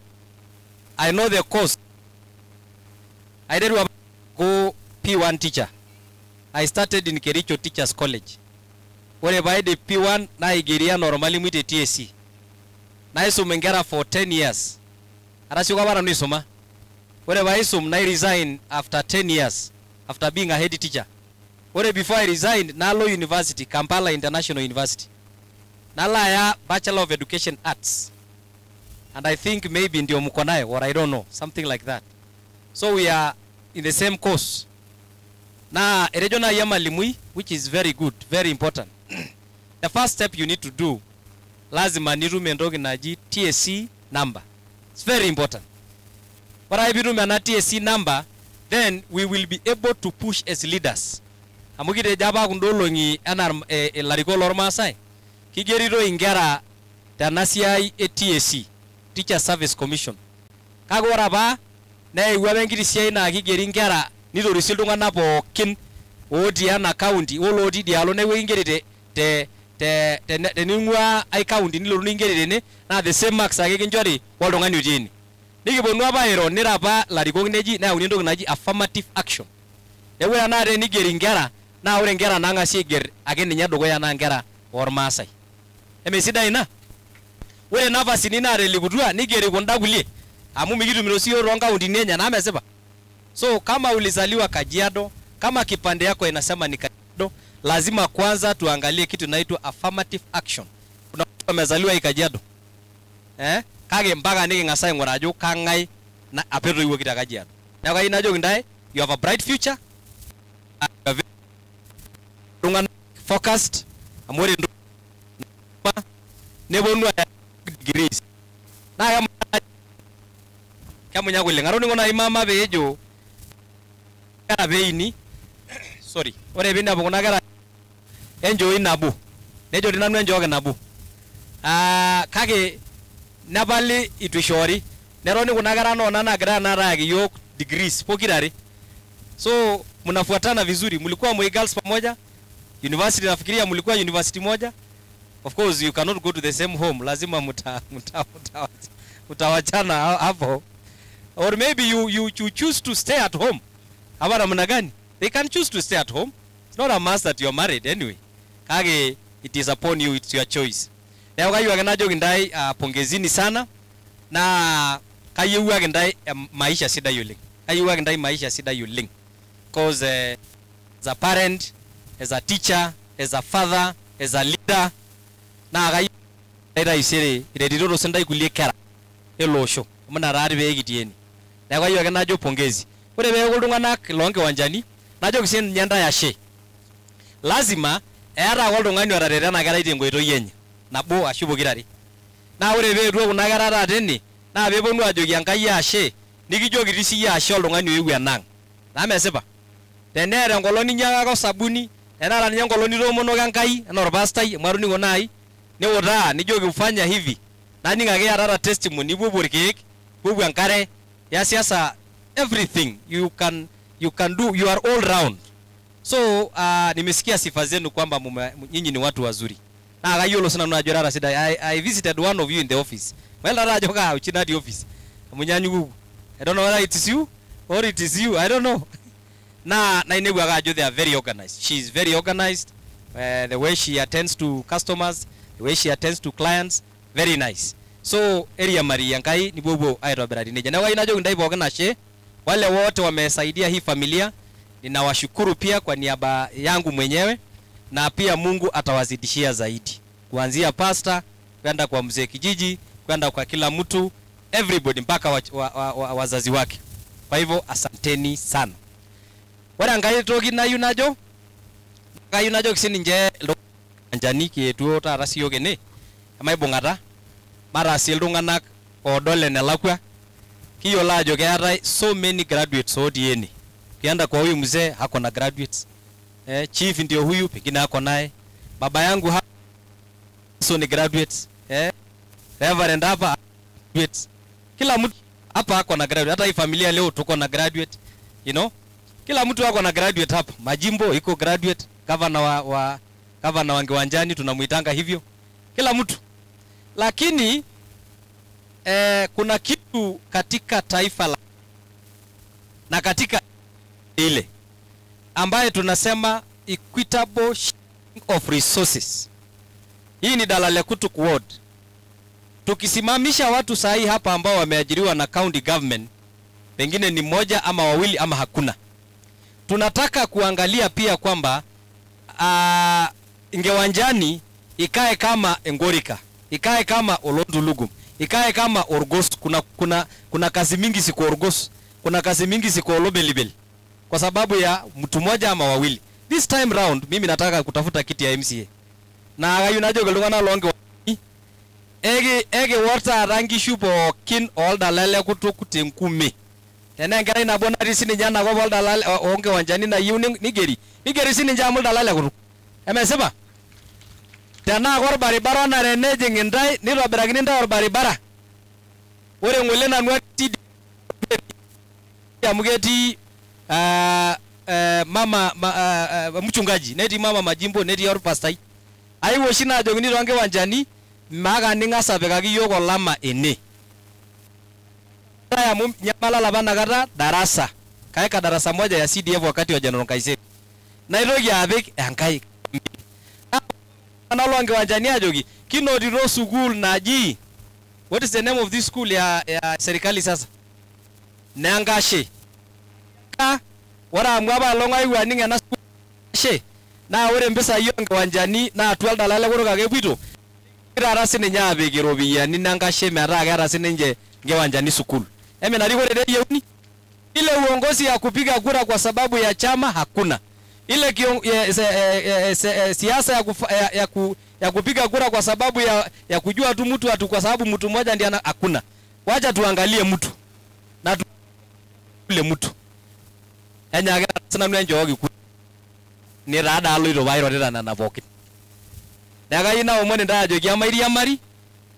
I know the course. I did go P1 teacher. I started in Kericho Teachers College. Ore by the P1 na igeria normally mwite TSC. Na isum ngera for 10 years. Arashuka bara nisoma. Ore by isum na resign after 10 years after being a head teacher. Ore before I resigned Nalo University, Kampala International University. Nala ya Bachelor of Education Arts. And I think maybe ndio mko nayo or I don't know, something like that. So we are in the same course. Na regional Yamalimui, which is very good, very important. The first step you need to do, lazima nirume ndogi naji TSC number. It's very important. But I birume na TSC number, then we will be able to push as leaders. Amukite jaba kundolongi anar lariko lormasai. Kigeriro ingera tanasiai TSC, Teacher Service Commission. Kagora ba na iwabenkiti siai na kigeri ngera nitorisi iltung'anak pookin otii ena county olootii dialo neeku kingerite tening'ua ai county nilotu ningeri tene naa the same marks ake kinchori oltung'ani otii ene nikiponu apa airo nira apa larikok neji neyauni entoki naji affirmative action neeku ore tenakata enigeri nkera naa ore nkera naang'asi aiger ake ninye dukuya naa nkera ormaasai emesidai ina ore napasini naatelekutua nigeri kunda kulie amu mikitumito siyo toonkauntini enye naa mesipa so kama ulizaliwa Kajiado kama kipande yako inasema ni Kajiado lazima kwanza tuangalie kitu inaitwa affirmative action kuna mtu amezaliwa Kajiado kage mpaka niking'asa aing'ura ajo kang'ae apa etoiwuoki te Kajiado neeku ayieu najoki ntae you have a bright future iltung'anak focused amu ore neponu degrees naa kemunyak oleng atoning'o nai mama peejo kera peini sorry ore piinepu kuna kera enjooi nabo nejo ti nanu enjooki nabo kake nepali itu ishoori netoni kuna kera noona nagira tanakata ayaki yiok degrees pokirare so mnafuatana vizuri mlikuwa Moi Girls pamoja university nafikiria mlikuwa university moja of course you cannot go to the same home lazima mtawachana hapo or maybe you choose to stay at home hapa namna gani they can choose to stay at home it's not a must that you are married anyway kage it is upon you it's your choice leo kayieu ake najoki ntae pongezini sana na kayieu ake ntae maisha sidai oleng kayieu ake ntae maisha sidai oleng because as a parent as a teacher as a father as a leader na kayieu taisere iretito sindai kulie kera ele osho muna rari pee kitieni neeku kayieu ake najo pongezi ore peeku iltung'anak loonkiwanjani najoki sii ninye ntae ashe lazima eeta ake oltung'ani otarete ena kerai tenkoitoi enye nabo ashu pokirare naa ore peetuo kuna kera taata ene naa peeponu ajoki Enkai ashe nikijoki tii siyie ashe oltung'ani oewuo enang' naa mesipa teneeta enkolong ninyiang'aka osabuni teneeta ninye enkolong nitoomonoko Enkai enaa orpastai amu atoning'o nai niutaa nijoki ufanya hivi naning' ake iyatata testimony ipuopuo irkeek ipuopuo enkare yasiasa everything you can do you are all round so nimesikia sifa zenu kwamba nyinyi ni watu wazuri na kayiolo sinanu ajo rara sidai I visited one of you in the office well rara ajo ka uchina di office munyanyuku I don't know whether it is you or it is you I don't know na inebu aka ajo they are very organized she is very organized the way she attends to customers the way she attends to clients very nice so area Maria Enkai nibobo aitobirari neja na inajoki ndai pookin ashe wale wote wamesaidia hii familia ninawashukuru pia kwa niaba yangu mwenyewe na pia Mungu atawazidishia zaidi kuanzia pastor kwenda kwa mzee kijiji kwenda kwa kila mtu everybody mpaka wazazi wake kwa hivyo asanteni sana ore Enkai toki nayieu najo kayieu najoki sininche iltung'anak kietuo taata siyiok ene emaibung'ata matasie iltung'anak oodol enelakwa kiyiolo ajo keetai so many graduates otii ene kienda kwa huyu mzee hako na graduates chief ndio huyu pengine hako naye baba yangu so ni graduates reverend hapa graduates kila mtu hapa hako na graduate hata hii familia leo tuko na graduate you know kila mtu hako na graduate hapa Majimbo iko graduate governor wa governor Wangiwanjani tunamuitanga hivyo kila mtu lakini kuna kitu katika taifa la na katika ile ambaye tunasema equitable sharing of resources. Hii ni Dalale Kutu ward. Tukisimamisha watu sahi hapa ambao wameajiriwa na county government, pengine ni moja ama wawili ama hakuna. Tunataka kuangalia pia kwamba Ngewanjani ikae kama Engorika, ikae kama Olondulugum, ikae kama Orgos. Kuna kazi mingi siku Orgos, kuna kazi mingi siku Olobelibel kwa sababu ya mtu mmoja ama wawili. This time round mimi nataka kutafuta kiti ya MCA. Na ayunajo gelungana longe ege water rangi shupo kin all Dalale Kutu kutenkume. Tena ngara ina bona risini jana kwa all Dalale onge wanjani na yuni nigeri sini jamu Dalale Kutu. Emesema tena gor baribara na reneje ngendai nilo beragini nda or baribara. Ore ngole na nwati ya mugeti mama mchungaji neti mama Majimbo neti or pastor ayieu oshi naajokini toonkiwanjani maaka ning'as apikaki yiok olama ene amu nyamala apa nakata darasa kaeka darasa moja ya CDF wakati wa General Kaiseri naitoki apik enkai nalo nkiwanjani ajoki kinotito school naji what is the name of this school ya serikali sasa Nengashe ora amwaba longai waning ena school na ore mpesa hiyo nkiwanjani na atwal dalale kutoka kepwito irara sininye apik iropiyiani Nengashe metaa keeta sininje nkiwanjani school emenarikore yeuni ile uongozi ya kupiga kura kwa sababu ya chama hakuna ile siasa ya kupiga kura kwa sababu ya kujua tu mtu atu kwa sababu mtu mmoja ndiye hakuna. Wacha tuangalie mtu na ile mtu enyaga sana nwenjogi ku ni rada alo iro bairo teta na napoki daga ina omone ndajo kiamairi amari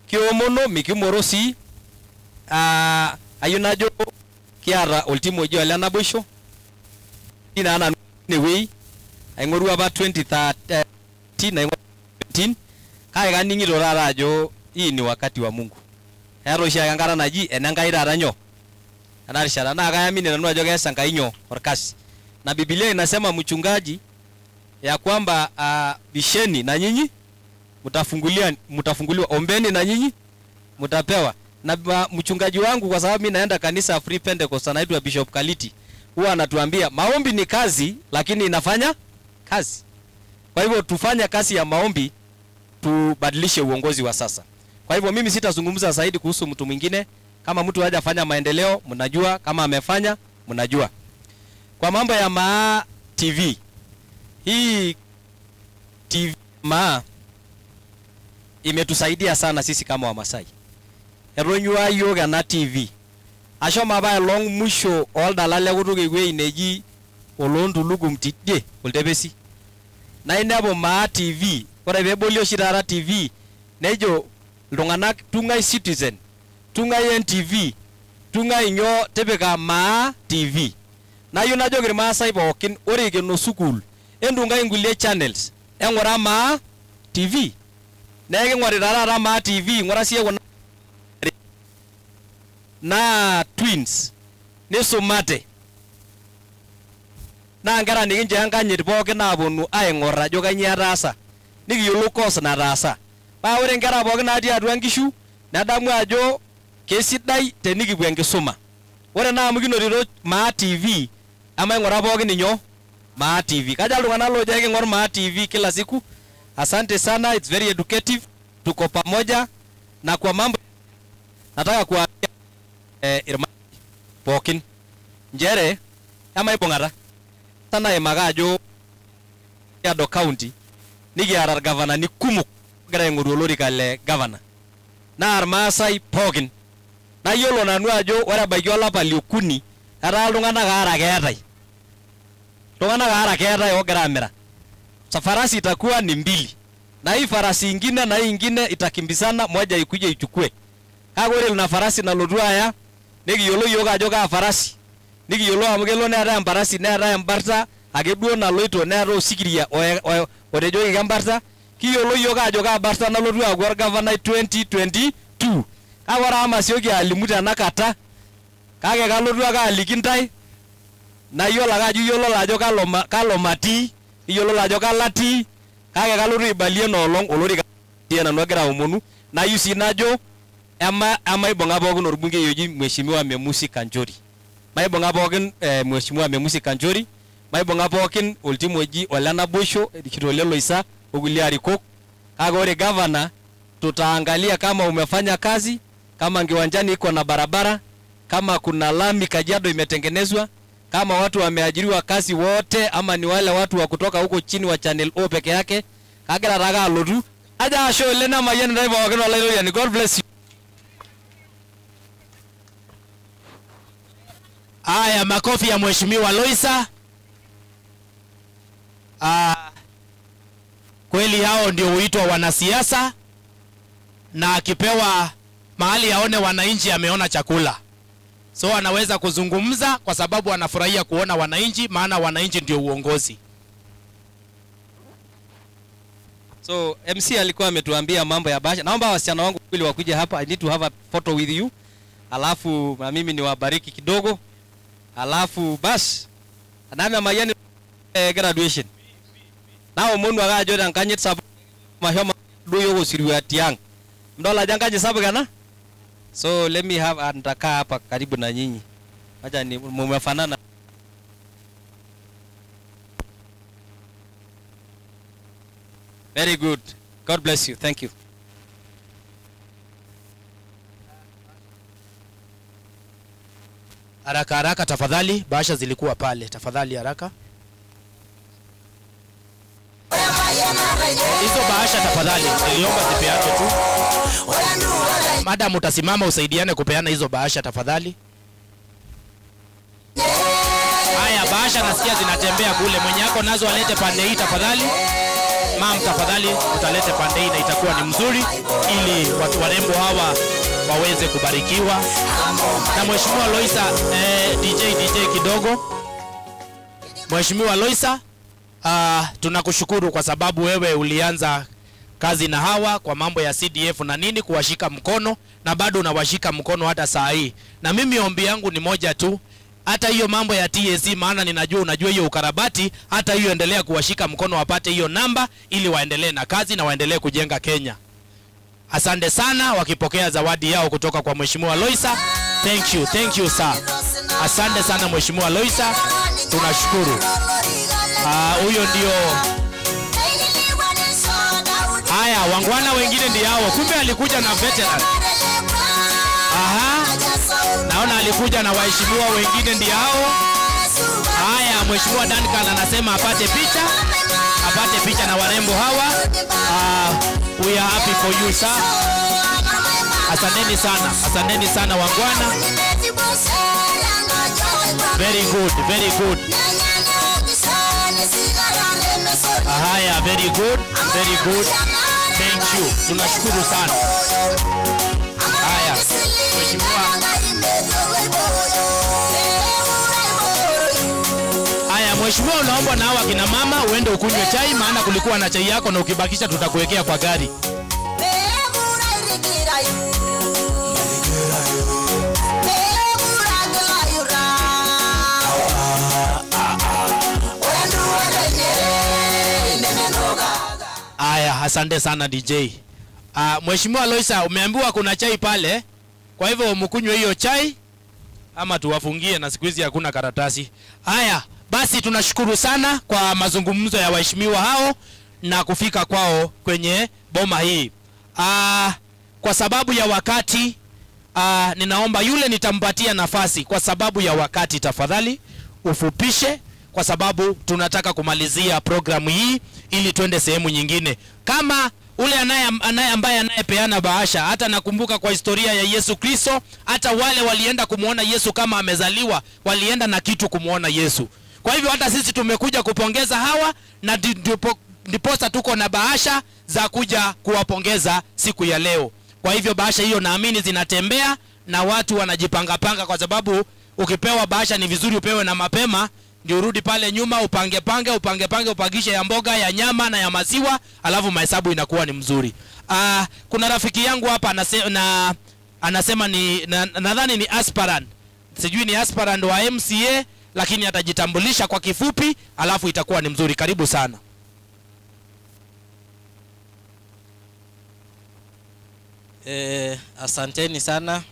kiomono mikimorosi ayunajo kiara ultimo jo ala nabosho ina ana anyway aing'oru apa 2013 na 2017 kai kaning'ito taata ajo hii ni wakati wa Mungu eeta oshi ake enkata naji enenkai taata nyoo ena rishata naa kayamini nanu ajo keesa Enkai nyoo orkasi na Biblia inasema mchungaji ya kwamba bisheni na nyinyi mtafunguliwa ombeni na nyinyi mtapewa na mchungaji wangu kwa sababu mimi naenda kanisa Free Pentecost anaitwa Bishop Kaliti huwa anatuambia maombi ni kazi lakini inafanya kazi. Kwa hivyo tufanye kazi ya maombi tubadilishe uongozi wa sasa. Kwa hivyo mimi sitazungumza zaidi kuhusu mtu mwingine. Kama mtu hajafanya maendeleo mnajua, kama amefanya mnajua. Kwa mambo ya Maa TV. Hii TV Maa imetusaidia sana sisi kama Wamasai. Eronyua yoga na TV. Ashoma ba long musho all dalale kutoke we ineji olontulugu mtidie oltepesi. Na inabo Maa TV, ore pebolio shirara TV, nejo iltung'anak tung'ai Citizen, tung'ai NTV, tung'ai nyoo tipika Maa TV. Na yieu najoki irmaasai pookin ore ikeno sukuul entung'ai nkulie channels eng'ura Maa TV. Neeku ing'orita taata Maa TV, ng'ura siye kuna na twins nisumate na nkera nikincho enkanyit pookin naaponu aing'or ajo kanyioo etaasa nikiyiolou course nataasa paa ore nkera pookin natii atua nkishu nedamu ajo kesidai tenikipuo enkisuma ore naa amu kinotito Maa TV ama ing'ura pookin inyoo Maa TV kaja iltung'anak loojo eking'or Maa TV kila siku. Asante sana, it's very educative, tuko pamoja na kwa mambo nataka kuambia irma pookin njere ama ibong'ata sana imagajo Kajiado County nikiata gavanani kumok gira aing'oru olorika le governor naa irmaasai pookin na yiolo nanu ajo ore ebaiki olapa liokuni etaa iltung'anak aara keetai ogira amira safarasi itakuwa ni 2 na hii farasi ingine na hii ingine itakimbizana moja ikuje ichukue kake ore ina farasi nalotu aya nikiyiolou yiok ajo kaa farasi nikiyiolou amu kelo neetai emparasi neetai embarta ake duo naloito neetai osikiria otejoki kembarta kiyiolou yiok ajo kaa barta nalotu aaku orgavanai 2022 kake ore ama sioki alimu tenakata kake kalotu ake aliki ntae na yiolo ake ajo iyiololo ajo kalo matii iyiololo ajo kalatii kake kalotu aibalie enoolong olorika nanu egira aomonu nayieu sii najo ama ibung'a pookin orbungei oji Mheshimiwa Memusi Kanchori maibung'a pookin Mheshimiwa Memusi Kanchori maibung'a pookin oltimu oji Ole Naboisho Kitole Loisa okulie arikok kake ore governor tutaangalia kama umefanya kazi kama kiwanjani iko na barabara kama kuna lami Kajiado imetengenezwa kama watu wameajiriwa kazi wote ama ni wale watu wa kutoka huko chini wa Channel O peke yake kagira taka alotu aja asho ole na mayen ndai pookin olairoriani. God bless you. Aya, makofi ya Mheshimiwa Loisa. Kweli hao ndio huitwa wanasiasa, na akipewa mahali yaone wananchi ameona chakula, so anaweza kuzungumza kwa sababu anafurahia kuona wananchi, maana wananchi ndio uongozi. So MC alikuwa ametuambia mambo ya bahasha. Naomba wasichana wangu ili wakuje hapa. I need to have a photo with you. Alafu na mimi niwabariki kidogo. Alafu bas aname mayani graduation. Nao mundu agajo dan kanyet sabu mahoma duyo go siriwa tiang. Mdola jangaje sabu kana? So let me have andaka hapa karibu na nyinyi. Acha ni mumefanana. Very good. God bless you. Thank you. Haraka haraka tafadhali, bahasha zilikuwa pale. Tafadhali haraka. Hizo bahasha tafadhali, niliomba zipeane tu. Madam utasimama usaidiane kupeana hizo bahasha tafadhali. Haya, bahasha nasikia zinatembea kule. Mwenye yako nazo alete pande hii tafadhali. Mam tafadhali utalete pande hii na itakuwa ni mzuri ili watu warembo hawa waweze kubarikiwa. Na Mheshimiwa Loisa DJ kidogo. Mheshimiwa Loisa, tunakushukuru kwa sababu wewe ulianza kazi na hawa kwa mambo ya CDF na nini, kuwashika mkono na bado unawashika mkono hata saa hii. Na mimi ombi yangu ni moja tu, hata hiyo mambo ya TSC, maana ninajua unajua hiyo ukarabati, hata hiyo endelea kuwashika mkono wapate hiyo namba ili waendelee na kazi na waendelee kujenga Kenya. Asante sana, wakipokea zawadi yao kutoka kwa Mheshimiwa Loisa. Thank you sir. Asante sana Mheshimiwa Loisa, tunashukuru. Huyo ndio. Haya, wangwana wengine ndio hao. Kumbe alikuja na veteran. Aha. Naona alikuja na waheshimiwa wengine ndio hao. Haya, Mheshimiwa Duncan anasema apate picha na warembo hawa. We are happy for you sir. Asanteni sana wangwana. Very good. Haya, very good. Thank you. Tunashukuru sana. Haya, Mheshimiwa. Haya, Mheshimiwa, unaomba na hawa kina mama uende ukunywe chai, maana kulikuwa na chai yako na ukibakisha tutakuwekea kwa gari. Aya, asante sana DJ. Mheshimiwa Loisa, umeambiwa kuna chai pale. Kwa hivyo mkunywe hiyo chai ama tuwafungie, na siku hizi hakuna karatasi. Haya, basi tunashukuru sana kwa mazungumzo ya waheshimiwa hao na kufika kwao kwenye boma hii. Kwa sababu ya wakati, ninaomba yule nitampatia nafasi kwa sababu ya wakati, tafadhali ufupishe kwa sababu tunataka kumalizia programu hii ili tuende sehemu nyingine. Kama ule ambaye anayepeana bahasha, hata nakumbuka kwa historia ya Yesu Kristo, hata wale walienda kumuona Yesu kama amezaliwa, walienda na kitu kumuona Yesu. Kwa hivyo hata sisi tumekuja kupongeza hawa, na ndiposa tuko na bahasha za kuja kuwapongeza siku ya leo. Kwa hivyo bahasha hiyo naamini zinatembea na watu wanajipanga, kwa sababu ukipewa bahasha ni vizuri upewe na mapema, ndio urudi pale nyuma upange upagishe ya mboga, ya nyama na ya maziwa, alafu mahesabu inakuwa ni mzuri. Kuna rafiki yangu hapa anasema nadhani ni aspirant. Sijui ni aspirant wa MCA, lakini atajitambulisha kwa kifupi alafu itakuwa ni mzuri. Karibu sana. Asanteni sana.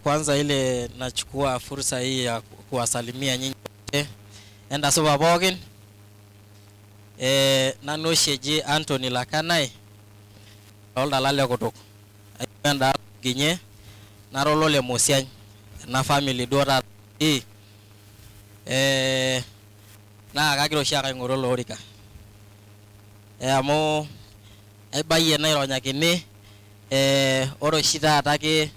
Kwanza ile nachukua fursa hii ya kuwasalimia nyinyi wote. Enda soba bogen. Nanosheje Anthony Lakanai. Olda lale kutok. Enda ginye narolole Mosiany na family dora hii. Na kagiro shaka ngorolo horika. Amo baye na ironya kene oro shida atake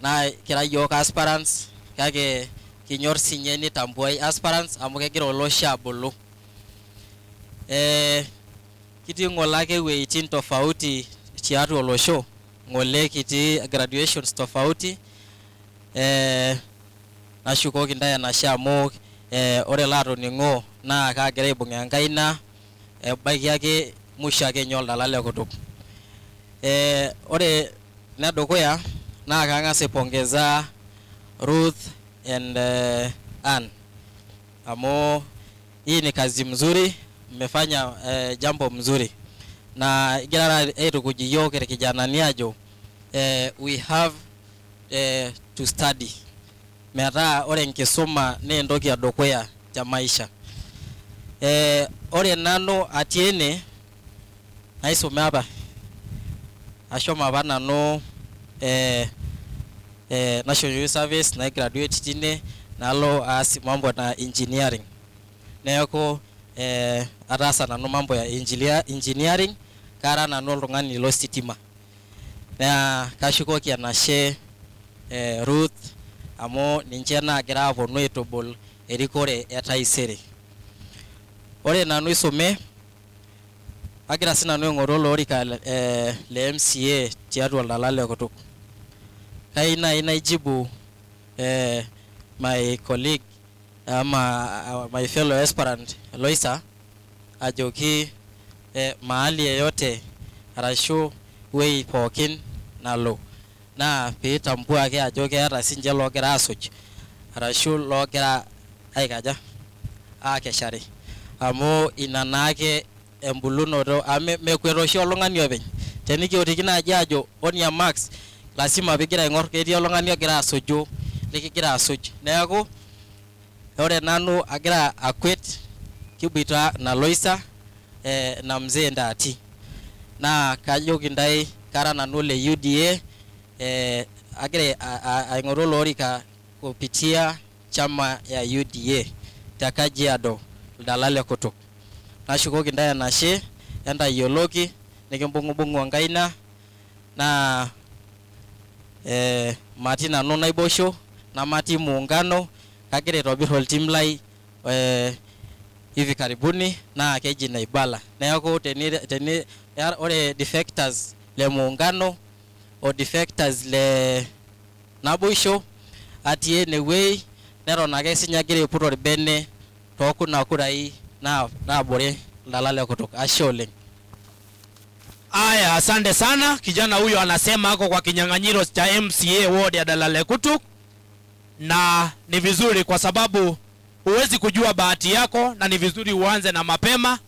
na kira yok aspirants kage kinyor sinyeni tambuai aspirants amuke kiro lo shabolo kiti ngolake weitin tofauti chiatu olosho ngole kiti graduations tofauti nashukoki ndaya na shamo ore laro ningo na kagere ibunga ngaina ebaiki ake musho ake nye oldala le kutuk. Ore nedukuya naa kang'as aipongeza Ruth and Ann amu hii ni kazi mzuri, mmefanya jambo mzuri na igira aitukuj iyiok irkijanani ajo we have to study metaa ore enkisuma naa entoki edukuya te maisha. Ore nanu atii ene naisume apa ashomo apa nanu National Youth Service na graduate tine nalo aas mambo na engineering. Neeku ataasa nanu mambo ya engineering kara nanu oltung'ani lo sitima. Na kashukoki enashe Ruth amu ninche naagira aponu aitubul erikore etaisere. Ore nanu isume agira sinanu aing'oru olorika le MCA tiatua oldala le kutuk. Kai nai naijibu my colleague my fellow aspirant Loisa ajoki mahali yeyote arashu wei pookin nalo na piitambua ake ajo keeta sinche loogira asuj arashu loogira aikaja akeshare amu ina naake embulunoto mekwet oshi oltung'ani openy. Tenikiotiki naaji ajo Onia Max lazima pigira aing'or ketii oltung'ani ogira asuju likigira asuj. Neeku ore nanu agira akwet kibuita na Loisa na mzee Ndati na kajoki ntai kara nanu le UDA agira aing'oru olorika kupitia chama ya UDA te Kajiado oldala le kutuk. Nashukoki ntai enashe entayioloki nikimbung'ubung'u enkaina na matii nanu naibosho namatii muungano kagira aitobirr oltim lai hivi karibuni na keji Naibala. Neeku ore defectors le muungano o defectors le naboisho atii enewei neton ake sinye agira aiput orbene tookuna kurai naabore oldala le kutuk. Ashe oleng. Aya, asante sana. Kijana huyo anasema ako kwa kinyang'anyiro cha MCA ward ya Dalale Kutuk, na ni vizuri kwa sababu huwezi kujua bahati yako, na ni vizuri uanze na mapema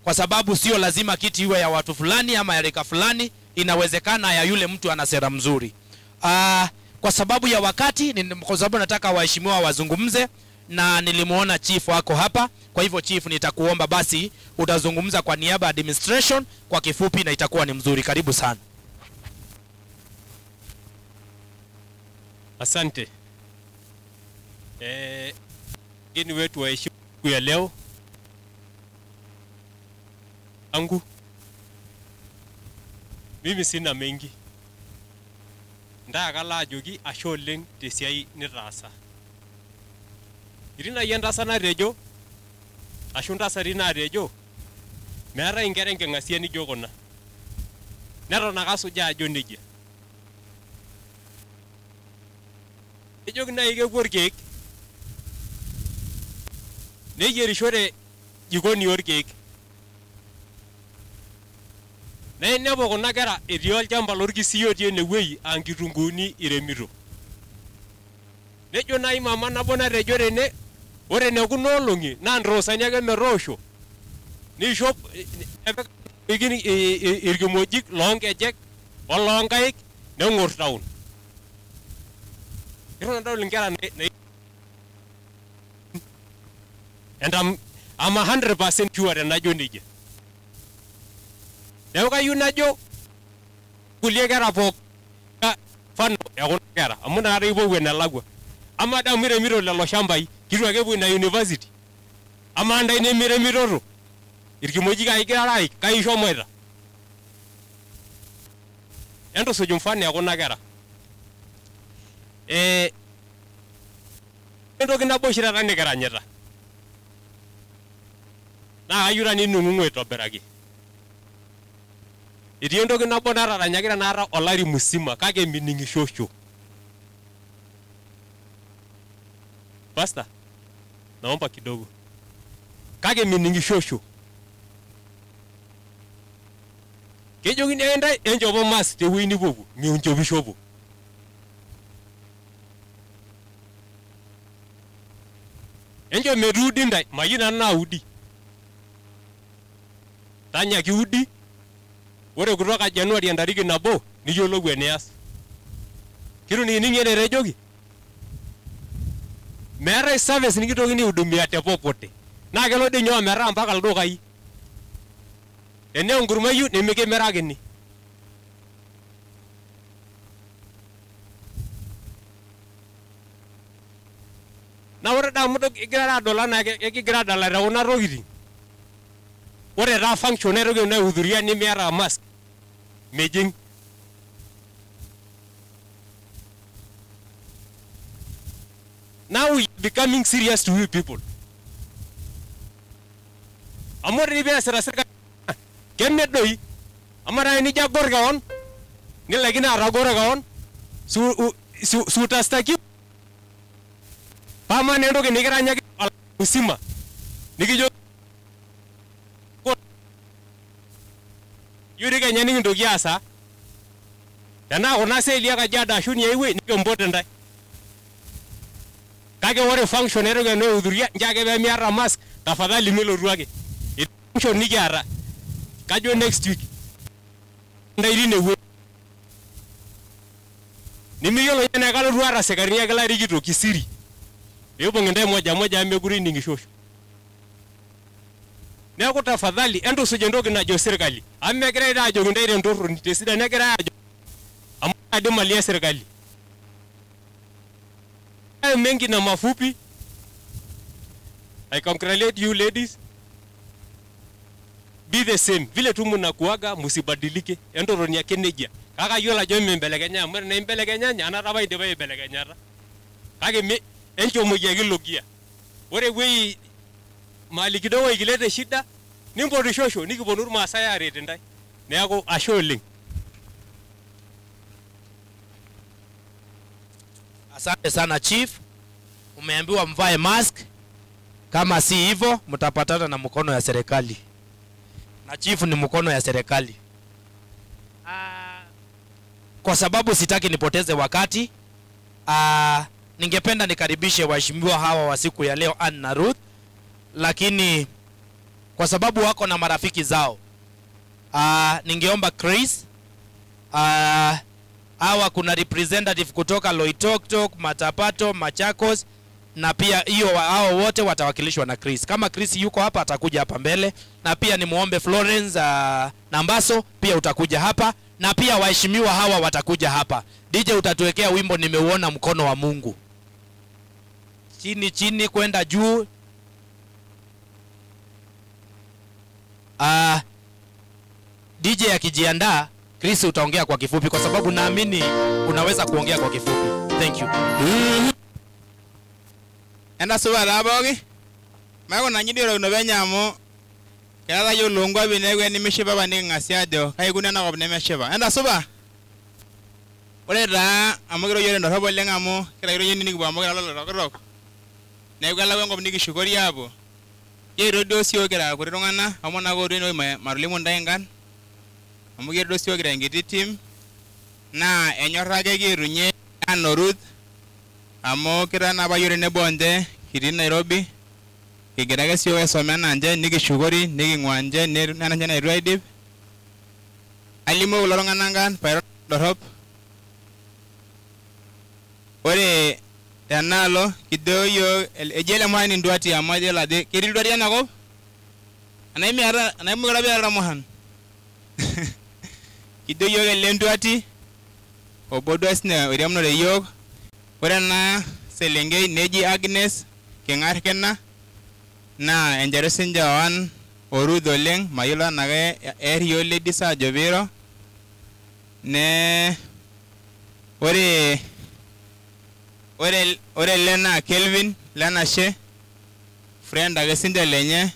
kwa sababu sio lazima kiti iwe ya watu fulani ama ya rika fulani, inawezekana ya yule mtu ana sera mzuri. Kwa sababu ya wakati, kwa sababu nataka waheshimiwa wazungumze, na nilimuona chief wako hapa. Kwa hivyo chief, nitakuomba basi utazungumza kwa niaba administration kwa kifupi na itakuwa ni mzuri. Karibu sana. Asante. Geni wetu wa heshima ya leo angu mimi sina mengi ndagala ajoki ashe oleng tesiai nitaasa. Irina yendasa na rejo ashunda sarina rejo meeta inkera enkeng'asia nijo kuna neton ake asuja ajo nejia. Ejoki nai kepuo irkeek neyierishore jikoni orkeek na inepu kuna kera etii olchamba lorkisii otii enewueji aa nkitunguuni iremito. Nejo nai mama nabo natejo tene ore nekuna olong'i naa ntroosani ake metoosho nishop irkimojik loonkejek oloonkaik neng'or taun. Kitodolu nkera and I'm 100% sure tenajo nejia. Neeku kayieu najo kulie kera pooki fano ekuna kera amu nakata kipuo enelakwa. Ama damu iremito lelo shambai kitu ake puo ina university. Ama ntai nemiremitoto irkimojik aikirara ai kai shomoita. Entusuj mfano ekuna kera. Entoki nabo oshi taata nikiranyita naa kayieu taa nining'ung'u aitobiraki. Etii entoki nabo nataranyakita naata olari musima kake mining'ishosho. Basta, naomba kidogo. Kake mining'ishosho. kejokini ake ntae enchopo mas tewueji nipuopuo miunchopishopo. Encho metuudi ntae mayieu nanu naudi. Tanya kiudi. Ore kutoka Januari entariki nabo niyiolou enias. Kiruning enetejoki. Meetai service nikitokini aihudumia te popote. Naa kelo dii nyoo metaa mpaka ildukai. Eneo enkurma iyieu nemikimirakini. Naa ore daa amu kigira adol anaa kigira adalare kuna tokitin. Ore taa function naitoki naihudhuria nimiata mask mejing. Now we are becoming serious to you people. Amu ore nipiasita serikali kemedoi amu taa enijo agor keon nilaikino atagoro keon sutastaki pamane entoki nikiranyaki musima nikijo yuri Kenya nikintoki aasa tenaa kuna seli e Kajiado ashu niaiwuei nikimpote ntae. Kake ore function naitoki enoihudhuria njo ake peemiata mask tafadhali milotu ake. Function nikiata kajo next week ndairi newe nimiyiolo nyene kalotu ata sekarini ake larikito kisiri peibung ntae moja moja mekure ining'ishosho. Neeku tafadhali entusuj entoki najo serikali amu megirai taa ajoki ntae tentorroni tesidano egirai ajo amu adi mali e serikali. Mengi na mafupi. I congratulate you ladies. Be the same. Vile tu mnakuaga msibadilike. Entoroni yake nejia. Kaka yola jo mbelekenya amu na mbelekenya nyana raba inde mbelekenyata. Kake me encho moyagi logia. Ore wei mali kidogo ikilete shida nimpotu shosho nikiponu Maasai aret ntae. Neeku ashe oleng. Asante sana chief. Umeambiwa mvae mask. Kama si hivyo mtapatana na mkono ya serikali. Na chief ni mkono ya serikali. Kwa sababu sitaki nipoteze wakati, ningependa nikaribishe waheshimiwa hawa wa siku ya leo Ann na Ruth, lakini kwa sababu wako na marafiki zao, ningeomba Chris, hawa kuna representative kutoka Loitoktok, Matapato, Machakos, na pia hiyo hao wote watawakilishwa na Chris. Kama Chris yuko hapa atakuja hapa mbele, na pia ni muombe Florence Nambaso pia utakuja hapa, na pia waheshimiwa hawa watakuja hapa. DJ utatuwekea wimbo nimeuona mkono wa Mungu. Chini chini kwenda juu. DJ akijiandaa, Chris utaongea kwa kifupi kwa sababu naamini unaweza kuongea kwa kifupi. Thank you. Enda suba labogi. Mako nanyidiro unobenyamo. Kala yo longwa binegwe nimishiba bani ngasiado. Kai kuna na kobne meshiba. Enda suba. Ore da amugiro yore ndo hobo lengamo. Kala yoro yini ngwa amugiro lolo rok. Negwa lawe ngob nigi shukori abo. Ye rodo sio kira kurirongana amona go reno marulimu ndaengan. Amugiro do sio kira ngiti team. Na enyorage girunye Ann Ruth. Amo kira na bayore ne bonde kiri Nairobi kigeraga sio esome nanje nigi shugori nigi ngwanje nana nyana Nairobi alimo ulolonga nangan pero dorop ore tanalo kidoyo ejele mwani ndwati amaje la de kiri ndwati nako anaimi ara anaimu grabe ara mohan kidoyo le ndwati obodwas ne uriamno re yog ore na selengei neji Agnes kengarkena na enjeresin jawan orudoleng mayula nage erio ladies ajobiro ne ore Lena Kelvin Lena She friend agesinja lenye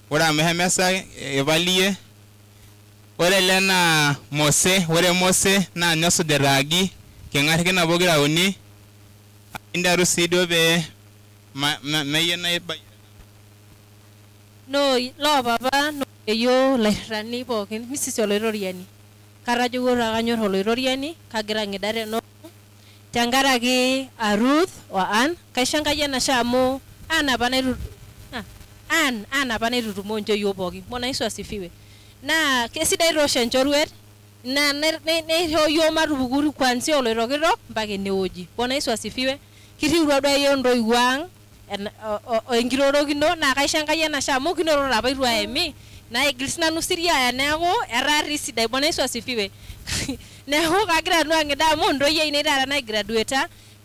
ora mehemesa evalie ore Lena Mose na nyoso deragi kengarkena bogira uni inda rusido be mayena no lo baba no eyo lairani pookin misisi oloiroriani karajo ora kanyor oloiroriani kagira ngidare no tenkaraki Ruth o Ann kaishangai enasha amu ana panairutumo njoyo pookin mbona Yesu asifiwe na kesidai rosha nchoruet na nehoyo matupukuru kwanzia oloirokiro mpaka enewoji mbona Yesu asifiwe kiriurwa dwa yo ndoiwang enkirorokino na kaishangai enasha amu kinoro rapaitu aemi na iglis nanu siria neeku erari sidai mbona Yesu asifiwe neeku kagira nu ang'ida amu ntoyie ainei taata naigraduate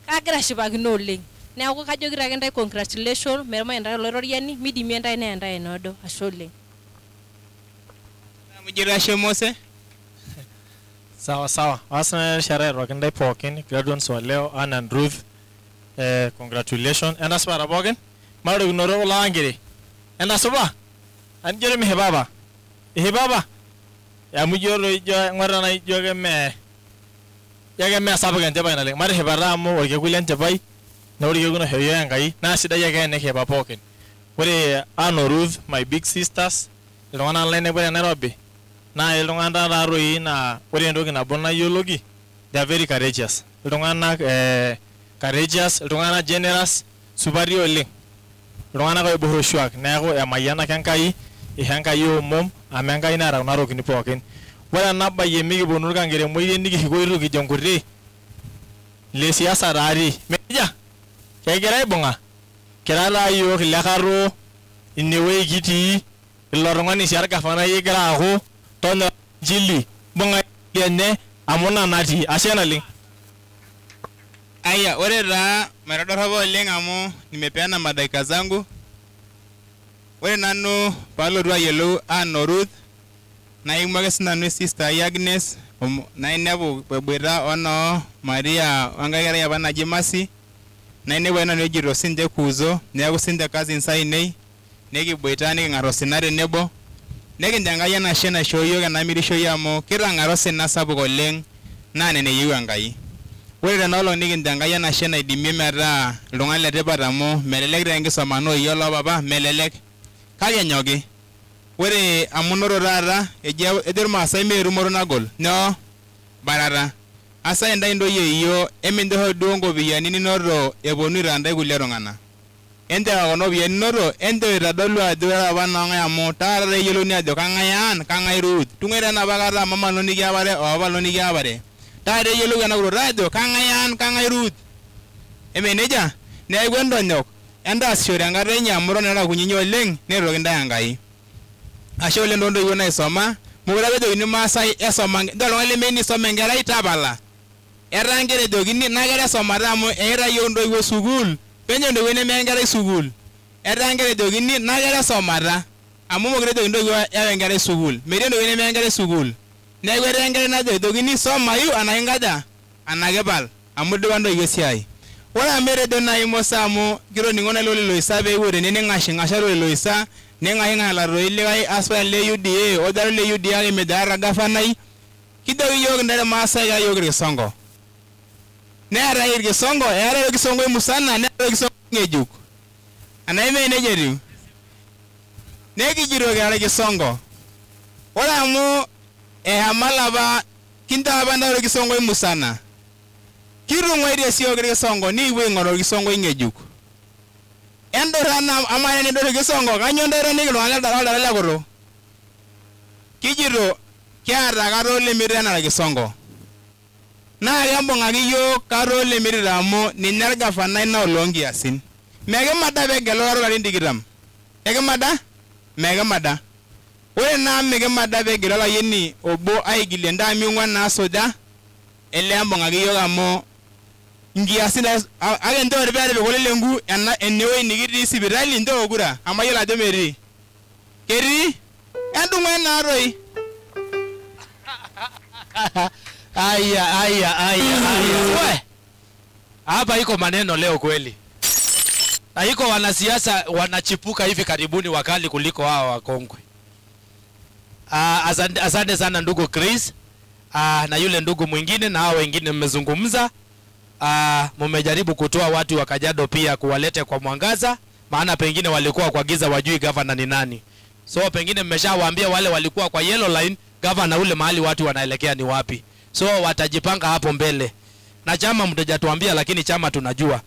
kagira shipakino oleng neeku kajokita ake ntae congratulation meshomo ntae oloiroriani midimie ntae neya ntae enoodo ashe oleng mujira Mose sawa asana sherehe rokinda pookin graduates wa leo Ann and Ruth congratulations enda spara pookin maro ginoro la angire enda soba anjere mi hebaba ya mujoro ijo ngora na ijo ge me ya me sabu gen tebai na le mari hebara mo o ge kulen tebai na ori ge kuno heyo ngai na sida ya ge ne heba pookin ore Ann o Ruth my big sisters ilongana line bere Nairobi na ilongana raroi na ore ndogi na bona yologi they are very courageous ilongana courageous ilongana generous supari oleng ilongana ko bohro shuak na ko ya mayana kankai ihankai yo mom amengai na ra naro kini pookin wala naba yemi bonur kangere moye nigi higoiru ki jonkure le siasa rari meja kegera ibonga kerala yo kilakaro inewe giti ilorongani siarga fana yegera ho tono jili bonga yene amona nati asiana ling aya ore ra maradorabo oleng amu nimepeana madaika zangu ore nanu palo rwa yelo Ann o Ruth na imwage sinanu sister Agnes na inebu bwera ono Maria wangagera yabana Jimasi na inebu ena nejiro sinde kuzo neago sinde kazi insai nei negi bwetani ngarosinare nebo negi ndangaya na shena shoyo na mirisho yamo kira ngarose na sabu goleng na nene yiwa ngai ore nolo negi ndangaya na shena idimie mera lungale tebatamo melelek rengisoma no yolo baba melelek kaya nyogi ore amunoro rara edir masai meru moro nagol no barara asa enda indo yeyo eminde ho dongo biyani noro ebonu randa gulero ngana ende ono biyani noro ende radolu adura bana nga amu tara yelo ni ado kangayan kangai Ruth tungere na bagara mama no ni gabare o balo ni gabare tara yelo gana gro radio kangayan kangai Ruth emeneja ne gwendo nyok enda sure ngare nyamuro na kunyinyo leng ne roginda ngai ashole ndondo yona isoma mugura bedo ni masai esoma ndalo ele meni soma ngara itabala erangere dogini nagere soma ramu era yondo iwo sugul penyo ndo wene mengara sugul erangere dogini nagere soma ra amu mugure do ndo ya ngara sugul mere ndo wene mengara sugul ne were ngare na dogini soma yu anaingada anagebal amu do ndo yesiai wala mere do na imosamu giro ningona lole loisabe wore nene ngashi ngasharo loisa nenga hinga la roile gai aspa le UDA odar le UDA medara gafanai kido yog ndere masa ya yog songo ne ara yog songo era yog songo musana ne yog songo ngejuk anaime ne jeri ne gijiro ga yog songo wala mu amala ba kinta banda yog songo musana kiru ngwaide si yog songo ni we ngoro yog songo ngejuk endorana amane ni dore gesongo kanyondera ni lo ala dara la goro kijiro kyara karo le mirana la gesongo na yambo ngagi yo karo le miramo ni nerga fana na olongi asin mege mada be gelo ro la ndigiram mege mada we na mege mada be gelo la yeni obo aigile ndami ngwana soda ele yambo ngagi yo gamo ngi asina age ndore bere be golele ngu ana enewe nigiri sibirali ndo ogura amayola de meri keri endu ngena roi aya we hapa iko maneno leo kweli na iko wanasiasa wanachipuka hivi karibuni wakali kuliko hawa wakongwe. Asante sana ndugu Chris na yule ndugu mwingine na hao wengine mmezungumza. Mmejaribu kutoa watu wa Kajiado pia kuwalete kwa mwangaza, maana pengine walikuwa kwa giza wajui governor ni nani. So pengine mmeshawaambia wale walikuwa kwa yellow line, gavana ule mahali watu wanaelekea ni wapi. So watajipanga hapo mbele. Na chama mtajatuambia, lakini chama tunajua.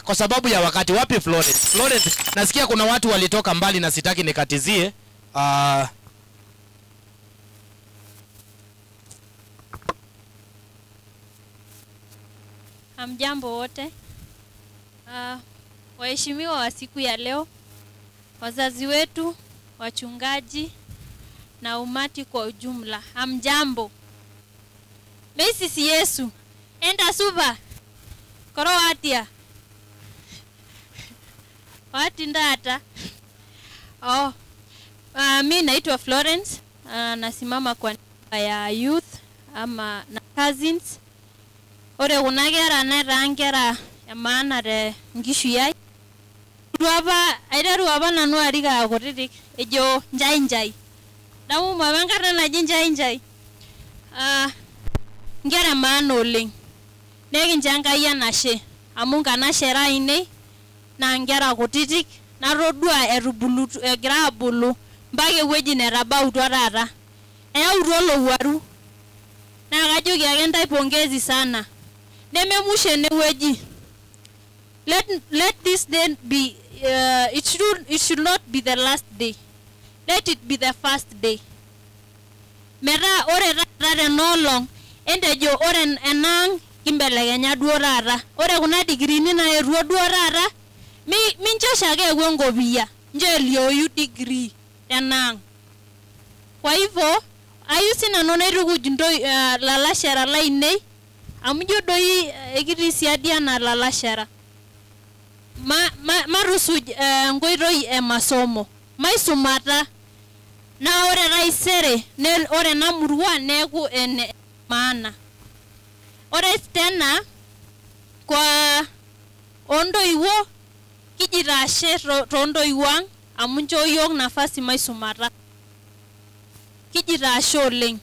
Kwa sababu ya wakati, wapi Florence? Florence, nasikia kuna watu walitoka mbali na sitaki nikatizie. Hamjambo wote. Waheshimiwa wa siku ya leo, wazazi wetu, wachungaji na umati kwa ujumla. Hamjambo. Messi Yesu. Enda suba. Koroatia. Wati ndata. Mimi naitwa Florence. Nasimama kwa niaba ya youth ama na cousins. Ore unagera na rangera ya maana re ngishu yai. Ruaba na nuariga agoririk ejo njai. Damu mawangara na njai. Ngera maana oleng. Negi njanga ya nashe. Amunga nashe raine na ngera kutitik na rodua erubulu egira abulu mbage weji neraba utwarara. Urolo waru. Na kajoki ake ntai pongezi sana. Nememushe ne weji. Let this day be it should not be the last day. Let it be the first day. Mera ore rara no long endejo ore enang kimbelekenya duo rara. Ore kuna degree na eruo duo rara minchosha ke wengo bia. Nje elioyu degree enang. Kwa hivyo ayusi na nona irugu jindoi lalashara lainei amjo doi ekirisiadia na lalashara. Marusu ngoiroi masomo. Maisumata na ore raisere ore namurua neku ene maana. Ore tena kwa ondoiwo kijirashe rondoiwang amunjo yok nafasi maisumata. Kijirashe oleng.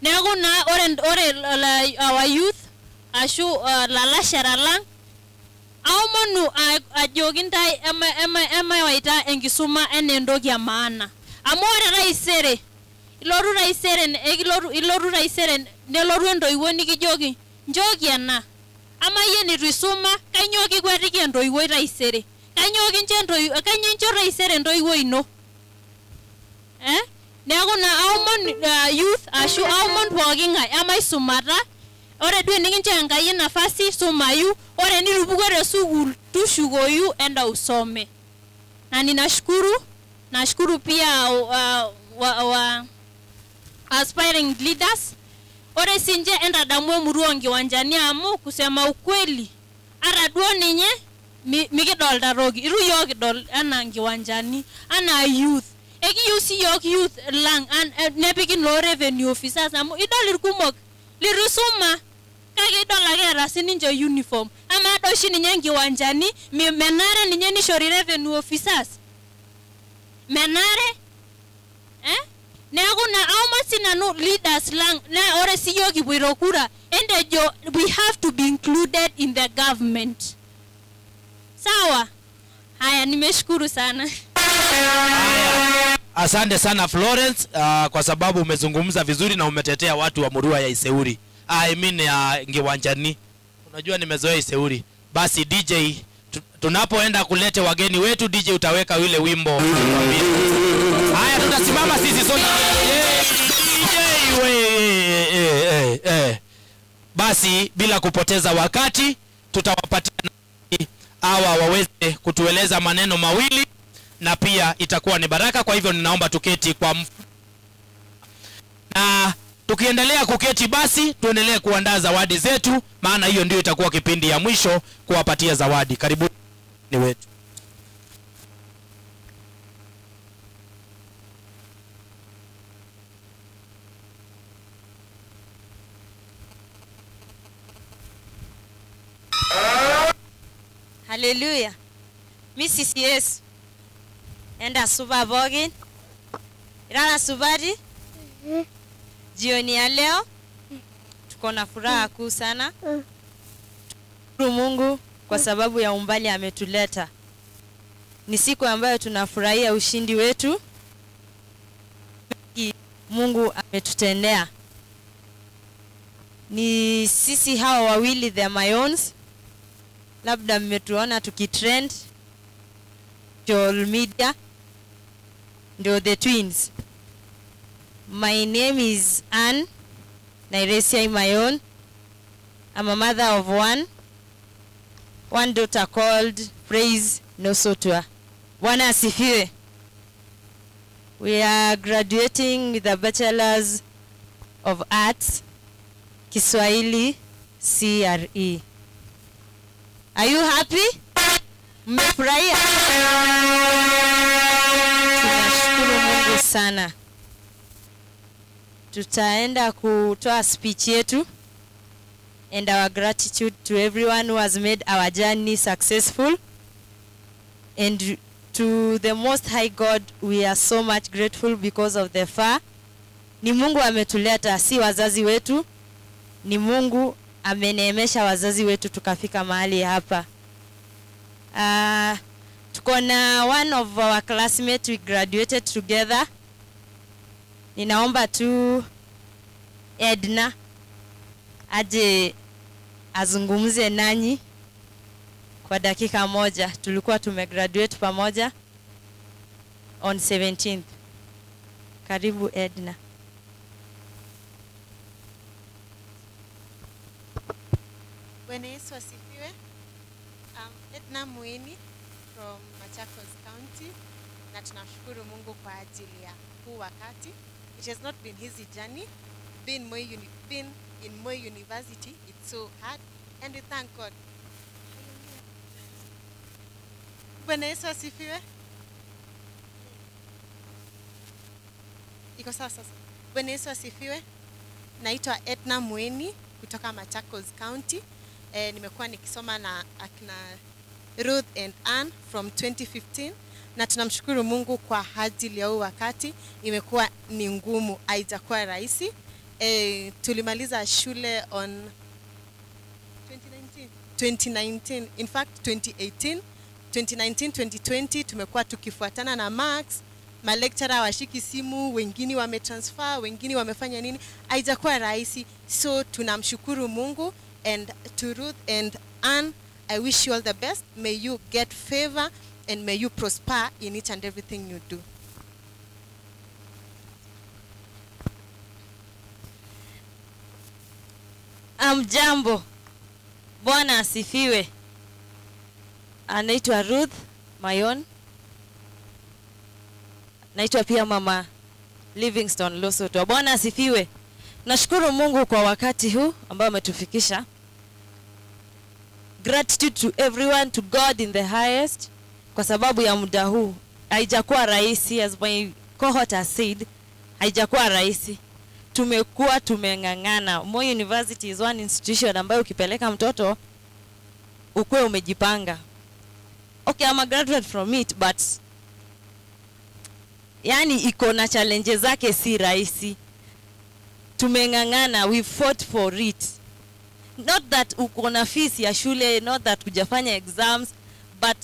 Neku na ore our youth ashu lalashara lang aumonu ajogintai ema waita enkisuma enendoki ya maana. Amore raisere iloru raisere neloru endoiwo nikijoki njoki ena ama yeye nitusuma kanyoki kwatiki endoiwo raisere kanyoki nche raisere endoiwo ino neku na aumon youth ashu aumon pookingae amaisumata. Ore duwe nikinche enkai nafasi sumayu, ore nirupukore sukul tushukoyu enda usome. Na nashukuru pia aspiring leaders. Ore sinje enda damu emurua ngiwanjani amu kusema ukweli ara duo ninye mikidol darogi iru yo kidol ana ngiwanjani ana youth yusi yok youth lang nepikin lo revenue officers amu idol irkumok lirusuma kage idol agera sininjo uniform ama doshi ninye ngiwanjani menare ninye nishori revenue officers menare neku na aumasina no leaders lang na ore siyo kibwirokura endejo we have to be included in the government. Sawa? Haya, nimeshukuru sana. Asante sana Florence, kwa sababu umezungumza vizuri na umetetea watu wa murua ya Iseuri. I mean ya Ngiwanjani. Unajua nimezoea Iseuri. Basi DJ, tunapoenda kulete wageni wetu, DJ utaweka yule wimbo. Haya, tutasimama sisi sote. DJ we. Basi bila kupoteza wakati tutawapatia hawa waweze kutueleza maneno mawili na pia itakuwa ni baraka. Kwa hivyo ninaomba tuketi kwa na tukiendelea kuketi basi tuendelee kuandaa zawadi zetu, maana hiyo ndio itakuwa kipindi ya mwisho kuwapatia zawadi. Karibu ni wetu. Hallelujah. Mrs. Yesu. Enda suba bogin. Irana subari. Jioni ya leo tuko na furaha kuu sana. Shukuru Mungu kwa sababu ya umbali ametuleta. Ni siku ambayo tunafurahia ushindi wetu Mungu ametutendea. Ni sisi hawa wawili the Mayons, labda mmetuona tukitrend social media, ndio the twins. My name is Ann Nairesia Mayon. I'm a mother of one daughter called Praise Nosotwa. Bwana asifiwe. We are graduating with a Bachelor's of Arts, Kiswahili, CRE. Are you happy? Mmefurahia? Tunashukuru Mungu sana. Tutaenda kutoa speech yetu and our gratitude to everyone who has made our journey successful, and to the Most High God we are so much grateful because of the far. Ni Mungu ametuleta, si wazazi wetu. Ni Mungu ameneemesha wazazi wetu tukafika mahali hapa. Tuko na one of our classmates we graduated together. Ninaomba tu Edna aje azungumze nanyi kwa dakika moja. Tulikuwa tumegraduate pamoja on 17th. Karibu Edna. Bwana Yesu asifiwe. Edna Mueni from Machakos County, na tunashukuru Mungu kwa ajili ya huu wakati. It has not been easy journey. Being in Moi University, it's so hard, and we thank God. Bwana Yesu asifiwe. Iko sawa sasa. Bwana Yesu asifiwe. Naitwa Edna Mueni kutoka Machakos County. Nimekuwa nikisoma na akina Ruth and Ann from 2015, na tunamshukuru Mungu kwa ajili ya huu wakati. Imekuwa ni ngumu, haijakuwa rahisi. Tulimaliza shule on 2019, in fact 2018, 2019, 2020 tumekuwa tukifuatana na Max. Ma lecturer washiki simu, wengine wametransfer, wengine wamefanya nini, haijakuwa rahisi. So tunamshukuru Mungu, and to Ruth and Ann, I wish you all the best. May you get favor and may you prosper in each and everything you do. Jambo. Bwana asifiwe. Anaitwa Ruth Mayon. Naitwa pia Mama Livingstone Losoto. Bwana asifiwe. Nashukuru Mungu kwa wakati huu ambao umetufikisha. Gratitude to everyone, to God in the highest, kwa sababu ya muda huu. Haijakuwa rahisi, as my cohort has said, haijakuwa rahisi. Tumekuwa tumeng'ang'ana. Moi University is one institution ambayo ukipeleka mtoto ukue umejipanga. Okay, I'm a graduate from it, but yani iko na challenges zake, si rahisi. Tumeng'ang'ana, we fought for it. Not that uko na fees ya shule, not that hujafanya exams, but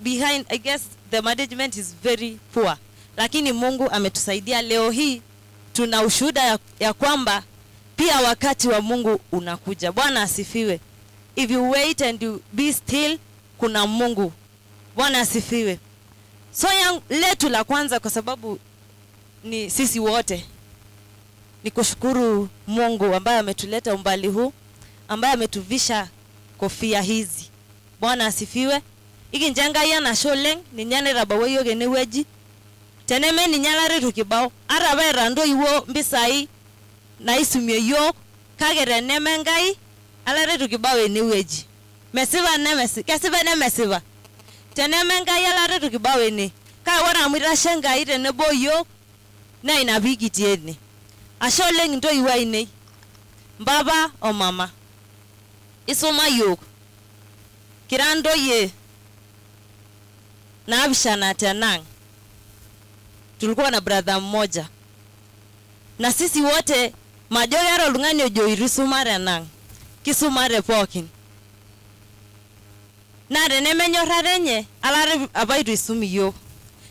behind, I guess the management is very poor. Lakini Mungu ametusaidia. Leo hii tuna ushuhuda ya kwamba pia wakati wa Mungu unakuja. Bwana asifiwe. If you wait and you be still, kuna Mungu. Bwana asifiwe. So letu la kwanza, kwa sababu ni sisi wote, ni kushukuru Mungu ambaye ametuleta umbali huu, ambaye ametuvisha kofia hizi. Bwana asifiwe. Iki njanga ya na sholeng ni nyane rabawe yoge ni weji. Teneme ni nyalare tukibao. Arabe rando iwo mbisai na isumye yok. Kagere neme ngai alare tukibao ni weji. Mesiva ne mesiva. Kesiva ne mesiva. Teneme ngai alare tukibao ni. Ka wana mwira shenga ire nebo yok. Na inabiki tieni. Asholeng ndo iwa inei. Baba o mama. Isoma yok. Kirando ye. Na Abisha na Tenang. Tulikuwa na brother mmoja. Na sisi wote majogero lungani ojo irisumare nang. Kisumare pokin. Na reneme nyorare nye alare abairu isumi yok.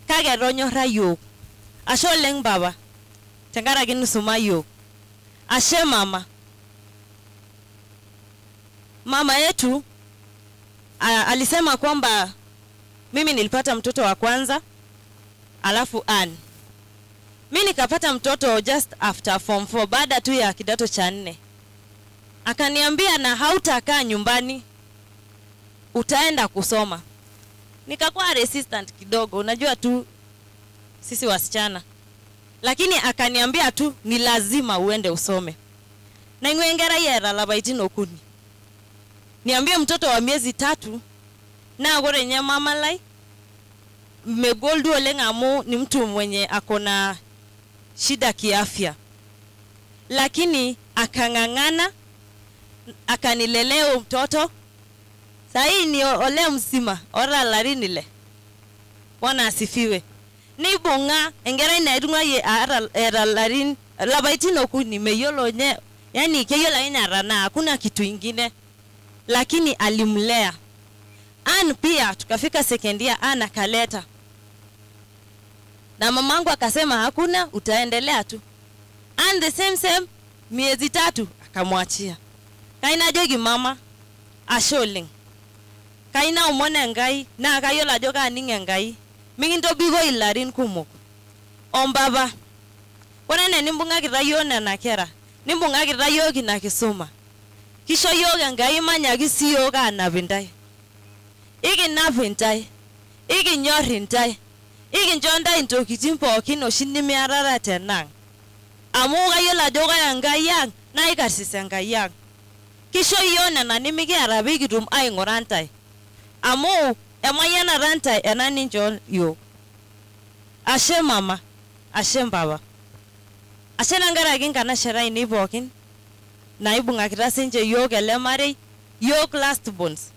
Kage ronyorra yok. Asholeng baba. tenkaraki nisuma yiok. Ashe mama. Mama yetu alisema kwamba mimi nilipata mtoto wa kwanza alafu Ann. Mimi nikapata mtoto just after form 4 baada tu ya kidato cha 4. Akaniambia na hautakaa nyumbani, utaenda kusoma. Nikakuwa resistant kidogo, unajua tu sisi wasichana. Lakini akaniambia tu ni lazima uende usome. Na ingwengera yera labaitino kuni. Niambie mtoto wa miezi 3 na gore nyama malai megoldu olengamu ni mtu mwenye akona shida kiafya. Lakini akangangana akanilelea mtoto. Sahi ni ole mzima ora larinile. Bwana asifiwe. Nibonga engera inaidunga ye era larin labaitino kuni meyolo nye yani keyola inyarana hakuna kitu ingine. Lakini alimlea. Ann pia tukafika second year Ann akaleta. Na mamangu akasema hakuna, utaendelea tu. And the same miezi 3 akamwachia. Kaina jogi mama asholing. Kaina umone ngai na kayola joga ninge ngai. Mingindo bigo ilarin kumuk. Ombaba. Kwanene nimbunga kirayo na kera. Nimbunga kirayo kina kisoma. Kisho yoga ngai manya kisi yoga na bindai. Iki na bindai. Iki nyorintai. Iki njonda into kitimpo kino shindi miarara tenang. Amu kayola joga ngai yang na ikarsisa ngai yang. Kisho yona na nimigi arabiki tum ay ngorantai. Amu emayana rantai enani njon yo. Ashe mama, ashe baba. Ashe nangara ginka na sherai ni bokin. Na ibunga kitasinje yo kelemare yo last bones.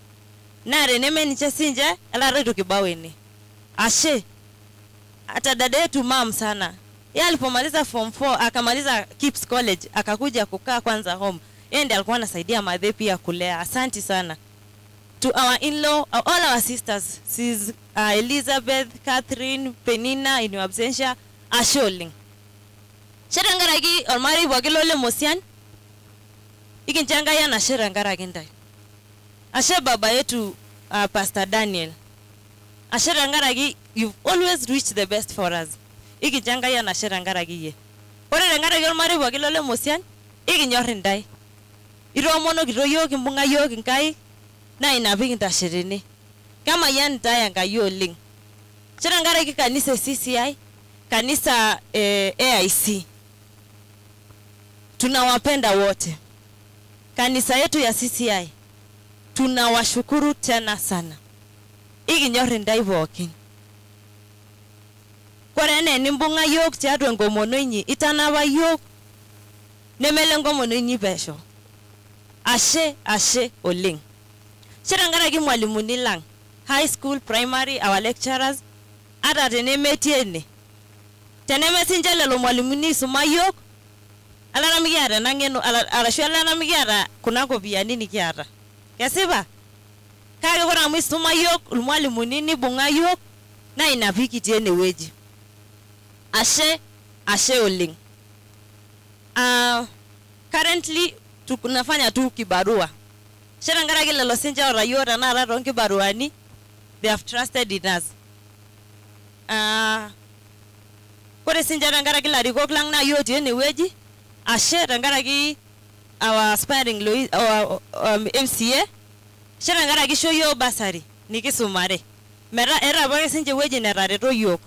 Na reneme niche sinje ala redo kibaweni. Ashe ata dada yetu mam sana. Yeye alipomaliza form 4 akamaliza Kips College akakuja kukaa kwanza home. Yeye ndiye alikuwa anasaidia madhe pia kulea. Asante sana. To our in-law, all our sisters, sis Elizabeth, Catherine, Penina in your absentia, Asholing. Sherangaragi or Mari Wagilole Mosian. Ikinchanga ya na sherangaragi ndai. Ashe baba yetu Pastor Daniel. Asherangaragi, you've always reached the best for us. Ikinchanga ya na sherangaragi ye. Ore rangaragi or Mari Wagilole Mosian. Ikinyorindai. Iromono giroyo kimbunga yo kinkai. Na inabiki tashirini. Kama yan taya ngayo ling. Chirangara ki kanisa CCI, kanisa AIC. Tunawapenda wote. Kanisa yetu ya CCI. Tunawashukuru tena sana. Iki nyori ndai walking. Kwarene nimbunga yok chadwe ngomono inyi. Itanawa yok. Nemele ngomono inyi besho. Ashe oling. Chirangara ki mwalimu nilang. High school, primary, our lecturers. Ata teneme tiene. Teneme sinjele lo mwalimu ni sumayok. Alana migiara nangeno alashu alana migiara kunako bia nini kiara. Kasiba. Kage kona mwi sumayok mwalimu nini bunga yok na inapiki tiene weji. Ashe oling. Currently tunafanya tu kibarua. Shirangara kile lo sinja orayora na ara ronki baruani. They have trusted in us. Kore sinja rangara kila riko klang na yo tiene weji. Ashe rangara ki our aspiring Louis MCA. Shirangara ki show yo basari niki sumare. Mera era bage sinja weji nerare to yok.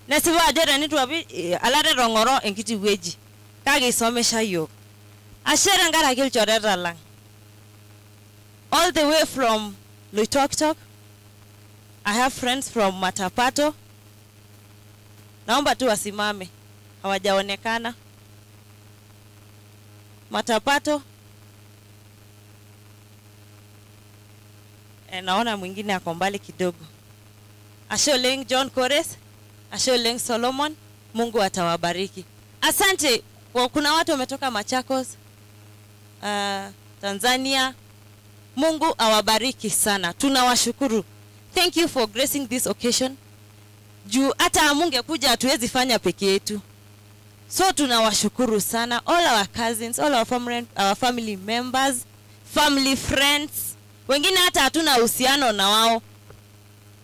Nesiwa ajera nitu wapi alare rongoro enkiti weji. Kage isomesha yok. Ashe rangara kil chorera lang. All the way from Loitoktok. I have friends from Matapato. Naomba tu wasimame. Hawajaonekana. Matapato. Naona mwingine ako mbali kidogo. Asholeng John Kores. Asholeng Solomon. Mungu atawabariki. Asante. Kuna watu wametoka Machakos. Tanzania. Mungu awabariki sana. Tunawashukuru. Thank you for gracing this occasion. Juu hata munge kuja hatuwezi fanya peke yetu. So tunawashukuru sana all our cousins, all our family members, family friends. Wengine hata hatuna uhusiano na wao.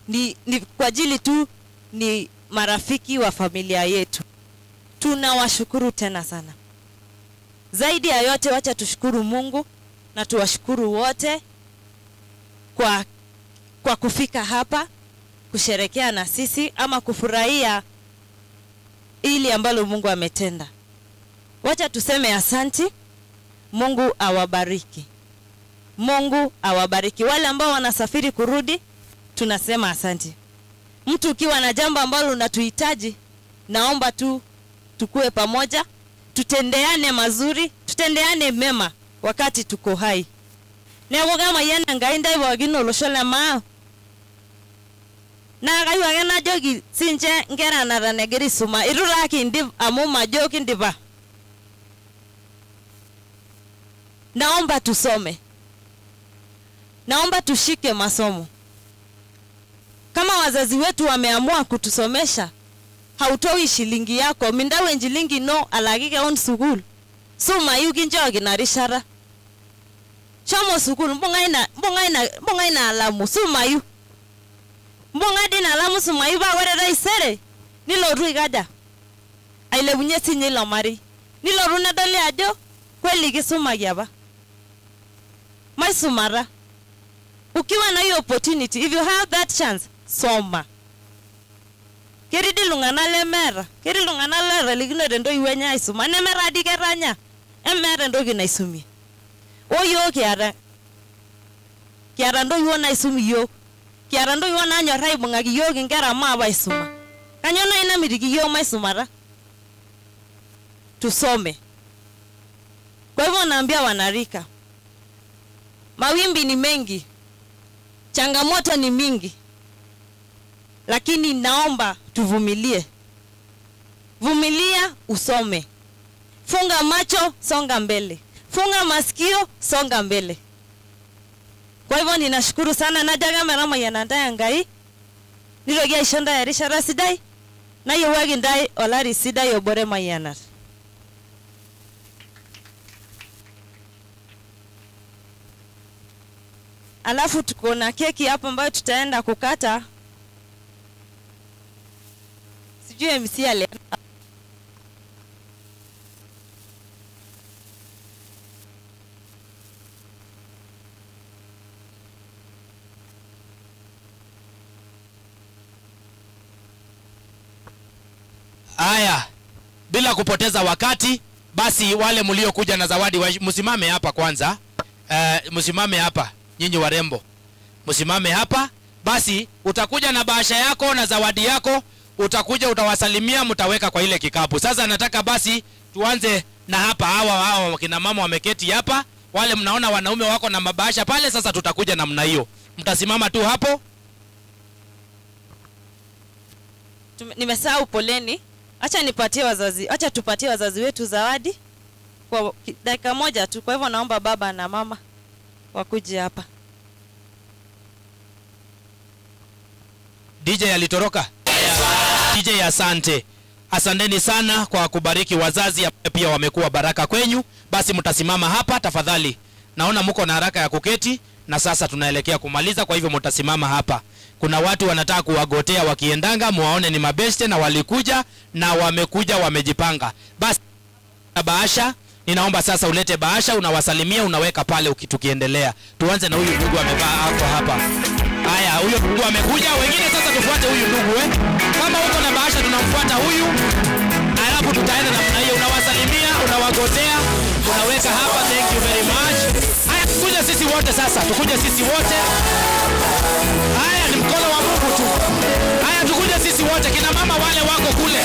Ni kwa ajili tu ni marafiki wa familia yetu. Tunawashukuru tena sana. Zaidi ya yote wacha tushukuru Mungu na tuwashukuru wote kwa kufika hapa kusherekea na sisi ama kufurahia ili ambalo Mungu ametenda. Wacha tuseme asanti. Mungu awabariki. Mungu awabariki. Wale ambao wanasafiri kurudi tunasema asanti. Mtu ukiwa na jambo ambalo unatuhitaji, naomba tu tukue pamoja, tutendeane mazuri, tutendeane mema wakati tuko hai. Nego kama yana ngainda ibogino loshola ma. Na kayu agena jogi sinche ngera na negeri suma iruraki ndiv amuma jogi ndiva. Naomba tusome. Naomba tushike masomo. Kama wazazi wetu wameamua kutusomesha, hautoi shilingi yako, mindawe njilingi no alagike on sukul. Suma yugi njogi na rishara. Chomo sukul mbonga ina alamu suma yu. Mbonga dina alamu suma yu ba were isere. Nilo ru igada. Aile bunye sinye lo mari. Nilo ru na dole ajo kweli kisuma yaba. Mai sumara. Ukiwa na hiyo opportunity, if you have that chance, soma. Keridi lungana lemera. Keridi lungana lera ligino dendo iwenya isuma. Nemera adigeranya. Emera ndo gina isumi. Oyo kiara. Kiara ndo yuona isumi yo. Kiara ndo yuona anyo rai mungagi yo ngera maba isuma. Kanyona ina mirigi yo maisumara. Tusome. Kwa hivyo naambia wanarika. Mawimbi ni mengi. Changamoto ni mingi. Lakini naomba tuvumilie. Vumilia usome. Funga macho, songa mbele. Funga masikio, songa mbele. Kwa hivyo ninashukuru sana na jaga merama yanandaya ngai. Nirogia ishonda ya rishara sidai. Na yowagi ndai olari sidai obore mayanar. Alafu tuko na keki hapa ambayo tutaenda kukata. Sijui MC ale. Aya, bila kupoteza wakati, basi wale mliokuja na zawadi msimame hapa kwanza. Msimame hapa nyinyi warembo. Msimame hapa. Basi utakuja na bahasha yako na zawadi yako, utakuja utawasalimia, mtaweka kwa ile kikapu. Sasa nataka basi tuanze na hapa. Hawa kina mama wameketi hapa. Wale mnaona wanaume wako na mabahasha pale, sasa tutakuja namna hiyo. Mtasimama tu hapo. Nimesahau, poleni. Acha tupatie wazazi wetu zawadi kwa dakika moja tu. Kwa hivyo naomba baba na mama wakuje hapa. DJ alitoroka. DJ asante. Asanteni sana kwa kubariki wazazi pia wamekuwa baraka kwenyu. Basi mtasimama hapa tafadhali. Naona mko na haraka ya kuketi na sasa tunaelekea kumaliza, kwa hivyo mtasimama hapa. Kuna watu wanataka kuwagotea wakiendanga, muwaone ni mabeste na walikuja na wamekuja wamejipanga. Basi na bahasha, ninaomba sasa ulete bahasha, unawasalimia, unaweka pale tukiendelea. Tuanze na huyu ndugu amevaa hapo hapa. Haya, huyo ndugu amekuja, wengine sasa tufuate huyu ndugu Kama uko na bahasha tunamfuata huyu. Alafu tutaenda namna hiyo, unawasalimia, unawagotea, unaweka hapa. Thank you very much. Haya, tukuje sisi wote sasa, tukuje sisi wote. Haya, ni mkono wa Mungu tu. Haya, tukuje sisi wote, kina mama wale wako kule.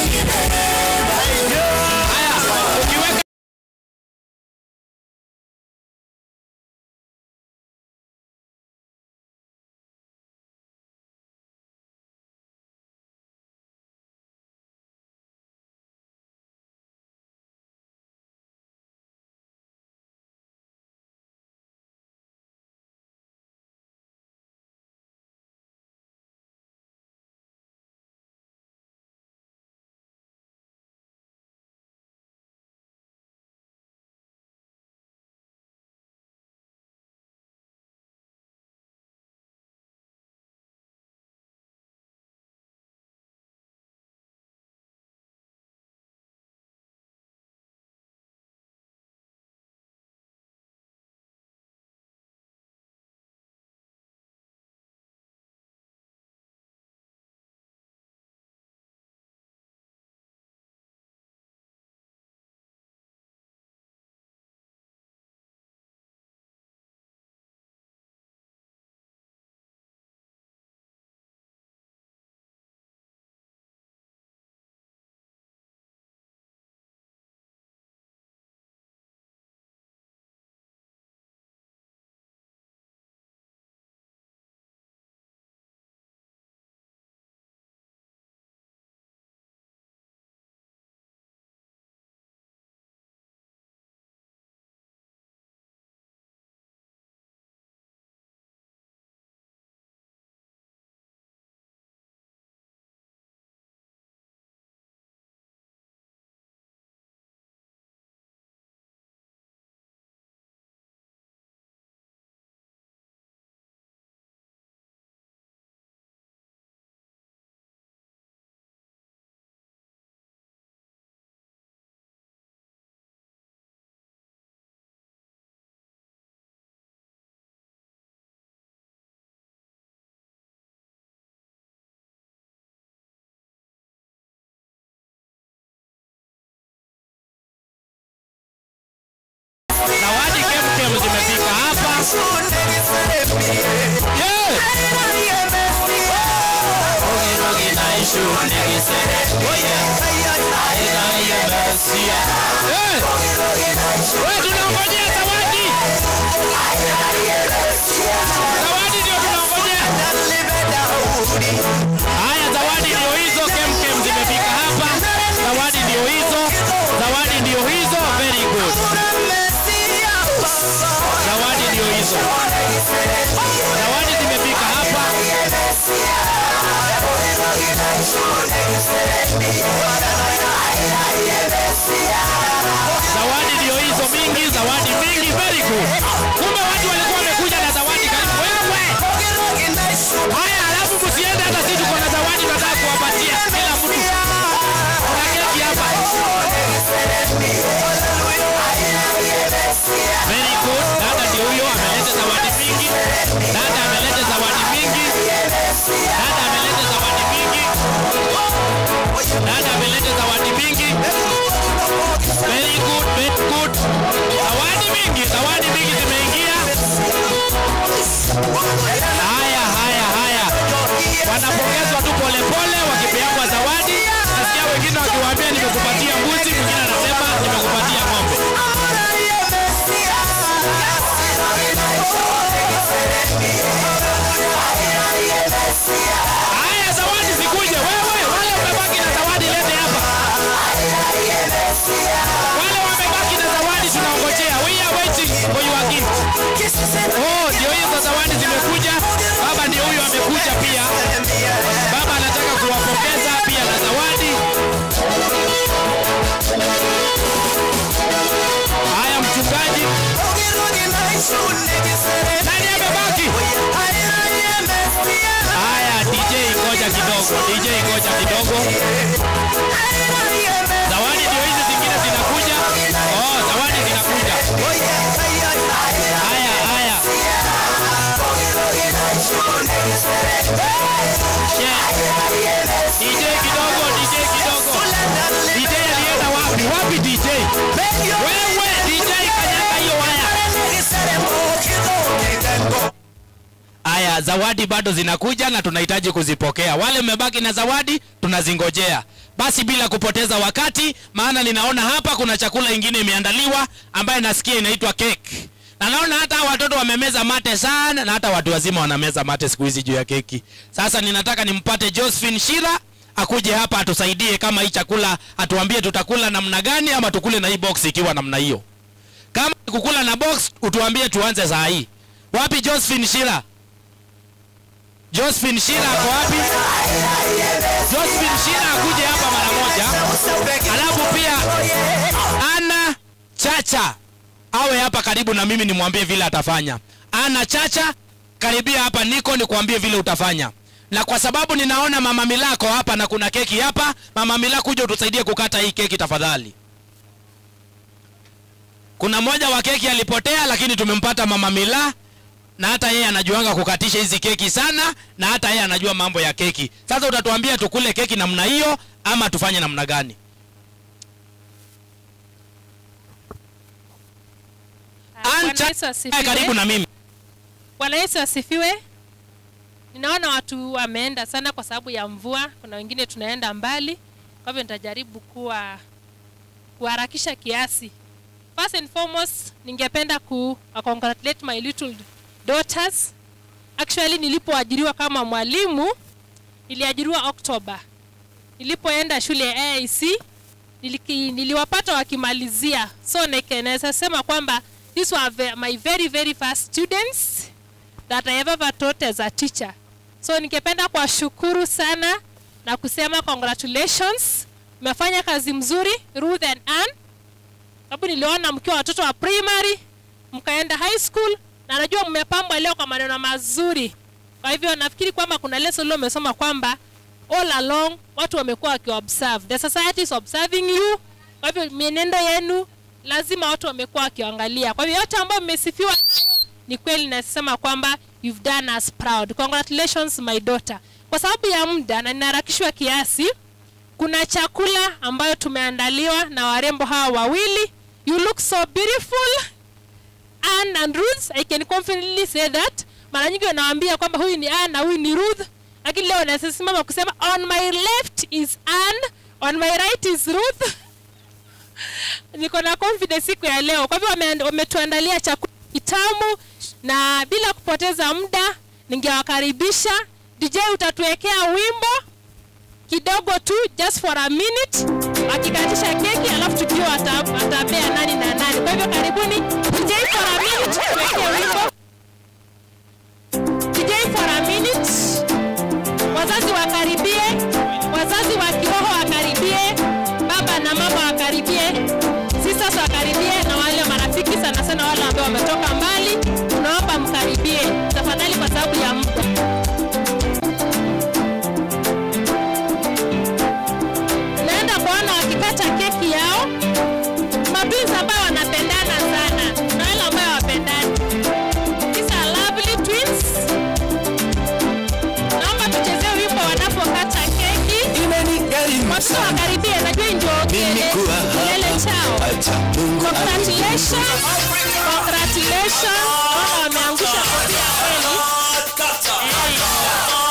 Tunangojea zawadi. Zawadi ndio tunangojea. Haya, zawadi ndio hizo, kemkem zimefika hapa. Zawadi ndio hizo. Zawadi ndio hizo. Very good. Zawadi ndio hizo. Zawadi zimefika hapa. Zawadi ndio hizo mingi, zawadi mingi. Very good. Kumbe watu walikuwa wamekuja na zawadi karibu wewe. Haya, alafu msiende, hata sisi tuko na zawadi tunataka kuwapatia kila mtu. Kuna keki hapa. Very good. Dada ndio huyo ameleta zawadi mingi. Dada ameleta zawadi mingi. Dada ameleta zawadi mingi. Dada ameleta zawadi mingi. Very good, very good. Zawadi mingi zimeingia. Haya. Wanapongezwa tu pole pole wakipewa zawadi. Nasikia wengine wakiwaambia nimekupatia mbuzi, mwingine anasema nimekupatia ng'ombe. Haya, zawadi zikuje. Wewe wale wamebaki na zawadi lete hapa. Wale wamebaki na zawadi tunaongojea. We are waiting for your gift. Oh, ndio hizo zawadi zimekuja. Baba ndio huyo amekuja pia. Baba anataka kuwapongeza pia na zawadi. Haya, mchungaji. Nani amebaki? Haya, DJ ngoja kidogo. Zawadi ndio hizi zingine zinakuja. Oh, zawadi zinakuja. Haya. DJ kidogo. DJ alienda wapi? Wapi DJ? Wewe DJ kanyaga hiyo waya. Haya, zawadi bado zinakuja na tunahitaji kuzipokea. Wale mmebaki na zawadi tunazingojea. Basi bila kupoteza wakati, maana ninaona hapa kuna chakula ingine imeandaliwa ambaye nasikia inaitwa cake. Na naona hata watoto wamemeza mate sana na hata watu wazima wanameza mate siku hizi juu ya keki. Sasa ninataka nimpate Josephine Shira akuje hapa atusaidie kama hii chakula, atuambie tutakula namna gani ama tukule na hii box ikiwa namna hiyo. Kama kukula na box utuambie tuanze saa hii. Wapi Josephine Shira? Josephine Shira ako wapi? Josephine Shira akuje hapa mara moja. Alafu pia Ana Chacha awe hapa karibu na mimi nimwambie vile atafanya. Ana Chacha, karibia hapa niko nikuambie vile utafanya. Na kwa sababu ninaona Mama Milako hapa na kuna keki hapa, Mama Milako kuja utusaidie kukata hii keki tafadhali. Kuna mmoja wa keki alipotea lakini tumempata Mama Mila. Na hata yeye anajuanga kukatisha hizi keki sana, na hata yeye anajua mambo ya keki. Sasa utatuambia tukule keki namna hiyo ama tufanye namna gani? Karibu na mimi. Bwana Yesu asifiwe. Ninaona watu wameenda sana kwa sababu ya mvua. Kuna wengine tunaenda mbali. Kwa hivyo nitajaribu kuharakisha kiasi. First and foremost, ningependa congratulate my little daughters. Actually nilipoajiriwa kama mwalimu, niliajiriwa Oktoba. Nilipoenda shule ya AIC, niliwapata wakimalizia. So naweza sema kwamba these were my very first students that I ever taught as a teacher. So ningependa kuwashukuru sana na kusema congratulations. Mmefanya kazi mzuri, Ruth and Ann. Sababu niliona mkiwa watoto wa primary, mkaenda high school, na najua mmepambwa leo kwa maneno mazuri. Kwa hivyo nafikiri kwamba kuna lesson leo umesoma kwamba all along watu wamekuwa wakiobserve. The society is observing you. Kwa hivyo mienendo yenu lazima watu wamekuwa wakiangalia. Kwa hivyo yote ambayo mmesifiwa nayo ni kweli, nasema kwamba you've done us proud. Congratulations my daughter. Kwa sababu ya muda na ninaharakishwa kiasi, kuna chakula ambayo tumeandaliwa na warembo hawa wawili. You look so beautiful. Anne and Ruth. I can confidently say that. Mara nyingi wanawaambia kwamba huyu ni Anne na huyu ni Ruth. Lakini leo nasimama kusema on my left is Anne, on my right is Ruth. Niko na confidence siku ya leo. Kwa hivyo wametuandalia chakula kitamu, na bila kupoteza muda ningewakaribisha. DJ utatuwekea wimbo kidogo tu, just for a minute, akikatisha keki alafu tukiwa atapea nani na nani. Kwa hivyo karibuni DJ for a minute, tuwekee wimbo. DJ for a minute. Wazazi wakaribie, wazazi wa kiroho wakaribie, baba na mama wakaribie, sisters wakaribie, na wale marafiki sana sana wale ambao wametoka mbali, tunaomba mkaribie tafadhali kwa sababu ya muda. Naenda kuona wakikata keki yao, mabinti ambao wanapendana sana na wale ambao wapendani. These are lovely twins. Naomba tuchezee wimbo wanapokata keki. Watu wakaribie, najua ndio kilele chao. Congratulations. Congratulations. Wana wameangusha kofia kweli.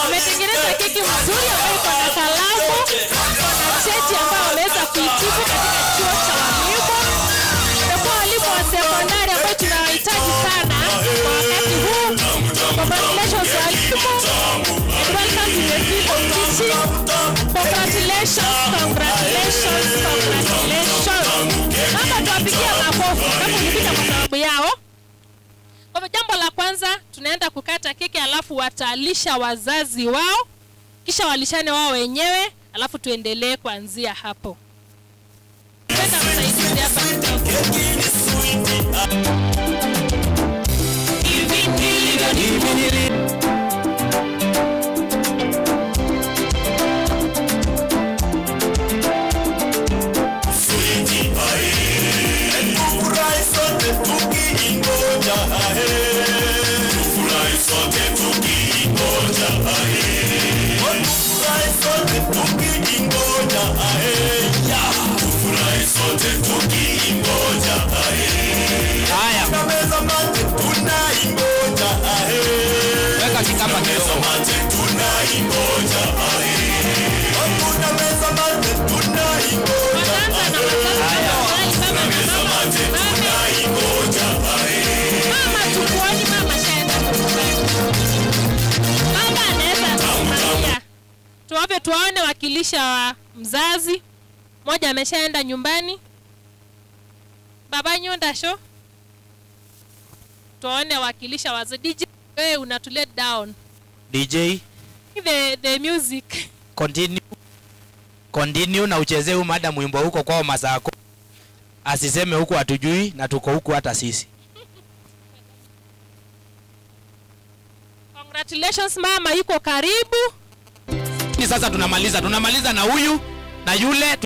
Wametengeneza keki mzuri ambayo iko na kalamu, na cheti ambayo wameweza kuitibu katika chuo cha walimu. Kwa walimu wa sekondari ambao tunawahitaji sana kwa wakati huu. Congratulations walimu. Welcome to the field of teaching. Congratulations, congratulations, congratulations. Mama tuwapigia makofi kama ulipita kwa sababu yao. Kwa jambo la kwanza tunaenda kukata keki, alafu watalisha wazazi wao, kisha walishane wao wenyewe, alafu tuendelee kuanzia hapo. Twenda msaidizi hapa kidogo. Weka kikapa kidogo. Mama tukuoni, mama shaenda mama anaweza kusimamia. Tuwape tuwaone wakilisha wa mzazi. Mmoja ameshaenda nyumbani. Baba Nyonda show. Tuwaone wakilisha wazazi. DJ wewe unatu let down. DJ The music. Continue na uchezee huyu madam wimbo huko kwao Masako. Asiseme huko hatujui na tuko huko hata sisi. Congratulations mama, yuko karibu. Ni sasa tunamaliza na huyu na yule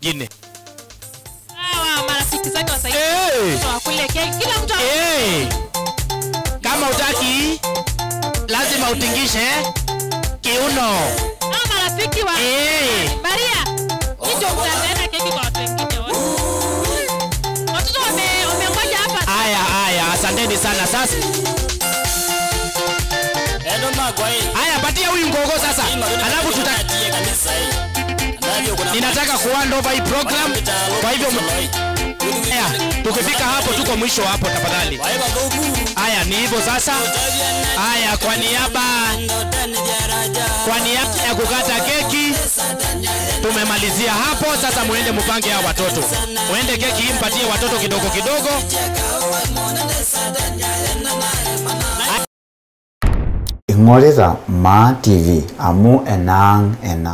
mwingine. Hawa marafiki zake wasaidia. Wakule keki kila mtu. Kama utaki lazima utingishe kiuno. Hawa marafiki wa Maria, ndio mtaenda keki kwa watu wengine wote. Watoto wameongoja hapa. Haya, asanteni sana sasa. Haya, patia huyu ngogo sasa. Alafu ninataka kuhand over hii program. Kwa hivyo tukifika hapo tuko mwisho hapo tafadhali. Haya, ni hivyo sasa. Haya, kwa niaba ya kukata keki tumemalizia hapo. Sasa muende mpange hao watoto. Muende keki hii mpatie watoto kidogo kidogo. Ing'orita Ma TV amu enang ena.